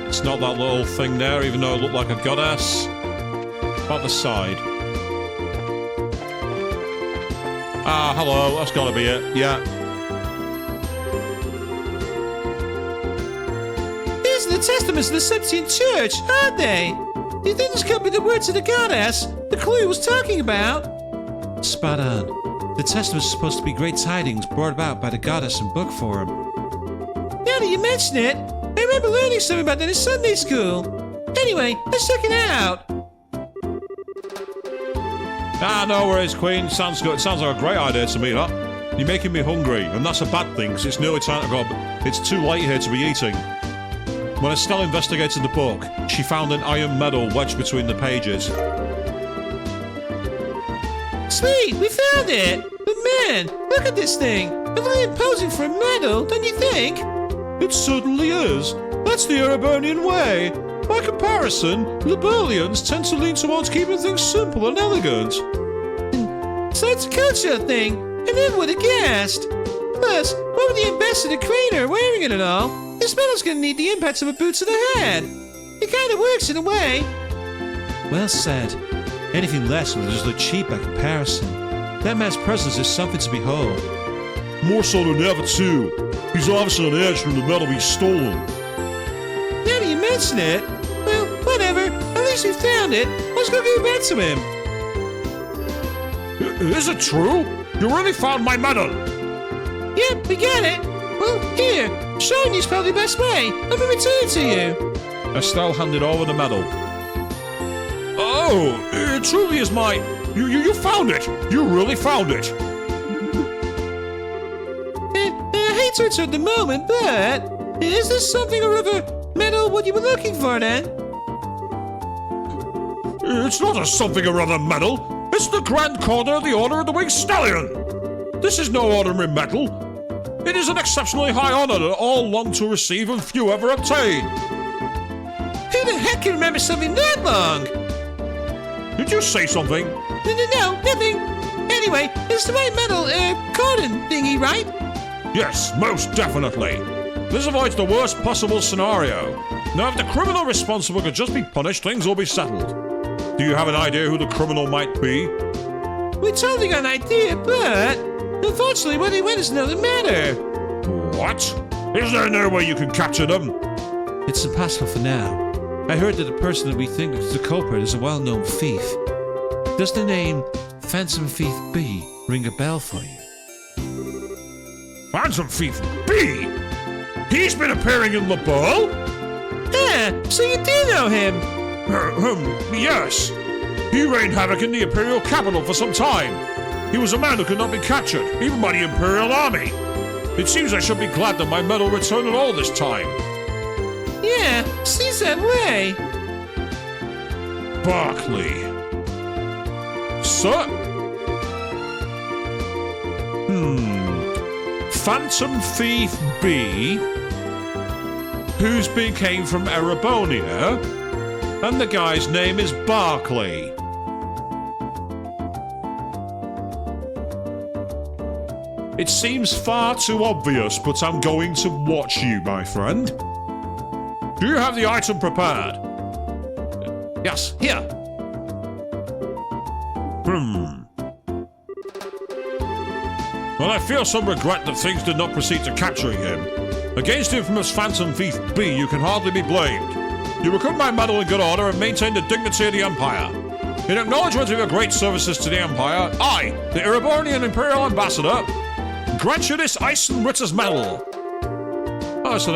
It's not that little thing there, even though it looked like a goddess. About the side. Ah, hello, that's gotta be it, yeah. These are the testaments of the Septine Church, aren't they? Do you think this could be the words of the goddess the clue was talking about? Spot on. The testaments are supposed to be great tidings brought about by the goddess in book form. Now that you mention it, I remember learning something about that in Sunday school. Anyway, let's check it out. Ah, no worries, Queen. Sounds good. Sounds like a great idea to me, that. You're making me hungry, and that's a bad thing, because it's nearly time to go. It's too late here to be eating. When Estelle investigated the book, she found an iron medal wedged between the pages. Sweet, we found it! But man, look at this thing! It's really imposing for a medal, don't you think? It certainly is. That's the Erebonian way. By comparison, Liberlians tend to lean towards keeping things simple and elegant. So it's a cultural thing, I never would have guessed. Plus, what with the ambassador Craner wearing it and all, this medal's gonna need the impact of a boot to the head. It kinda works in a way. Well said. Anything less will just look cheap by comparison. That man's presence is something to behold. More so than ever, too. He's obviously on edge from the medal he's stolen. Now that you mention it, well, whatever. At least we found it. Let's go give it back to him. Is it true? You really found my medal? Yep, we got it. Well, here. Showing you's probably the best way. Let me return it to you. Estelle handed over the medal. Oh, it truly is my... You found it! You really found it! I hate to answer at the moment, but... Is this something or other medal what you were looking for, then? It's not a something or other medal. It's the Grand Corner of the Order of the Winged Stallion. This is no ordinary medal. It is an exceptionally high honor that all long to receive and few ever obtain. Who the heck can remember something that long? Did you say something? No, nothing. Anyway, it's the right metal, cordon thingy, right? Yes, most definitely. This avoids the worst possible scenario. Now, if the criminal responsible could just be punished, things will be settled. Do you have an idea who the criminal might be? We totally got an idea, but... Unfortunately, where they went is another matter. What? Is there no way you can capture them? It's impossible for now. I heard that the person that we think is the culprit is a well-known thief. Does the name Phantom Thief B ring a bell for you? Phantom Thief B? He's been appearing in the ball? Ah, so you do know him? Yes. He reigned havoc in the Imperial capital for some time. He was a man who could not be captured, even by the Imperial army. It seems I should be glad that my medal returned at all this time. Yeah, seems that way. Barkley. Sir? Phantom Thief B, whose being came from Erebonia, and the guy's name is Barkley. It seems far too obvious, but I'm going to watch you, my friend. Do you have the item prepared? Yes, here. Well, I feel some regret that things did not proceed to capturing him. Against infamous Phantom Thief B, you can hardly be blamed. You recovered my medal in good order and maintained the dignity of the Empire. In acknowledgement of your great services to the Empire, I, the Erebonian Imperial Ambassador, grant you this Eisenritter's medal. Oh, so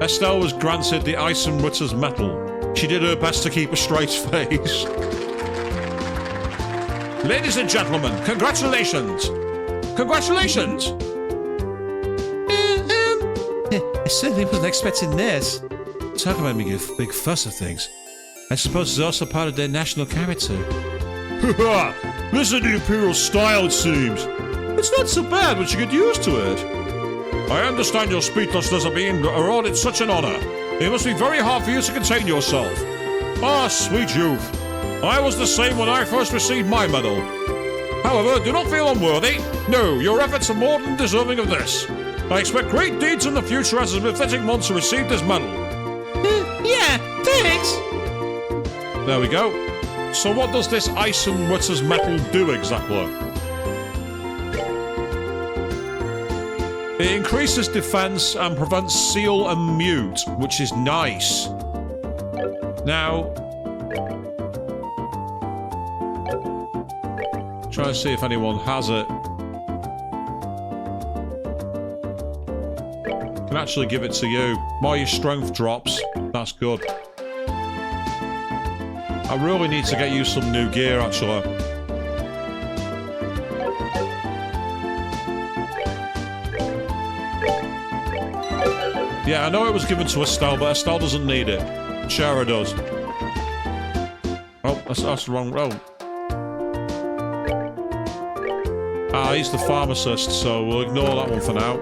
Estelle was granted the Eisenritter's medal. She did her best to keep a straight face. Ladies and gentlemen, congratulations! Congratulations! I certainly wasn't expecting this. Talk about making a big fuss of things. I suppose it's also part of their national character. This is the Imperial style, it seems. It's not so bad once you get used to it. I understand your speechlessness of being awarded such an honor. It must be very hard for you to contain yourself. Ah, sweet youth. I was the same when I first received my medal. However, do not feel unworthy. No, your efforts are more than deserving of this. I expect great deeds in the future as a pathetic one to receive this medal. Yeah, thanks. There we go. So what does this Eisenwitter's metal do exactly? It increases defense and prevents seal and mute, which is nice. Now, try and see if anyone has it. Can actually give it to you. More your strength drops. That's good. I really need to get you some new gear, actually. Yeah, I know it was given to Estelle, but Estelle doesn't need it. Shara does. Oh, that's the wrong road. Ah, he's the pharmacist, so we'll ignore that one for now.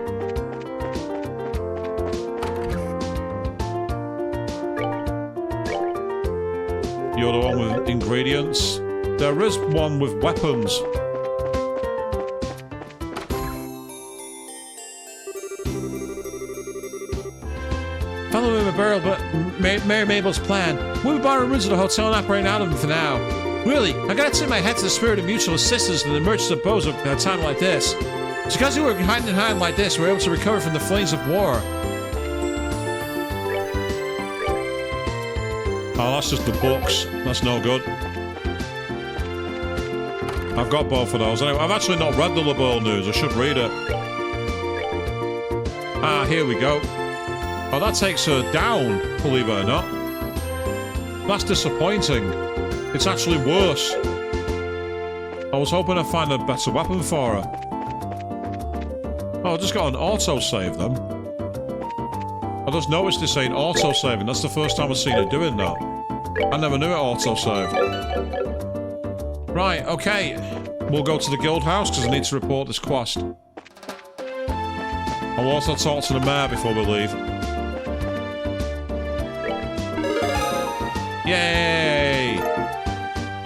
You're the one with ingredients. There is one with weapons. Follow Mary Mabel's plan. We'll be borrowing rooms at the hotel and operating out of them for now. Really, I gotta tip my hat to the spirit of mutual assistance and the emergence of bows at a time like this. It's because we were hiding in hand like this, we're able to recover from the flames of war. Oh, that's just the books. That's no good. I've got both of those. Anyway, I've actually not read the LeBeau news. I should read it. Ah, here we go. Oh, that takes her down, believe it or not. That's disappointing. It's actually worse. I was hoping I'd find a better weapon for her. Oh, I just got an auto-save then. I just noticed this ain't auto-saving. That's the first time I've seen it doing that. I never knew it auto-saved. Right, okay. We'll go to the guild house because I need to report this quest. I'll also talk to the mayor before we leave. Yay!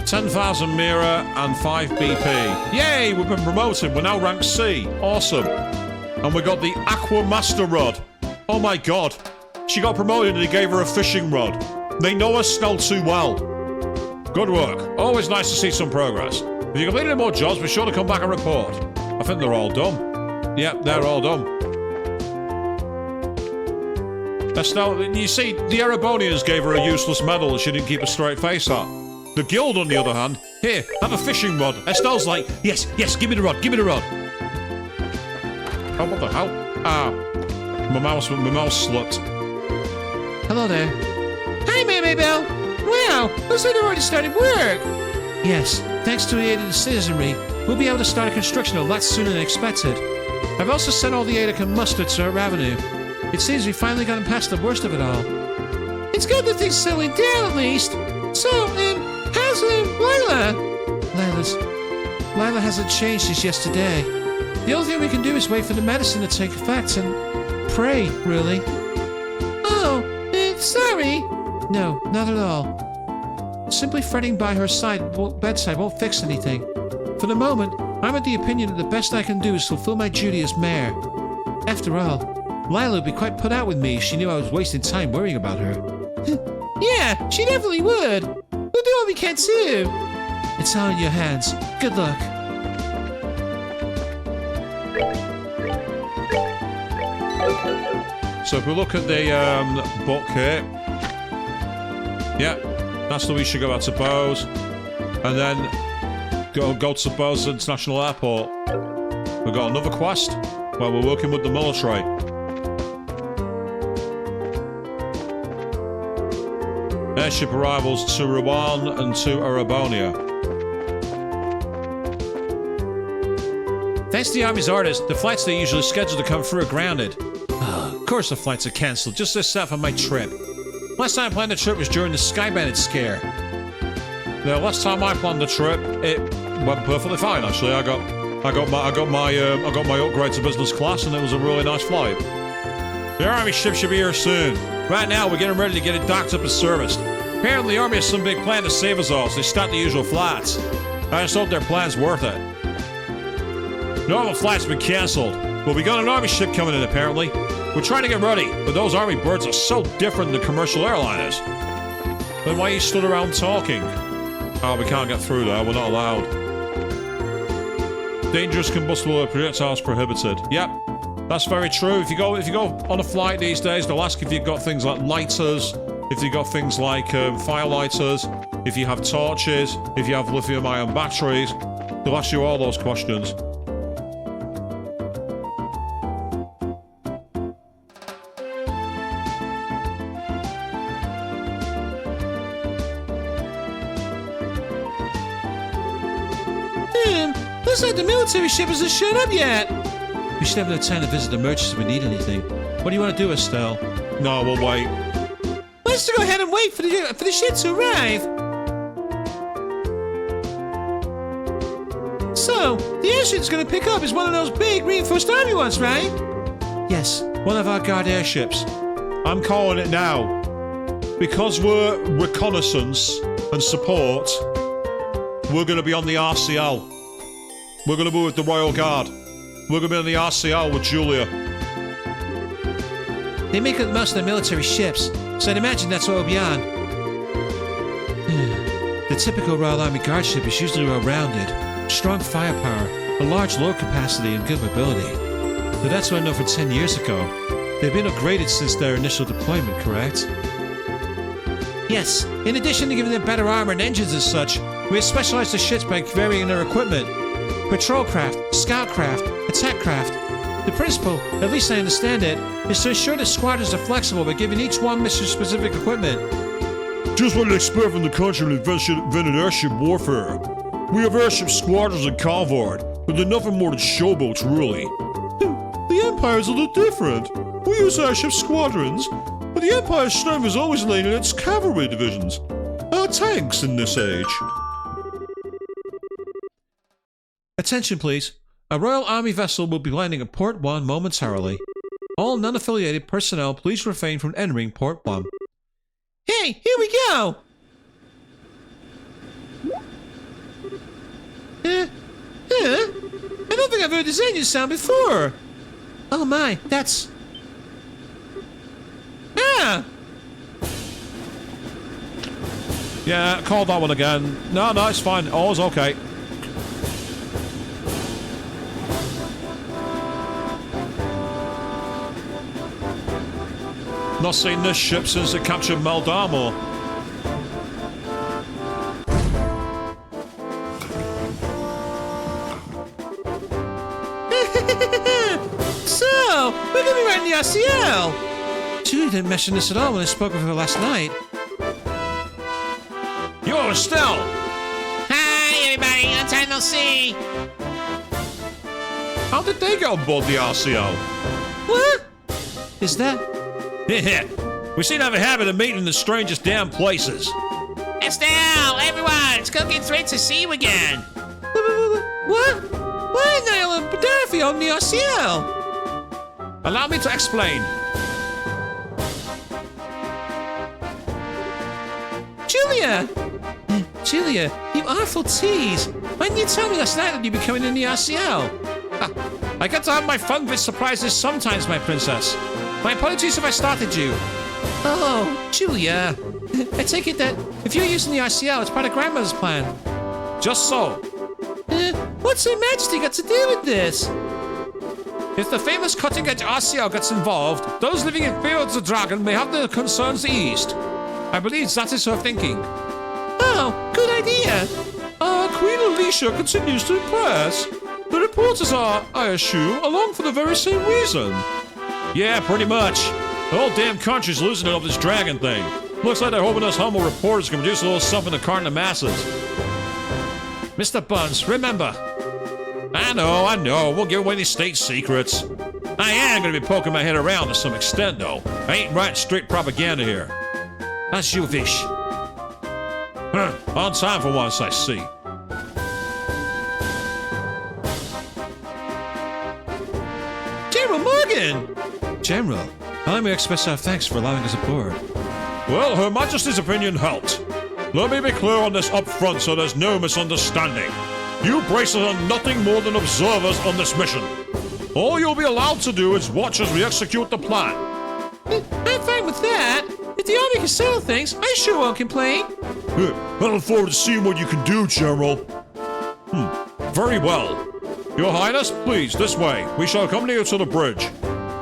10,000 Mira and 5 BP. Yay! We've been promoted. We're now rank C. Awesome. And we got the Aqua Master Rod. Oh my god. She got promoted and they gave her a fishing rod. They know her Snell too well. Good work. Always nice to see some progress. If you complete any more jobs, be sure to come back and report. I think they're all done. Yep, they're all done. Estelle, you see, the Erebonians gave her a useless medal and she didn't keep a straight face at. The guild, on the other hand, here, have a fishing rod. Estelle's like, yes, give me the rod, give me the rod. Oh, what the hell? Ah, my mouse slipped. Hello there. Hi, Mary Mabel. Wow, looks like they've already started work. Yes, thanks to the aid of the citizenry, we'll be able to start a construction a lot sooner than expected. I've also sent all the aid I can muster to our revenue. It seems we've finally gotten past the worst of it all. It's good that things settling down at least. So, how's Lila? Lila hasn't changed since yesterday. The only thing we can do is wait for the medicine to take effect and pray, really. Oh, sorry. No, not at all. Simply fretting by her bedside won't fix anything. For the moment, I'm of the opinion that the best I can do is fulfill my duty as mayor. After all, Lila would be quite put out with me if she knew I was wasting time worrying about her. Yeah, she definitely would. We'll do what we can too. It's all in your hands. Good luck. So if we look at the book here, yeah, that's the way we should go back to Bose, and then go to Bose International Airport. We've got another quest where we're working with the military. Airship arrivals to Rouen and to Arabonia. Thanks to the Army's orders, the flights they usually scheduled to come through are grounded. Of course the flights are cancelled, just as set for my trip. Last time I planned the trip was during the Sky Bandit scare. The last time I planned the trip, it went perfectly fine. Actually, I got my upgrade to business class, and it was a really nice flight. The Army ship should be here soon. Right now, we're getting ready to get it docked up and serviced. Apparently, the Army has some big plan to save us all, so they start the usual flights. I just hope their plan's worth it. Normal flights have been cancelled, but we got an Army ship coming in, apparently. We're trying to get ready, but those Army birds are so different than commercial airliners. Then why you stood around talking? Oh, we can't get through there. We're not allowed. Dangerous combustible projectiles prohibited. Yep, that's very true. If you go on a flight these days, they'll ask if you've got things like lighters, if you've got things like fire lighters, if you have torches, if you have lithium-ion batteries. They'll ask you all those questions. Looks like the military ship hasn't shown up yet. We should have no time to visit the merchants if we need anything. What do you want to do, Estelle? No, we'll wait. Let's go ahead and wait for the ship to arrive. So, the airship it's going to pick up is one of those big reinforced army ones, right? Yes, one of our guard airships. I'm calling it now. Because we're reconnaissance and support, we're going to be on the RCL. We're going to be with the Royal Guard. We're going to be on the RCL with Julia. They make up most of their military ships, so I'd imagine that's what we'll be on. The typical Royal Army Guard ship is usually well-rounded, strong firepower, a large load capacity, and good mobility. But that's what I know from 10 years ago. They've been upgraded since their initial deployment, correct? Yes, in addition to giving them better armor and engines and such, we have specialized the ships by varying their equipment. Patrol craft, scout craft, attack craft. The principle, at least I understand it, is to ensure that squadrons are flexible by giving each one mission-specific equipment. Just what you'd expect from the country that invented airship warfare. We have airship squadrons and convoy, but they're nothing more than showboats, really. The Empire's a little different. We use airship squadrons, but the Empire's strength is always laid in its cavalry divisions. Our tanks in this age. Attention, please. A Royal Army vessel will be landing at Port 1 momentarily. All non-affiliated personnel, please refrain from entering Port 1. Hey, here we go! I don't think I've heard this engine sound before. Oh my, that's... Ah! Yeah, call that one again. No, it's fine. All's okay. Not seen this ship since it captured Maldamo. So, we're gonna be riding the RCL! Julie didn't mention this at all when I spoke with her last night. Yo, Estelle! Hi, everybody. Long time no see. How did they get on board the RCL? What? Is that... We seem to have a habit of meeting in the strangest damn places. Estelle, everyone, it's cooking great to see you again. What? Why are Niall and Dorothy on the RCL? Allow me to explain. Julia! Julia, you awful tease. Why didn't you tell me last night that you'd be coming in the RCL? I get to have my fun with surprises sometimes, my princess. My apologies if I started you. Oh, Julia. I take it that if you're using the RCL, it's part of Grandma's plan. Just so. What's Her Majesty got to do with this? If the famous cutting-edge RCL gets involved, those living in fear of the dragon may have their concerns eased. I believe that is her thinking. Oh, good idea. Queen Alicia continues to impress. The reporters are, I assume, along for the very same reason. Yeah, pretty much. The whole damn country's losing it over this dragon thing. Looks like they're hoping us humble reporters can produce a little something to carton the masses. Mr. Buns, remember. I know. We'll give away these state secrets. I am going to be poking my head around to some extent, though. I ain't writing straight propaganda here. As you wish. Huh. On time for once, I see. General Morgan! General, I may express our thanks for allowing us aboard. Well, Her Majesty's opinion helped. Let me be clear on this up front so there's no misunderstanding. You braces are nothing more than observers on this mission. All you'll be allowed to do is watch as we execute the plan. I'm fine with that. If the army can settle things, I sure won't complain. I look forward to seeing what you can do, General. Very well. Your Highness, please, this way. We shall accompany you to the bridge.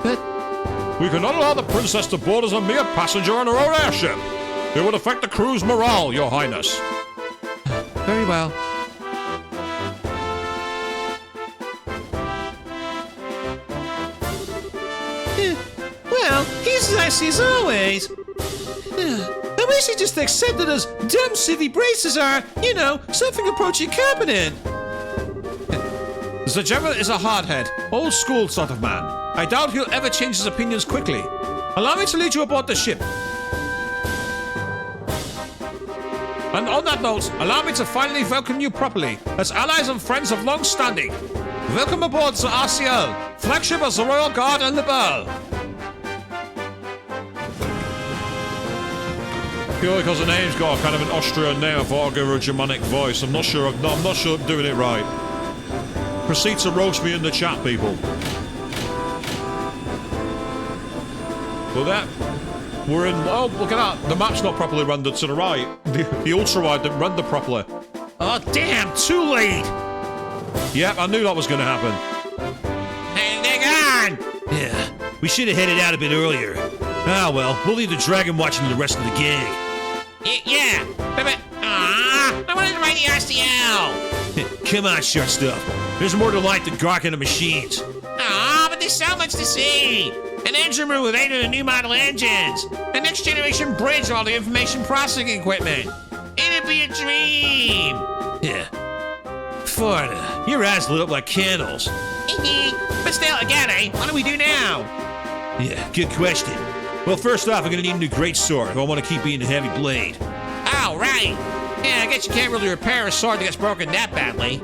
But We cannot allow the princess to board as a mere passenger on her own airship. It would affect the crew's morale, Your Highness. very well. Well, he's as icy as always. I wish he just accepted us dumb civvy braces are, you know, something approaching competent. The General is a hardhead, old school sort of man. I doubt he'll ever change his opinions quickly. Allow me to lead you aboard the ship. And on that note, allow me to finally welcome you properly, as allies and friends of long standing. Welcome aboard the RCL, flagship of the Royal Guard and the Ball. Purely because the name's got kind of an Austrian name, I thought I'd give her a Germanic voice. I'm not sure I'm doing it right. Proceed to roast me in the chat, people. Well, we're in. Oh, look at that. The map's not properly rendered to the right. The ultra-wide didn't render properly. Oh, damn, too late! Yep, I knew that was going to happen. Hey, they're gone! Yeah, we should have headed out a bit earlier. Ah, well, we'll leave the dragon watching the rest of the gang. Yeah, but I wanted to ride the RCL. Come on, short stuff. There's more to life than gawking at machines. But there's so much to see. An engine room with 8 of the new model engines. A next generation bridge with all the information processing equipment. It'd be a dream. Yeah. Florida, your eyes lit up like candles. But still, again, what do we do now? Yeah, good question. Well, first off, I'm gonna need a new greatsword if I want to keep being a heavy blade. Oh, right. Yeah, I guess you can't really repair a sword that gets broken that badly.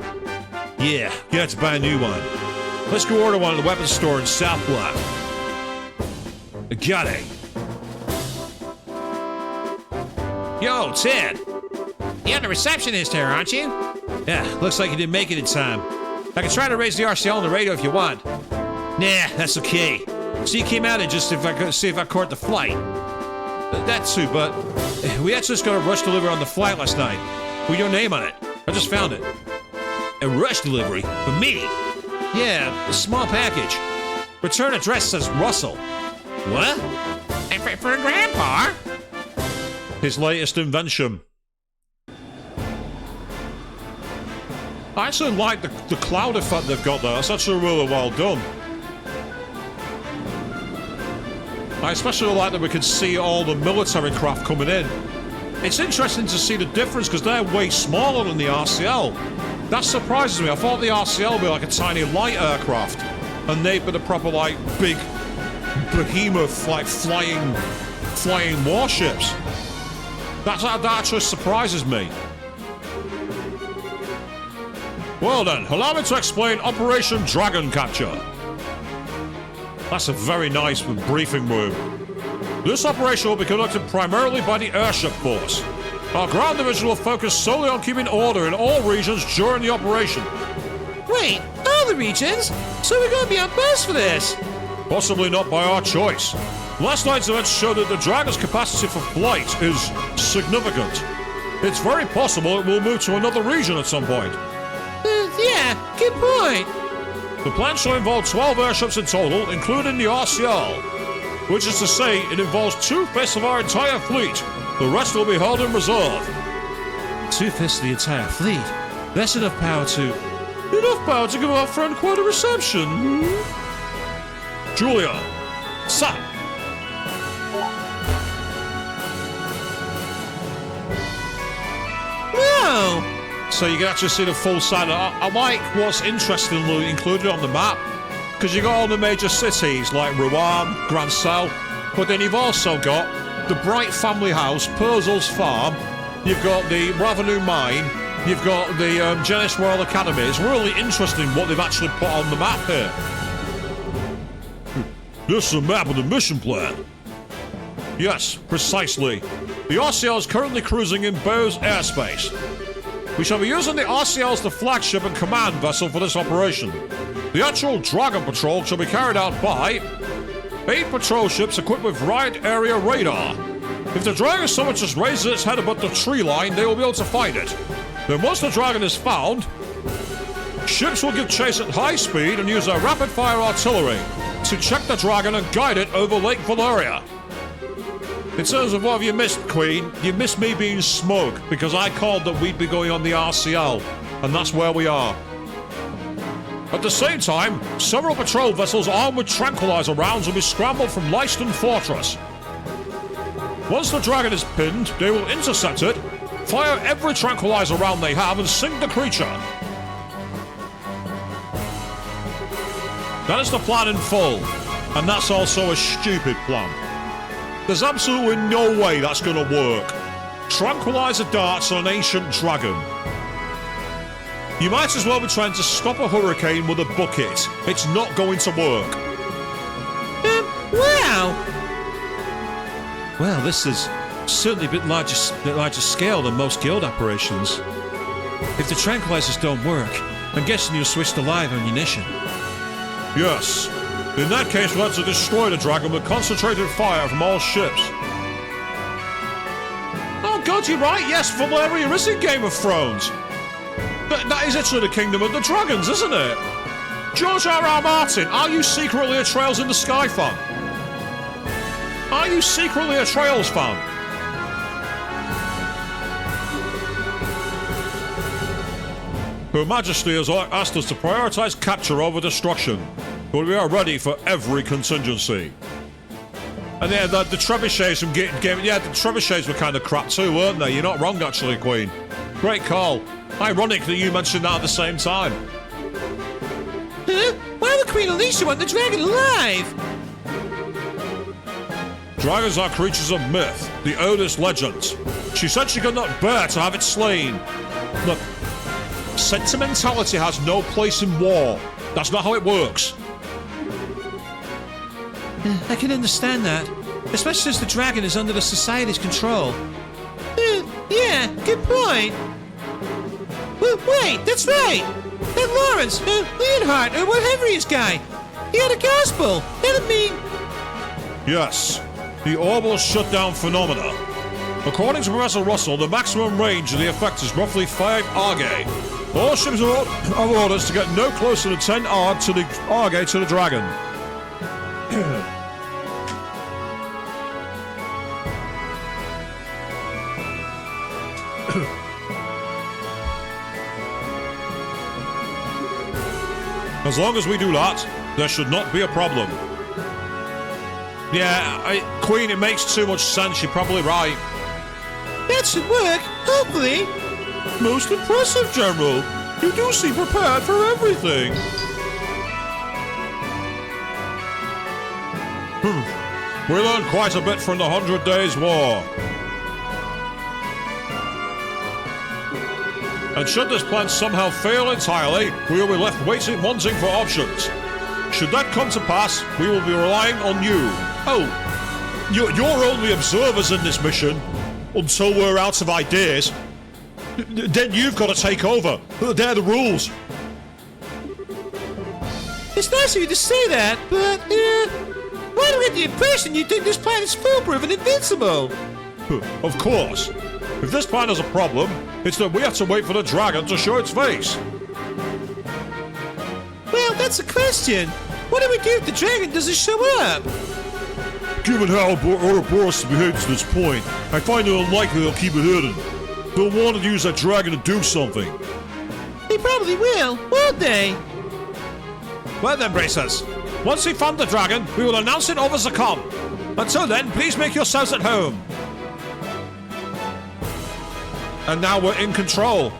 Yeah, you have to buy a new one. Let's go order one at the weapons store in South Block. Got it. Yo, Ted. You're the receptionist here, aren't you? Yeah, looks like you didn't make it in time. I can try to raise the RCL on the radio if you want. Nah, that's okay. So you came out and just see if I caught the flight. That too, but we actually just got a rush delivery on the flight last night with your name on it. I just found it. A rush delivery? For me? Yeah, a small package. Return address says Russell. What? And for Grandpa? His latest invention. I actually like the cloud effect they've got there. That's actually really well done. I especially like that we can see all the military craft coming in. It's interesting to see the difference because they're way smaller than the RCL. That surprises me. I thought the RCL would be like a tiny light aircraft, and they'd be the proper like big behemoth like flying warships. That actually surprises me. Well then, allow me to explain Operation Dragon Capture. That's a very nice briefing room. This operation will be conducted primarily by the airship force. Our ground division will focus solely on keeping order in all regions during the operation. Wait, all the regions? So we're going to be on bus for this? Possibly not by our choice. Last night's events showed that the Dragon's capacity for flight is significant. It's very possible it will move to another region at some point. Yeah, good point. The plan shall involve 12 airships in total, including the RCL, which is to say it involves 2/5 of our entire fleet. The rest will be held in reserve. 2/5 of the entire fleet? That's enough power to... Enough power to give our friend quite a reception. Julia, Sam. Whoa! So you can actually see the full side. I like what's interestingly included on the map, because you got all the major cities like Rouen, Grand Salle, but then you've also got the Bright family house, Purcell's farm, You've got the Revenue Mine. You've got the Genesis Royal Academy. It's really interesting what they've actually put on the map here. This is a map of the mission plan. Yes, precisely. The RCL is currently cruising in Bow's airspace. We shall be using the RCL as the flagship and command vessel for this operation. The actual Dragon Patrol shall be carried out by 8 patrol ships equipped with right area radar. If the Dragon so much as raises its head above the tree line, they will be able to find it. Then once the Dragon is found, ships will give chase at high speed and use their rapid-fire artillery to check the Dragon and guide it over Lake Valeria. In terms of what have you missed, Queen, you missed me being smug because I called that we'd be going on the RCL, and that's where we are. At the same time, several patrol vessels armed with tranquilizer rounds will be scrambled from Leiston Fortress. Once the Dragon is pinned, they will intercept it, fire every tranquilizer round they have, and sink the creature. That is the plan in full, and that's also a stupid plan. There's absolutely no way that's going to work. Tranquilizer darts on an ancient dragon. You might as well be trying to stop a hurricane with a bucket. It's not going to work. Wow! Well, this is certainly a bit larger scale than most guild operations. If the tranquilizers don't work, I'm guessing you'll switch to live ammunition. Yes. In that case, we'll have to destroy the Dragon with concentrated fire from all ships. Oh God, you're right. Yes, Valeria is in Game of Thrones. That is actually the Kingdom of the Dragons, isn't it? George R.R. Martin, are you secretly a Trails in the Sky fan? Are you secretly a Trails fan? Her Majesty has asked us to prioritize capture over destruction, but we are ready for every contingency. And yeah, the trebuchets from the trebuchets were kind of crap too, weren't they? You're not wrong, actually, Queen. Great call. Ironic that you mentioned that at the same time. Huh? Why would Queen Alicia want the dragon alive? Dragons are creatures of myth, the oldest legends. She said she could not bear to have it slain. Look, sentimentality has no place in war. That's not how it works. I can understand that, especially as the dragon is under the Society's control. Yeah, good point. Wait, that's right! That Lawrence, Leonhardt, or whatever he is guy, he had a gospel. That'd mean... Yes, the orbital shutdown phenomena. According to Professor Russell, the maximum range of the effect is roughly 5 Arge. All ships have orders to get no closer than 10 Arge to the Dragon. As long as we do that, there should not be a problem. Yeah, Queen, it makes too much sense. You're probably right. That should work, hopefully. Most impressive, General. You do seem prepared for everything. We learned quite a bit from the 100 Days War. And should this plan somehow fail entirely, we will be left wanting for options. Should that come to pass, we will be relying on you. Oh, you're only observers in this mission until we're out of ideas. Then you've got to take over. They're the rules. It's nice of you to say that, but, why do we get the impression you think this plan is foolproof and invincible? Of course. If this plan has a problem, it's that we have to wait for the dragon to show its face. Well, that's a question. What do we do if the dragon doesn't show up? Given how Ouroboros has behaved to this point, I find it unlikely they'll keep it hidden. They'll want to use that dragon to do something. They probably will, won't they? Well then, Bracers. Once we've found the dragon, we will announce it over the comm. Until then, please make yourselves at home. And now we're in control.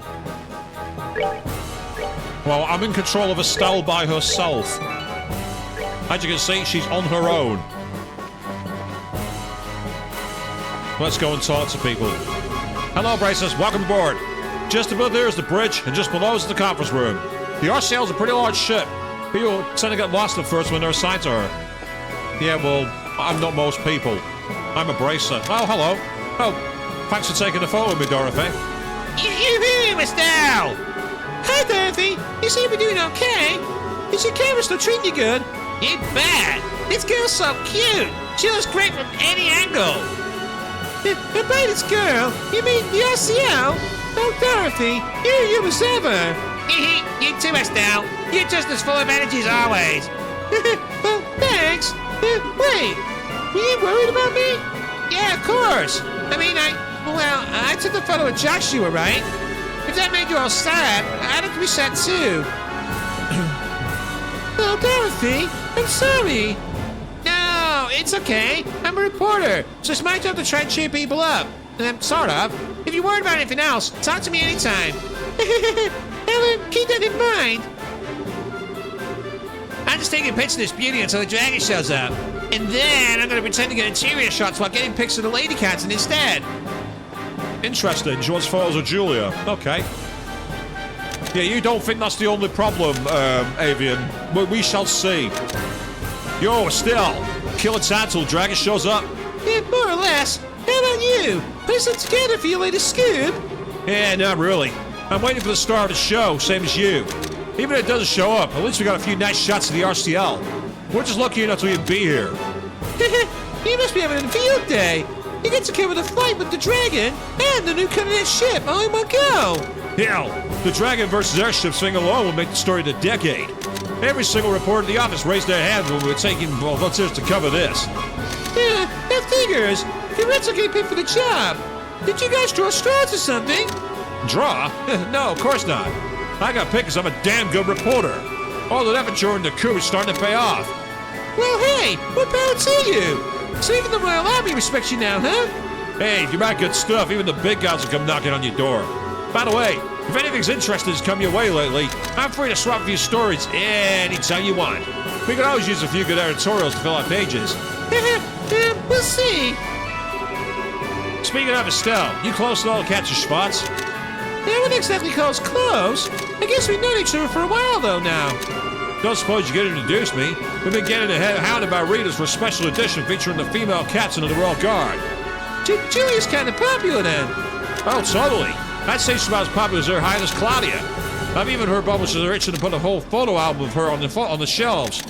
Well, I'm in control of Estelle by herself. As you can see, she's on her own. Let's go and talk to people. Hello, Braces. Welcome aboard. Just above there is the bridge, and just below is the conference room. The RCL is a pretty large ship. People tend to get lost at first when they're assigned to her. Yeah, well, I'm not most people. I'm a bracer. Oh, hello. Oh, thanks for taking the photo with me, Dorothy. Yoo-hoo, Mr. Owl! Hi, Dorothy. You seem to be doing okay. Is your camera still treating you good? You bet. This girl's so cute. She looks great from any angle. By this girl, you mean the RCL? Oh, Dorothy, you're you as ever. You too, Mr. Owl. You're just as full of energy as always. Well, thanks. Wait, were you worried about me? Yeah, of course. I mean, I took the photo of Joshua, right? If that made you all sad, I'd have to be sad too. Oh, Dorothy, I'm sorry. No, it's okay. I'm a reporter, so it's my job to try and cheer people up. Sort of. If you're worried about anything else, talk to me anytime. Ellen, keep that in mind. I'm just taking a picture of this beauty until the dragon shows up. And then I'm going to pretend to get interior shots while getting pics of the lady cats instead. Interesting. She wants photos of Julia. Okay. Yeah, you don't think that's the only problem, Avian. We shall see. Yo, still. Kill a till dragon shows up. Yeah, more or less. How about you? Put some together for your latest scoop? Yeah, not really. I'm waiting for the star of the show, same as you. Even if it doesn't show up, at least we got a few nice shots of the RCL. We're just lucky enough to even be here. You must be having a field day. You get to cover the flight with the dragon and the new cutting-edge ship all in one go. Hell, the dragon versus airships thing alone will make the story of the decade. Every single reporter in the office raised their hand when we were taking volunteers to cover this. Yeah, that figures. Your rents are getting paid for the job. Did you guys draw straws or something? Draw? No, of course not. I got picked because I'm a damn good reporter. All that effort during the coup is starting to pay off. Well, hey, what power to you? So even the Royal Army respects you now, huh? Hey, if you make good stuff, even the big guys will come knocking on your door. By the way, if anything's interesting has come your way lately, I'm free to swap a few stories anytime you want. We could always use a few good editorials to fill our pages. We'll see. Speaking of Estelle, you close to all the catcher spots? I wouldn't exactly call us close. I guess we've known each other for a while, though, now. Don't suppose you get introduced me. We've been getting hounded by readers for a special edition featuring the female captain of the Royal Guard. Julia's kind of popular, then. Oh, totally. I'd say she's about as popular as Her Highness Claudia. I've even heard publishers are itching to put a whole photo album of her on the shelves.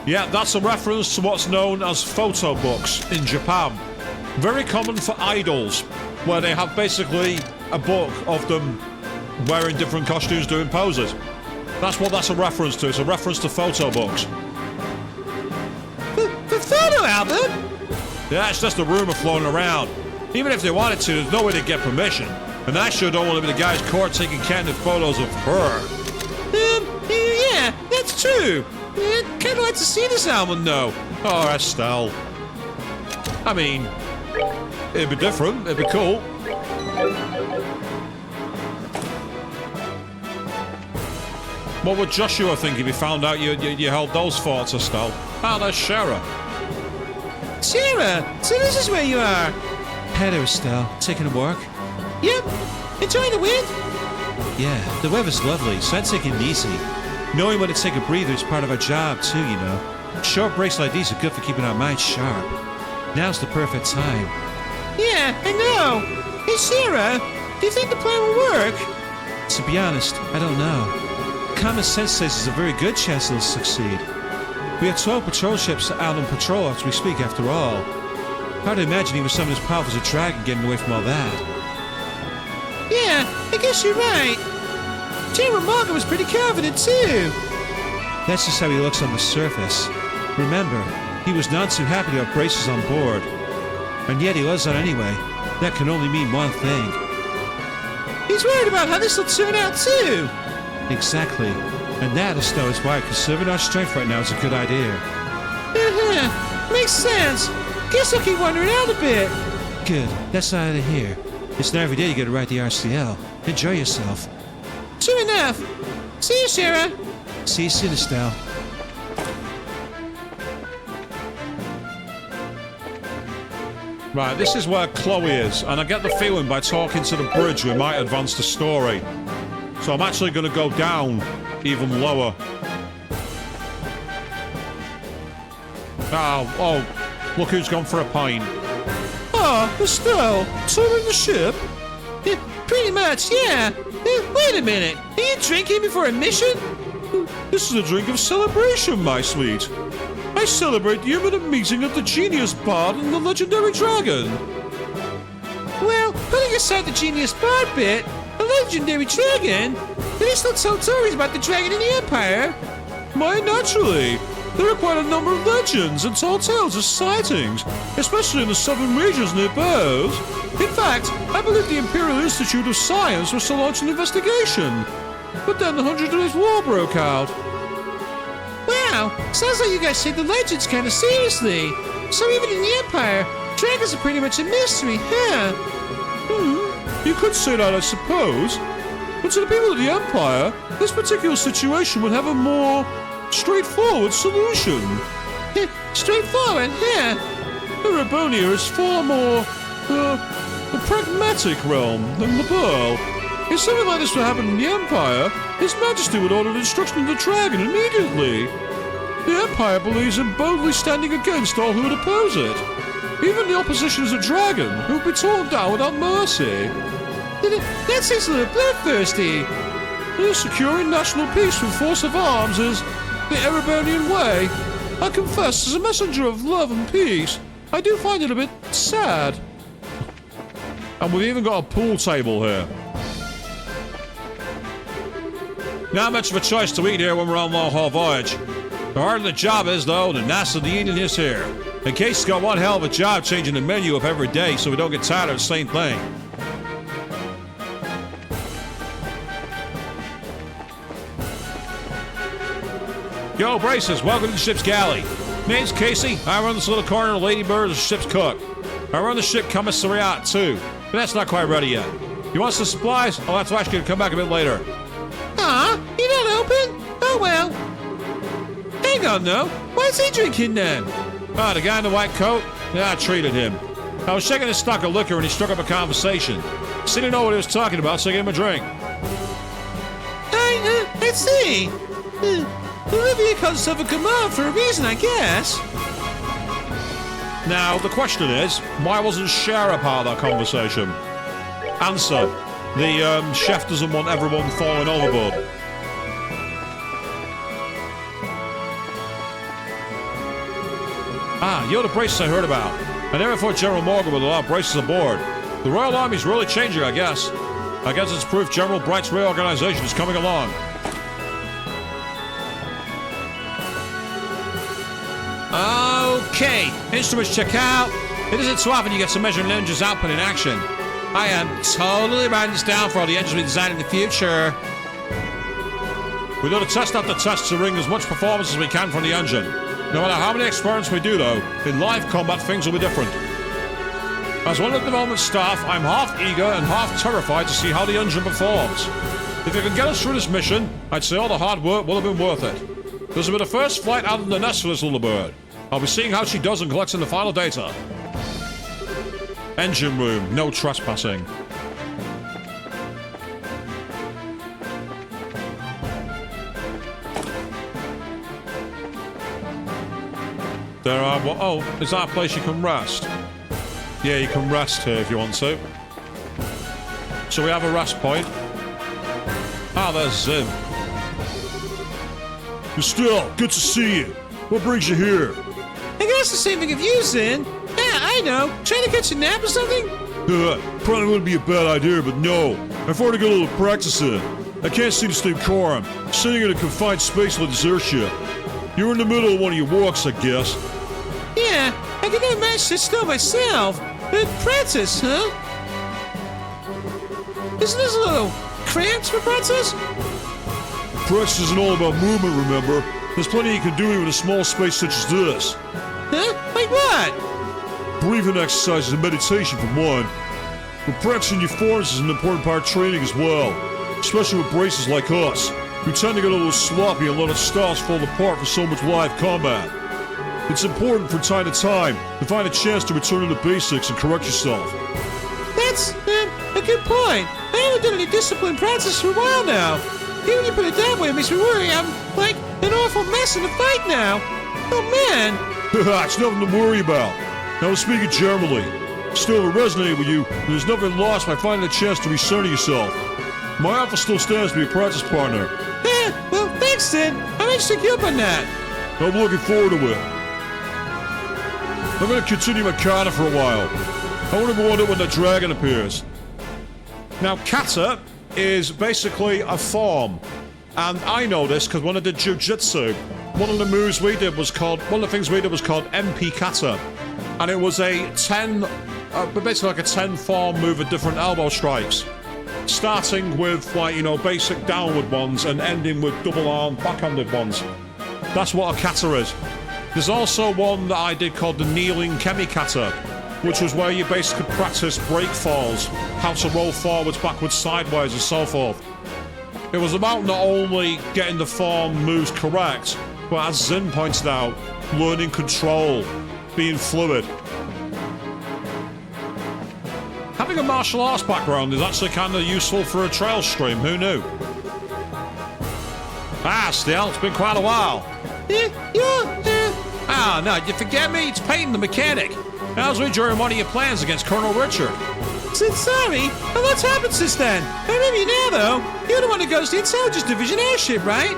Yeah, that's a reference to what's known as photo books in Japan. Very common for idols, where they have basically a book of them wearing different costumes doing poses. That's what that's a reference to. It's a reference to photo books. The photo album? Yeah, it's just a rumor floating around. Even if they wanted to, there's no way to get permission. And I sure don't want to be the guy's caught taking candid photos of her. Yeah, that's true. I'd kind of like to see this album, though. Oh, Estelle. I mean, it'd be different. It'd be cool. What would Joshua think if he found out you held those thoughts, Estelle? Ah, there's Shara. Shara, so this is where you are. Hello, Estelle. Taking a walk? Yep. Enjoying the wind? Yeah, the weather's lovely, so I'd take it easy. Knowing when to take a breather is part of our job, too, you know. Short breaks like these are good for keeping our minds sharp. Now's the perfect time. Yeah, I know. Hey, Shara, do you think the plan will work? To be honest, I don't know. Common sense says there's a very good chance it'll succeed. We have 12 patrol ships out on patrol as we speak, after all. Hard to imagine even someone as powerful as a dragon getting away from all that. Yeah, I guess you're right. General Morgan was pretty confident, too. That's just how he looks on the surface. Remember, he was not too happy to have braces on board. And yet he was on anyway. That can only mean one thing. He's worried about how this will turn out, too. Exactly. And that, Estelle, is why conserving our strength right now is a good idea. Makes sense. Guess I'll keep wandering out a bit. Good. That's out of here. It's not every day you get to ride the RCL. Enjoy yourself. True enough. See you, Shara. See you soon, Estelle. Right, this is where Chloe is, and I get the feeling by talking to the bridge we might advance the story. So I'm actually going to go down even lower. Oh, look who's gone for a pint. Ah, Estelle, touring the ship? Pretty much, yeah. Wait a minute. Are you drinking before a mission? This is a drink of celebration, my sweet. I celebrate the imminent meeting of the genius bard and the legendary dragon. Well, putting aside the genius bard bit, the legendary dragon, did he still tell stories about the dragon in the Empire? Why, naturally. There are quite a number of legends and tall tales of sightings, especially in the southern regions near Bows. In fact, I believe the Imperial Institute of Science was to launch an investigation. But then the 100 Days War broke out. Wow, sounds like you guys take the legends kind of seriously. So even in the Empire, dragons are pretty much a mystery, huh? You could say that, I suppose. But to the people of the Empire, this particular situation would have a more straightforward solution. Straightforward, huh? Erebonia is far more, a pragmatic realm than the Pearl. If something like this would happen in the Empire, His Majesty would order the destruction of the dragon immediately. The Empire believes in boldly standing against all who would oppose it. Even the opposition is a dragon, who would be torn down without mercy. That seems a little bloodthirsty. Securing national peace with force of arms is the Erebonian way. I confess, as a messenger of love and peace, I do find it a bit sad. And we've even got a pool table here. Not much of a choice to eat here when we're on long-haul voyage. The harder the job is, though, the nastier the eating is here. And Casey's got one hell of a job changing the menu up every day so we don't get tired of the same thing. Yo, Braces, welcome to the ship's galley. Name's Casey. I run this little corner of Ladybird as the ship's cook. I run the ship commissariat, too. But that's not quite ready yet. You want some supplies? I'll have to ask you to come back a bit later. Aw, you're not open? Oh well. Hang on, though. Why's he drinking then? Ah, the guy in the white coat? Yeah, I treated him. I was checking his stock of liquor and he struck up a conversation. He didn't know what he was talking about, so I gave him a drink. I see. Olivia calls herself a command for a reason, I guess. Now, the question is, why wasn't Cher a part of that conversation? Answer. The chef doesn't want everyone falling overboard. Ah, you're the Braces I heard about. I never thought General Morgan would allow Braces aboard. The Royal Army's really changing, I guess. I guess it's proof General Bright's reorganization is coming along. Okay, instruments check out. It isn't too often you get some measuring engine's output in action. I am totally writing this down for all the engines we design in the future. We're going to test out the tests to wring as much performance as we can from the engine. No matter how many experiments we do, though, in live combat things will be different. As one of the development staff, I'm half eager and half terrified to see how the engine performs. If it can get us through this mission, I'd say all the hard work will have been worth it. This will be the first flight out of the nest for this little bird. I'll be seeing how she does in collecting the final data. Engine room, no trespassing. There are... Oh, is that a place you can rest? Yeah, you can rest here if you want to. So we have a rest point. Ah, there's Zim. Estelle, good to see you. What brings you here? I guess the same thing of you, Zin. Yeah, I know. Trying to catch a nap or something? Probably wouldn't be a bad idea, but no. I've already got a little practice in. I can't seem to stay calm. Sitting in a confined space like this airship. You're in the middle of one of your walks, I guess. Yeah, I can never manage to still myself. But Francis, huh? Isn't this a little cramped for Francis? Practice isn't all about movement, remember? There's plenty you can do even in a small space such as this. Huh? Like what? Breathing exercises and meditation for one. But practicing your forms is an important part of training as well. Especially with braces like us, who tend to get a little sloppy and let our styles fall apart for so much live combat. It's important from time to time to find a chance to return to the basics and correct yourself. That's a good point. I haven't done any discipline practice for a while now. Even when you put it that way, it makes me worry I'm like an awful mess in the fight now. Oh man. It's nothing to worry about. Now speaking generally, still, if it resonated with you, and there's nothing lost by finding a chance to recenter yourself. My offer still stands to be a practice partner. Well, thanks then. I might take you up on that. I'm looking forward to it. I'm going to continue my kata for a while. I want to go on it when the dragon appears. Now, kata is basically a form. And I know this because when I did jiu-jitsu, one of the things we did was called MP kata. And it was a 10, basically like a 10 form move of different elbow strikes. Starting with, like, you know, basic downward ones and ending with double arm backhanded ones. That's what a kata is. There's also one that I did called the kneeling kemikata, which was where you basically practice break falls, how to roll forwards, backwards, sideways, and so forth. It was about not only getting the form moves correct, but as Zin pointed out, learning control, being fluid. Having a martial arts background is actually kind of useful for a trail stream, who knew? Still, it's been quite a while. No, you forget me? It's Peyton, the mechanic. I was during one of your plans against Colonel Richard. Sorry? Well, what's happened since then? I remember you now, though. You're the one who goes to the Intelligence Division airship, right?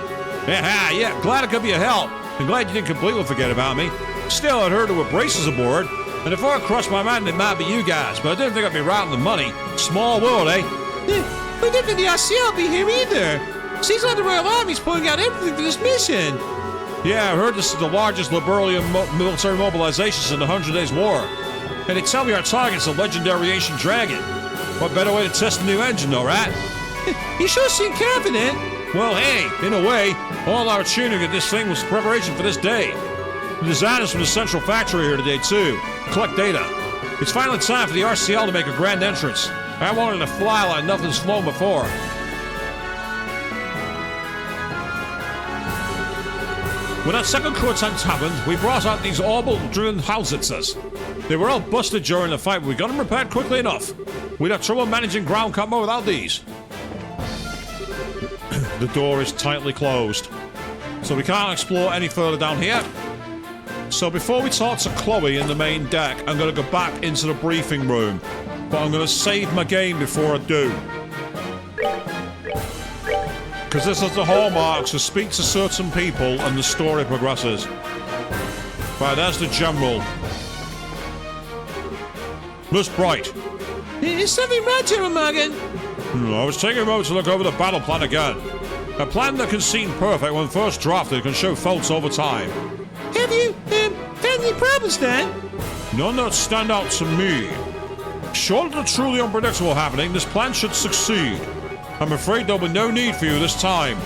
Yeah, glad I could be a help. I'm glad you didn't completely forget about me. Still, I'd heard there were braces aboard, and if I crossed my mind, it might be you guys, but I didn't think I'd be routing the money. Small world, eh? We didn't think the RCL be here either. Seems like the Royal Army's pulling out everything for this mission. Yeah, I heard this is the largest Liberalian military mobilizations in the 100 Days War. And they tell me our target's a legendary ancient dragon. What better way to test a new engine, though, right? You sure seem confident. Well, hey, in a way, all our tuning of this thing was preparation for this day. The designers from the central factory here today, too. Collect data. It's finally time for the RCL to make a grand entrance. I wanted to fly like nothing's flown before. When that second crew attempt happened, we brought out these orbital-driven howitzers. They were all busted during the fight, but we got them repaired quickly enough. We'd have trouble managing ground combat without these. The door is tightly closed, so we can't explore any further down here. So before we talk to Chloe in the main deck, I'm going to go back into the briefing room. But I'm going to save my game before I do. Because this is the hallmark, so speak to certain people and the story progresses. Right, there's the general. Miss Bright. Is something right, General Morgan? I was taking a moment to look over the battle plan again. A plan that can seem perfect when first drafted can show faults over time. Have you, found any problems then? None that stand out to me. Short of the truly unpredictable happening, this plan should succeed. I'm afraid there'll be no need for you this time.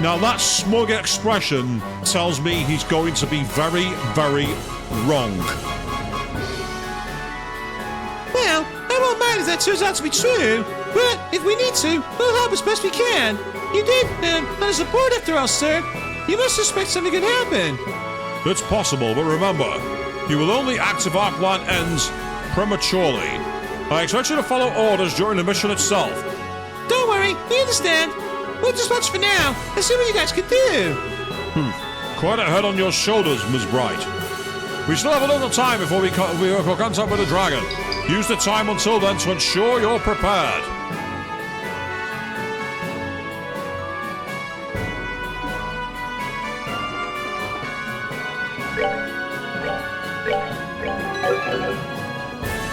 Now that smug expression tells me he's going to be very, very wrong. Well, I won't mind if that turns out to be true, but if we need to, we'll help as best we can. You did, let us aboard after all, sir. You must suspect something could happen. It's possible, but remember, you will only act if our plan ends prematurely. I expect you to follow orders during the mission itself. Don't worry, we understand. We'll just watch for now and see what you guys can do. Quite a head on your shoulders, Ms. Bright. We still have a little time before we have contact with the dragon. Use the time until then to ensure you're prepared.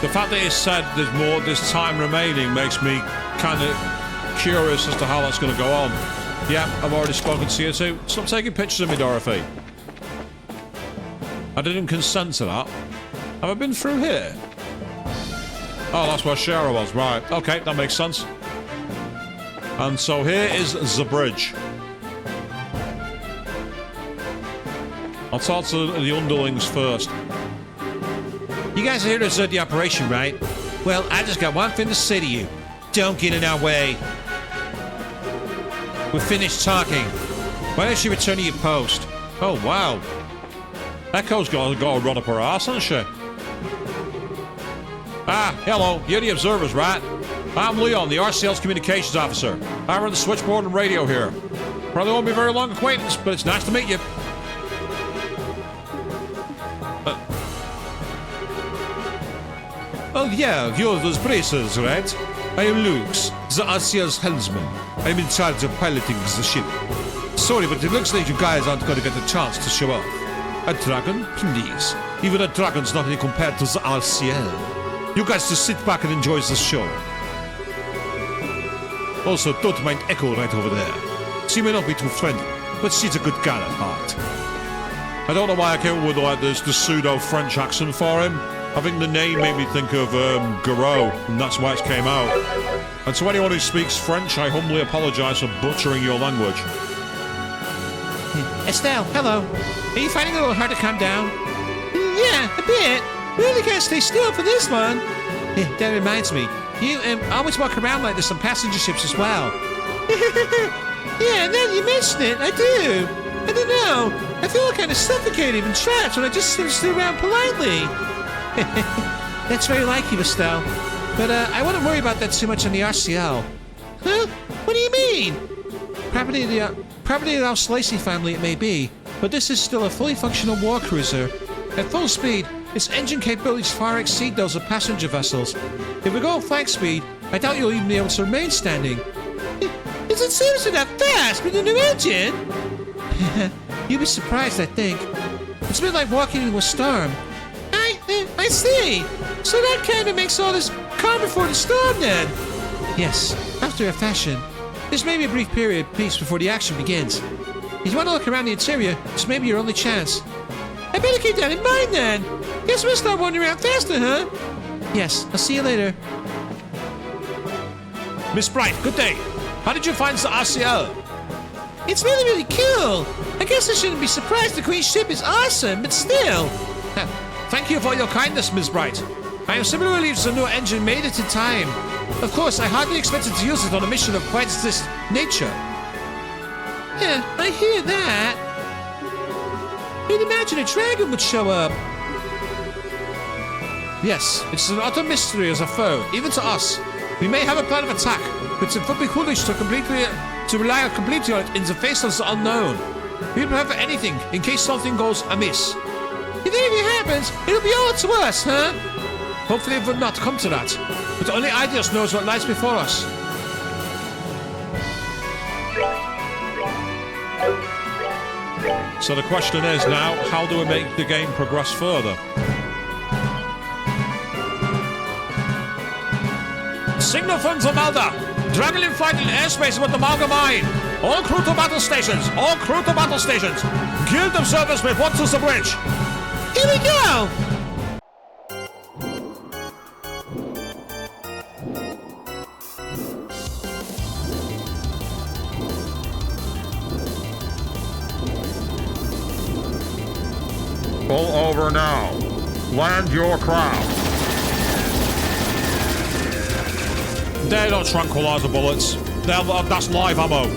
The fact that it said there's time remaining makes me kind of curious as to how that's going to go on. Yeah, I've already spoken to you too. Stop taking pictures of me, Dorothy. I didn't consent to that. Have I been through here? Oh, that's where Shara was. Right. Okay, that makes sense. And so here is the bridge. I'll talk to the underlings first. You guys are here to observe the operation, right? Well, I just got one thing to say to you. Don't get in our way. We're finished talking. Why don't you return to your post? Oh, wow. Echo's got to run up her ass, hasn't she? Ah, hello. You're the observers, right? I'm Leon, the RCL's communications officer. I run the switchboard and radio here. Probably won't be a very long acquaintance, but it's nice to meet you. Oh yeah, you're those braces, right? I am Lux, the RCL's helmsman. I'm in charge of piloting the ship. Sorry, but it looks like you guys aren't going to get a chance to show off. A dragon? Please. Even a dragon's nothing compared to the RCL. You guys just sit back and enjoy the show. Also, don't mind Echo right over there. She may not be too friendly, but she's a good gal at heart. I don't know why I came up with like this the pseudo-French accent for him. I think the name made me think of Garot, and that's why it came out. And to anyone who speaks French, I humbly apologise for butchering your language. Estelle, hello. Are you finding it a little hard to calm down? Yeah, a bit. Really can't stay still for this one. That reminds me, you always walk around like this on passenger ships as well. Yeah, now you mention it, I do. I don't know. I feel kind of suffocated and trapped when I just sit around politely. That's very like you, Estelle. But I wouldn't worry about that too much on the RCL. Huh? What do you mean? Property of the Al-Slacy family it may be, but this is still a fully functional war cruiser. At full speed, its engine capabilities far exceed those of passenger vessels. If we go at flank speed, I doubt you'll even be able to remain standing. Is it seriously that fast with a new engine? You'd be surprised, I think. It's a bit like walking into a storm. I see. So that kind of makes all this calm before the storm then. Yes, after a fashion. This may be a brief period of peace before the action begins. If you want to look around the interior, this may be your only chance. I better keep that in mind then. Guess we'll start wandering around faster, huh? Yes, I'll see you later. Miss Bright, good day. How did you find the RCL? It's really, really cool. I guess I shouldn't be surprised the Queen's ship is awesome, but still. Thank you for your kindness, Miss Bright. I am simply relieved the new engine made it in time. Of course, I hardly expected to use it on a mission of quite this nature. Yeah, I hear that. You'd imagine a dragon would show up. Yes, it's an utter mystery as a foe, even to us. We may have a plan of attack, but it would be foolish to rely completely on it in the face of the unknown. We prepare for anything in case something goes amiss. If anything happens, it'll be all to us, huh? Hopefully it will not come to that. But only Ideas knows what lies before us. So the question is now, how do we make the game progress further? Signal from Zamalda! Dragon in flight in airspace with the Malga mine! All crew to battle stations! All crew to battle stations! Guild observers report to the bridge! Here we go! Pull over now. Land your craft. They're not tranquilizer bullets. That's live ammo.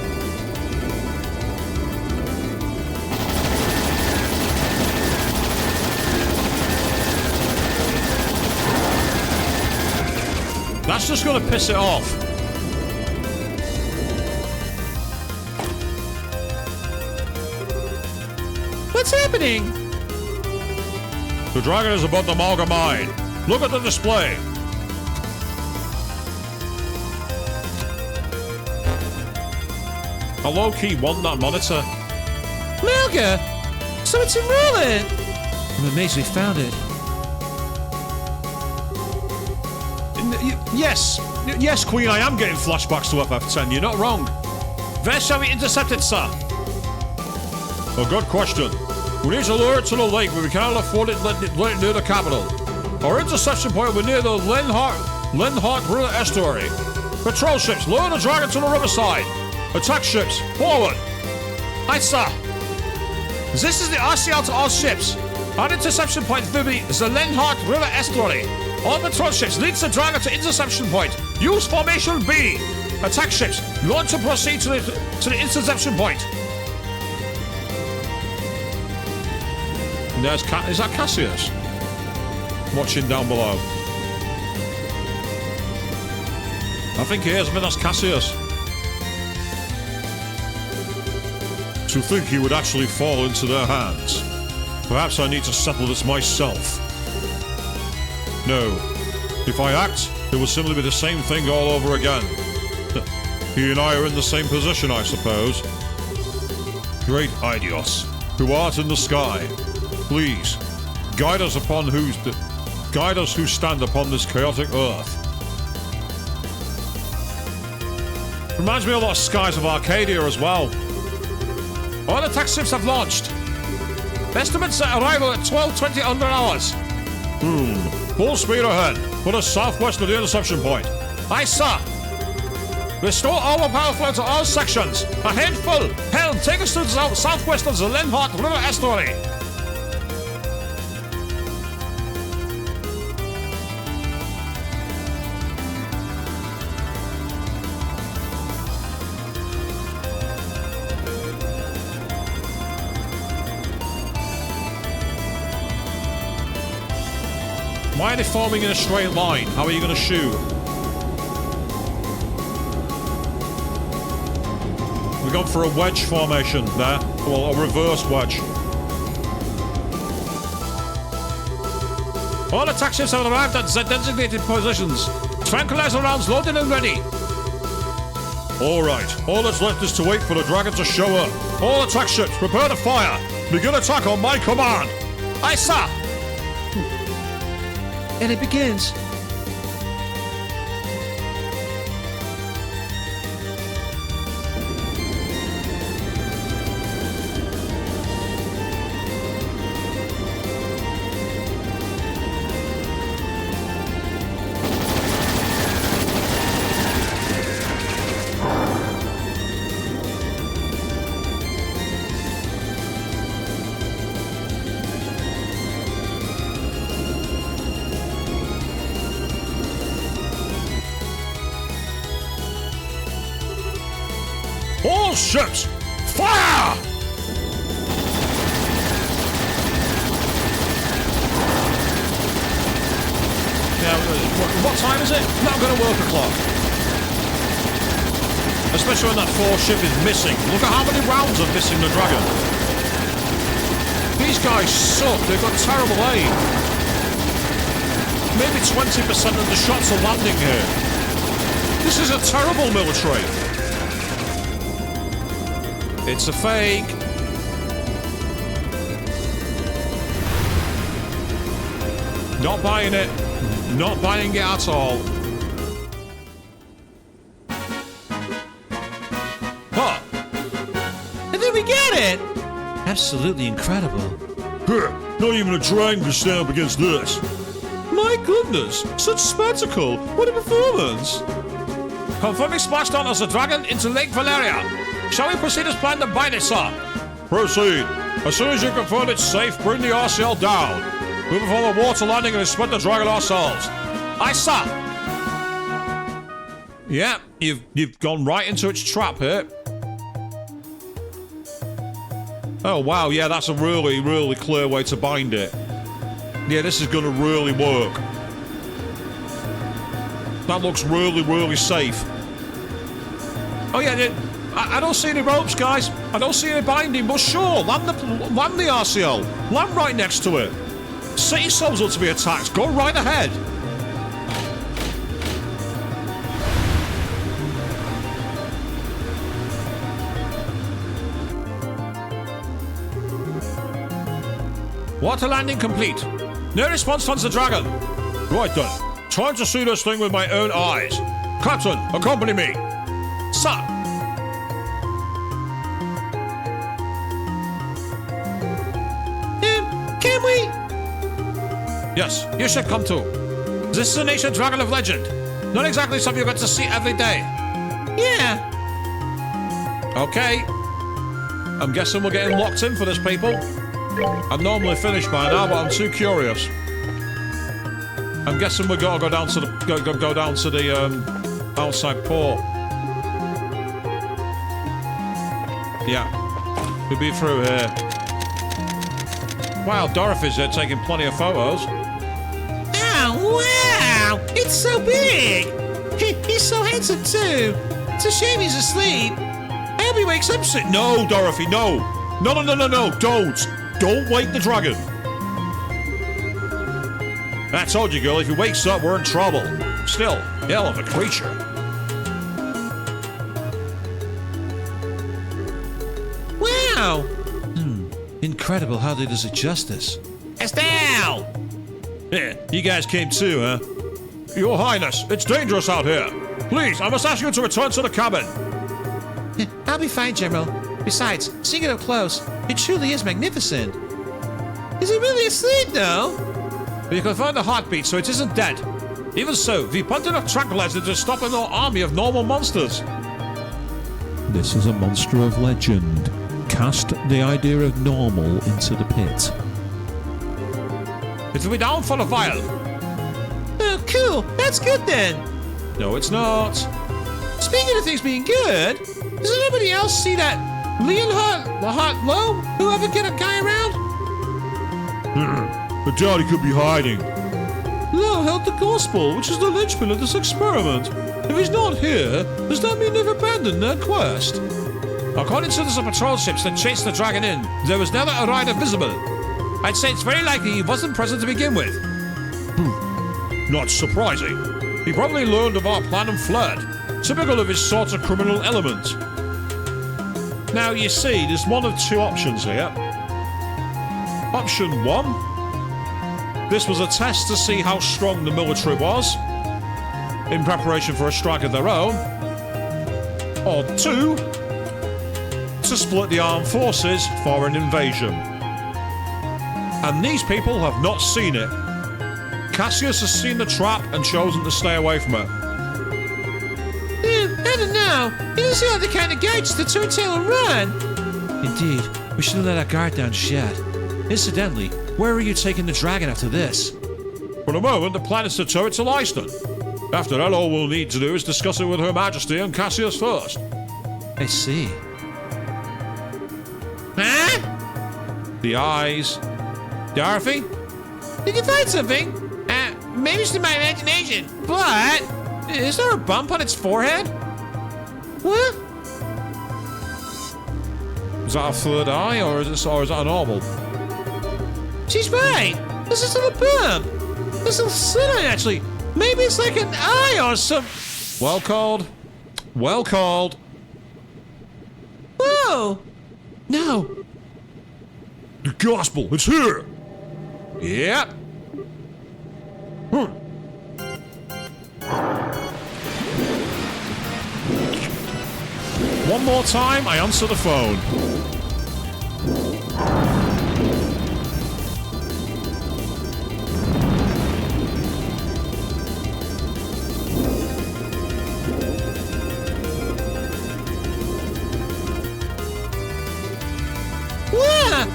That's just gonna piss it off. What's happening? The dragon is above the Malga mine. Look at the display. A low-key one, that monitor. Malga! So it's in rolling! I'm amazed we found it. Yes, Queen, I am getting flashbacks to FF10. You're not wrong. Where shall we intercept it, sir? A good question. We need to lure it to the lake, but we cannot afford it let it near the capital. Our interception point will be near the Lenhart River estuary. Patrol ships, lure the dragon to the riverside. Attack ships, forward. Aye, sir. This is the RCL to all ships. Our interception point will be the Lenhart River estuary. All patrol ships lead the dragon to interception point. Use formation B. Attack ships, launch to proceed to the interception point. And there's is that Cassius? Watching down below. I think he is. I think that's Cassius. To think he would actually fall into their hands. Perhaps I need to settle this myself. No. If I act, it will simply be the same thing all over again. He and I are in the same position, I suppose. Great Idios, who art in the sky, please, guide us who stand upon this chaotic earth. Reminds me a lot of Skies of Arcadia as well. All attack ships have launched. Estimates at arrival at 12:20 under hours. Full speed ahead. For the southwest of the interception point. Aye, sir. Restore all power flow to all sections. Ahead full. Helm, take us to the southwest of the Lenhart River estuary. Why are they forming in a straight line? How are you going to shoot? We've gone for a wedge formation there. Well, a reverse wedge. All attack ships have arrived at the designated positions. Tranquilizer rounds loaded and ready. Alright, all that's left is to wait for the dragon to show up. All attack ships, prepare to fire. Begin attack on my command. Aye, sir. And it begins. All ships, fire! Now, what time is it? Not going to work a clock. Especially when that fourth ship is missing. Look at how many rounds are missing the dragon. These guys suck. They've got terrible aim. Maybe 20% of the shots are landing here. This is a terrible military. It's a fake. Not buying it. Not buying it at all. Huh. And then we get it! Absolutely incredible. Not even a dragon can stand up against this. My goodness, such spectacle. What a performance. Confirming splashdown as a dragon into Lake Valeria. Shall we proceed as planned and bind it, sir? Proceed. As soon as you confirm it's safe, bring the RCL down. We perform a water landing and inspect the dragon ourselves. Aye, sir. Yeah, you've gone right into its trap here. Oh, wow, yeah, that's a really, really clear way to bind it. Yeah, this is going to really work. That looks really, really safe. Oh, yeah, I don't see any ropes, guys. I don't see any binding, but sure, land the RCL. Land right next to it. Set yourselves up to be attacked. Go right ahead. Water landing complete. No response from the dragon. Right then. Time to see this thing with my own eyes. Captain, accompany me. Sir. Can we? Yes, you should come too. This is an ancient dragon of legend. Not exactly something you get to see every day. Yeah. Okay. I'm guessing we're getting locked in for this, people. I'm normally finished by now, but I'm too curious. I'm guessing we gotta go down to the go down to the outside port. Yeah, we'll be through here. While Dorothy's taking plenty of photos. Oh, wow! It's so big! He's so handsome, too. It's a shame he's asleep. I hope he wakes up soon. No, Dorothy, no. No, don't. Don't wake the dragon. I told you, girl, if he wakes up, we're in trouble. Still, hell of a creature. Wow! Incredible how they does it justice. Estelle! Yeah, you guys came too, huh? Your Highness, it's dangerous out here. Please, I must ask you to return to the cabin. I'll be fine, General. Besides, seeing it up close, it truly is magnificent. Is he really asleep, though? You can find the heartbeat, so it isn't dead. Even so, we pumped enough tranquilizer to stop an army of normal monsters. This is a monster of legend. Cast the idea of normal into the pit. It will be down for a while. Oh, cool. That's good, then. No, it's not. Speaking of things being good, does anybody else see that Leonhard Low? Who ever get a guy around? The daddy could be hiding. Low held the gospel, which is the linchpin of this experiment. If he's not here, does that mean they've abandoned their quest? According to the patrol ships that chased the dragon in, there was never a rider visible. I'd say it's very likely he wasn't present to begin with. Not surprising. He probably learned of our plan and fled. Typical of his sort of criminal element. Now, you see, there's one of two options here. Option 1. This was a test to see how strong the military was, in preparation for a strike of their own. Or 2. To split the armed forces for an invasion. And these people have not seen it. Cassius has seen the trap and chosen to stay away from it. I don't know. He doesn't have the kind of guy just to turn tail and run. Indeed, we shouldn't let our guard down just yet. Incidentally, where are you taking the dragon after this? For the moment, the plan is to tow it to Leiston. After that, all we'll need to do is discuss it with Her Majesty and Cassius first. I see. Huh? The eyes. Dorothy? Did you find something? Maybe it's in my imagination, but is there a bump on its forehead? What? Is that a third eye, or is that a normal? She's right. This is a bump. This is a slit eye, actually. Maybe it's like an eye or some. Well called. Well called. Whoa! No. The gospel, it's here. Yep. One more time, I answer the phone. What?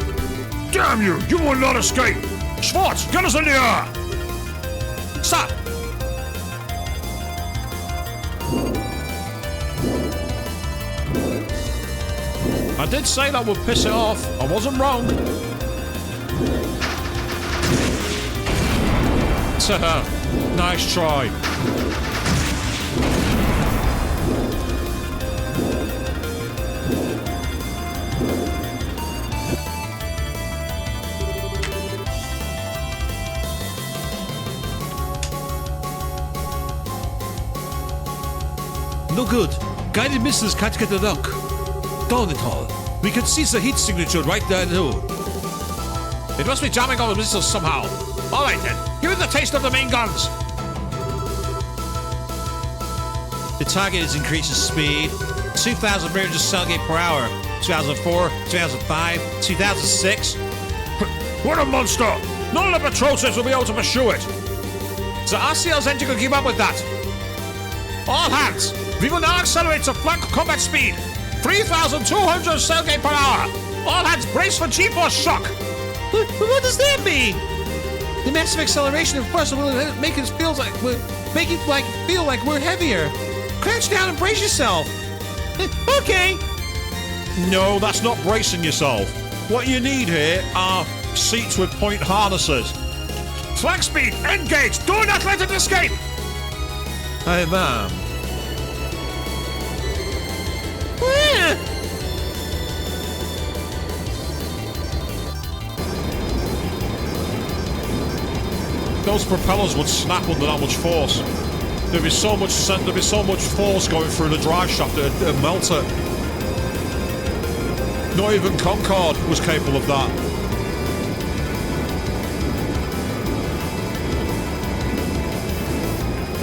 Damn you! You will not escape! Schwartz, get us in the air! Stop! I did say that would piss it off. I wasn't wrong. Nice try. No good. Guided missiles can't get the lock. Darn it all. We can see the heat signature right there too. It must be jamming on the missiles somehow. All right then, give it the taste of the main guns. The target is increasing speed. 2,000 meters cell gate per hour. 2004, 2005, 2006. What a monster! None of the patrol ships will be able to pursue it. The RCL's engine can keep up with that. All hands, we will now accelerate to flank combat speed. 3,200 cell gate per hour. All hands brace for G-force shock. What does that mean? The massive acceleration of force will make us feel like we're heavier. Crouch down and brace yourself. Okay. No, that's not bracing yourself. What you need here are seats with point harnesses. Flag speed, engage! Do not let it escape! Hey, ma'am. Those propellers would snap under that much force. There'd be so much force going through the drive shaft that it'd melt it. Not even Concorde was capable of that.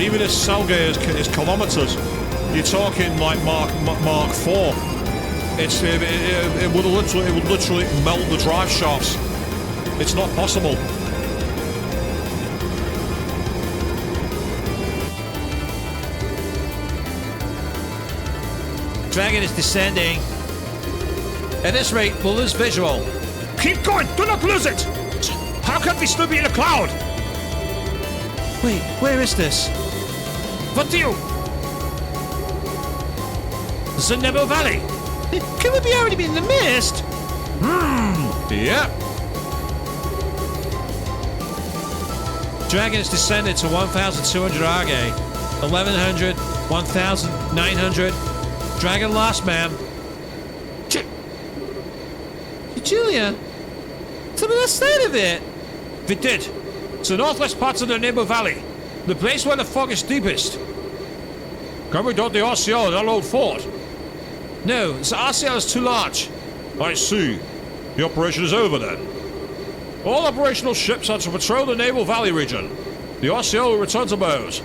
Even if cell gear is kilometers, you're talking like Mark IV. It would literally melt the drive shafts. It's not possible. Dragon is descending. At this rate, we'll lose visual. Keep going! Do not lose it! How can we still be in a cloud? Wait, where is this? What do you? The Nebo Valley. Could we be already be in the mist? Yep. Dragon has descended to 1,200 Arge. 1,100, 1,900. Dragon lost, ma'am. Julia, tell me the state of it. It did. It's the northwest parts of the Nebo Valley. The place where the fog is deepest. Can we dot the RCL in that old fort? No, the RCL is too large. I see. The operation is over then. All operational ships are to patrol the Naval Valley region. The RCL will return to Bose.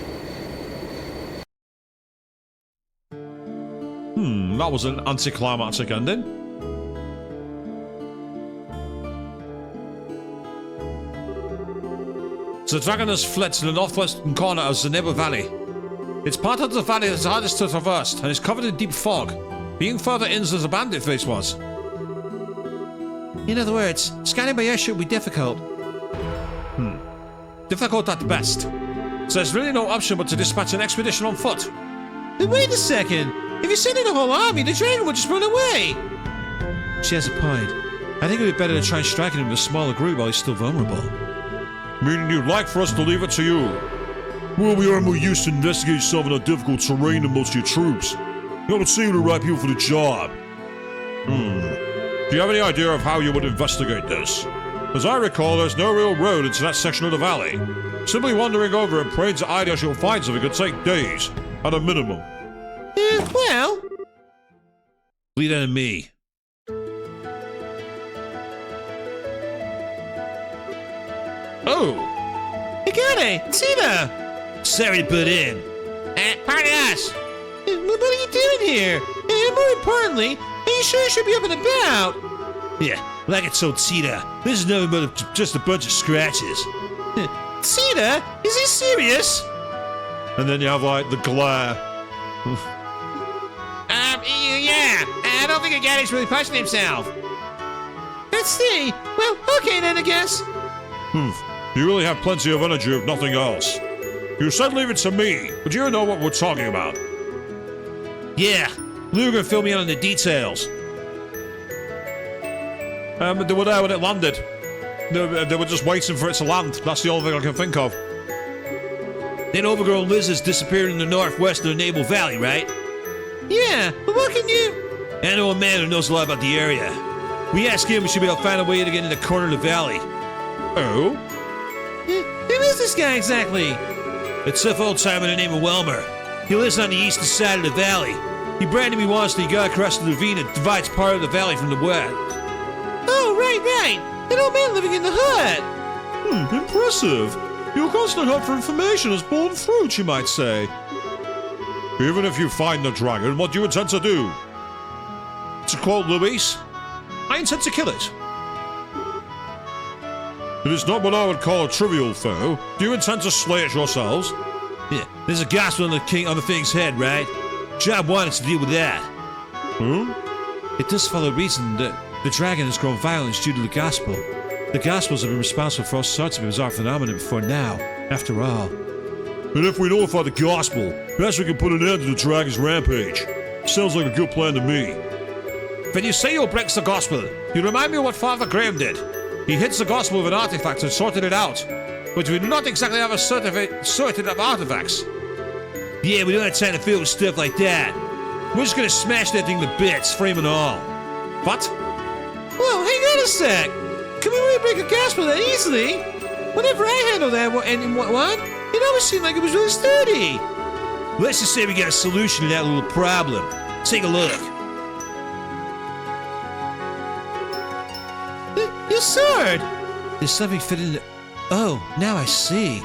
That was an anticlimactic ending. The dragon has fled to the northwestern corner of the Nebo Valley. It's part of the valley that's hardest to traverse and is covered in deep fog, being further in than the bandit face was. In other words, scanning by airship will be difficult. Difficult at best. So there's really no option but to dispatch an expedition on foot. But wait a second. If you send in a whole army, the dragon will just run away. She has a point. I think it would be better to try striking him with a smaller group while he's still vulnerable. Meaning you'd like for us to leave it to you? Well, we are more used to investigating stuff in a difficult terrain than most of your troops. You don't seem the right people for the job. Do you have any idea of how you would investigate this? As I recall, there's no real road into that section of the valley. Simply wandering over and praying to ideas you'll find something could take days, at a minimum. Well... Lead on me. Oh! Hey, Gane! Tina! Sorry to put in. Pardon us! What are you doing here? And more importantly, are you sure you should be up and about? Yeah, like I told Tita, this is nothing but just a bunch of scratches. Tina? Is he serious? And then you have, like, the glare. Yeah. I don't think Gane's really pushing himself. Let's see. Well, okay then, I guess. You really have plenty of energy if nothing else. You said leave it to me, but you know what we're talking about. Yeah, Luger fill me in on the details. They were there when it landed. They were just waiting for it to land. That's the only thing I can think of. Then overgrown lizards disappeared in the northwest of the Naval Valley, right? Yeah, but what can you... I know a man who knows a lot about the area. We asked him, we should be able to find a way to get in the corner of the valley. Oh? Who is this guy exactly? It's a old-timer by the name of Welmer. He lives on the eastern side of the valley. He branded me once that he got across the ravine that divides part of the valley from the west. Oh, right. An old man living in the hut. Impressive. Your constant hunt for information has borne fruit, you might say. Even if you find the dragon, what do you intend to do? To quote Luis, I intend to kill it. It is not what I would call a trivial foe. Do you intend to slay it yourselves? Yeah, there's a gospel on the thing's head, right? Job one is to deal with that. It does follow reason that the dragon has grown violent due to the gospel. The gospels have been responsible for all sorts of bizarre phenomena before now, after all. And if we notify the gospel, perhaps we can put an end to the dragon's rampage. Sounds like a good plan to me. When you say you'll break the gospel, you remind me of what Father Graham did. He hits the gospel with an artifact and sorted it out. But we do not exactly have a sorted of artifacts. Yeah, we don't have time to fiddle with stuff like that. We're just gonna smash that thing to bits, frame and all. What? Well, hang on a sec. Can we really break a gospel that easily? Whenever I handle that one, it always seemed like it was really sturdy. Let's just say we got a solution to that little problem. Take a look. Your sword! There's something fitting in. Oh, now I see.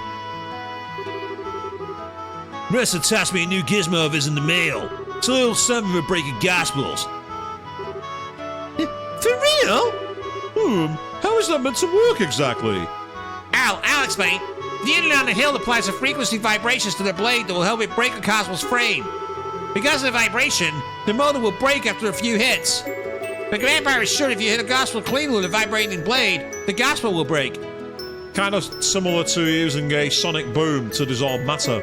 Russell tossed me a new gizmo of his in the mail. It's a little something for breaking gospels. For real? How is that meant to work exactly? I'll explain. The unit on the hill applies a frequency vibrations to the blade that will help it break a gospel's frame. Because of the vibration, the motor will break after a few hits. The vampire is sure if you hit a gospel clean with a vibrating blade, the gospel will break. Kind of similar to using a sonic boom to dissolve matter.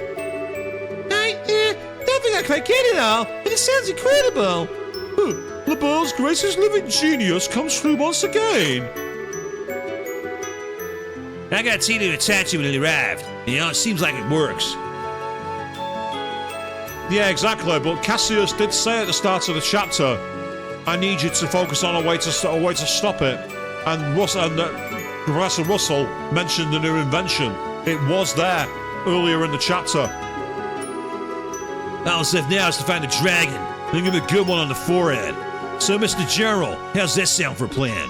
I don't think I quite get it all, and it sounds incredible. LeBeau's greatest living genius comes through once again. I got Tina to attach it when it arrived. You know, it seems like it works. Yeah, exactly, but Cassius did say at the start of the chapter, I need you to focus on a way to stop it. And Professor Russell mentioned the new invention. It was there earlier in the chapter. All that's left now is to find a dragon and give him a good one on the forehead. So, Mr. General, how's that sound for a plan?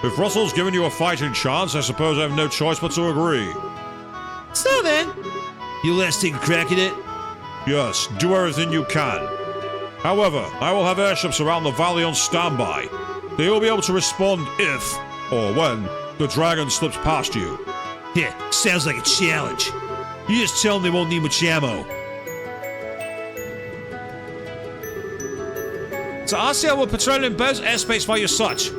If Russell's given you a fighting chance, I suppose I have no choice but to agree. So then, You let us take a crack at it? Yes, do everything you can. However, I will have airships around the valley on standby. They will be able to respond if, or when, the dragon slips past you. Yeah, sounds like a challenge. You just tell them they won't need much ammo. So RCL will patrol in Bow's airspace while you search.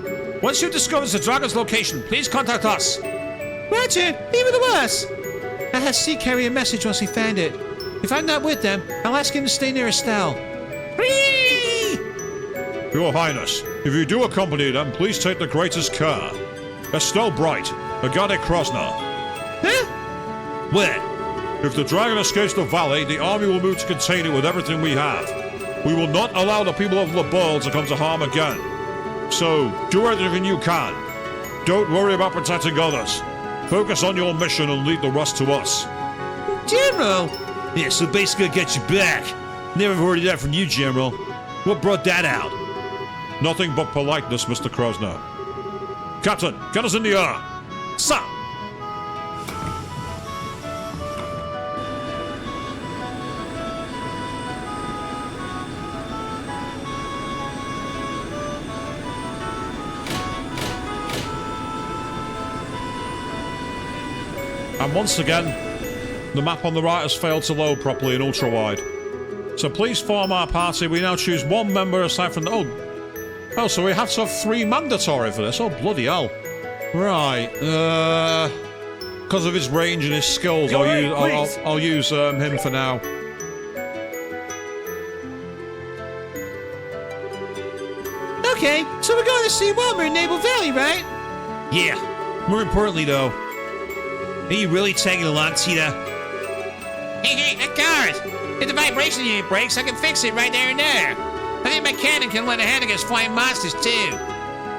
Once you've discovered the dragon's location, please contact us. Roger, leave it to us. I'll have C carry a message once he found it. If I'm not with them, I'll ask him to stay near Estelle. Your Highness, if you do accompany them, please take the greatest care. Estelle Bright, Agate Krosna. Huh? What? If the dragon escapes the valley, the army will move to contain it with everything we have. We will not allow the people of LeBeau to come to harm again. So, do everything you can. Don't worry about protecting others. Focus on your mission and leave the rest to us. General! Yeah, so basically I'll get you back. Never heard that from you, General. What brought that out? Nothing but politeness, Mr. Krosno. Captain, get us in the air. Sir! And once again, the map on the right has failed to load properly in ultra-wide. So please form our party. We now choose one member aside from the... Oh, so we have to have 3 mandatory for this. Oh, bloody hell. Right. Because of his range and his skills, I'll use him for now. Okay, so we're going to see Wilmer in Naval Valley, right? Yeah. More importantly, though, are you really tagging along, Tita? Hey, of course. If the vibration unit breaks, I can fix it right there and there. I think my cannon can lend a hand against flying monsters, too.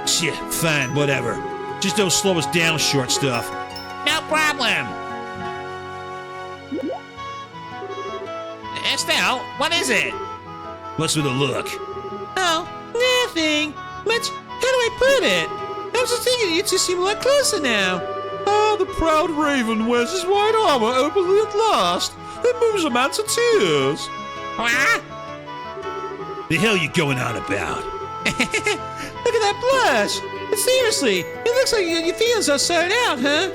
Shit, fine, whatever. Just don't slow us down, short stuff. No problem. Estelle, what is it? What's with the look? Oh, nothing. But how do I put it? I was just thinking you two seem a lot closer now. Ah, the proud raven wears his white armor openly at last. It moves a man to tears. What? The hell you going on about? Look at that blush. But seriously, it looks like your feelings are sorted out, huh?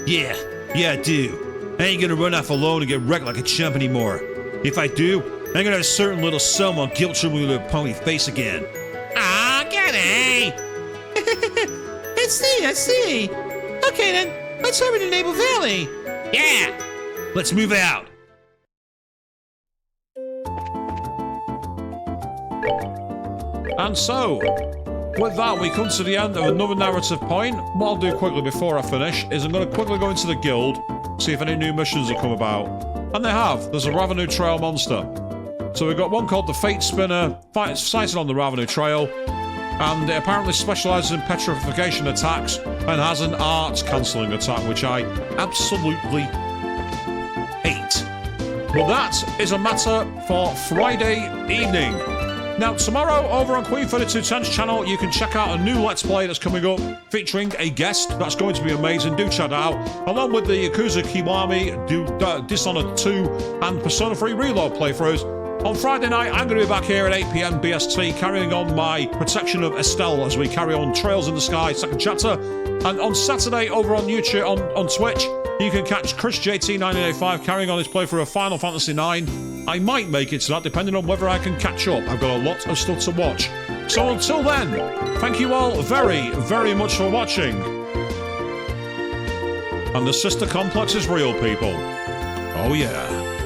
Yeah, I do. I ain't gonna run off alone and get wrecked like a chump anymore. If I do, I'm gonna have a certain little someone guilt trip me with a pony face again. Aw, get it. I see. Okay then, let's hurry to Naval Valley. Yeah. Let's move out. And so, with that, we come to the end of another narrative point. What I'll do quickly before I finish is I'm going to quickly go into the guild, see if any new missions have come about. And they have. There's a Ravenous Trail monster. So we've got one called the Fate Spinner, sighted on the Ravenous Trail, and it apparently specialises in petrification attacks and has an art cancelling attack, which I absolutely hate. But that is a matter for Friday evening. Now, tomorrow over on Queen 3210's channel, you can check out a new Let's Play that's coming up featuring a guest. That's going to be amazing. Do check that out. Along with the Yakuza Kiwami, Dishonored 2, and Persona 3 Reload playthroughs. On Friday night, I'm going to be back here at 8 p.m. BST, carrying on my protection of Estelle as we carry on Trails in the Sky, second chapter. And on Saturday, over on YouTube, on Twitch, you can catch Chris JT1985 carrying on his playthrough of Final Fantasy IX. I might make it to that, depending on whether I can catch up. I've got a lot of stuff to watch. So until then, thank you all very, very much for watching. And the sister complex is real, people. Oh yeah.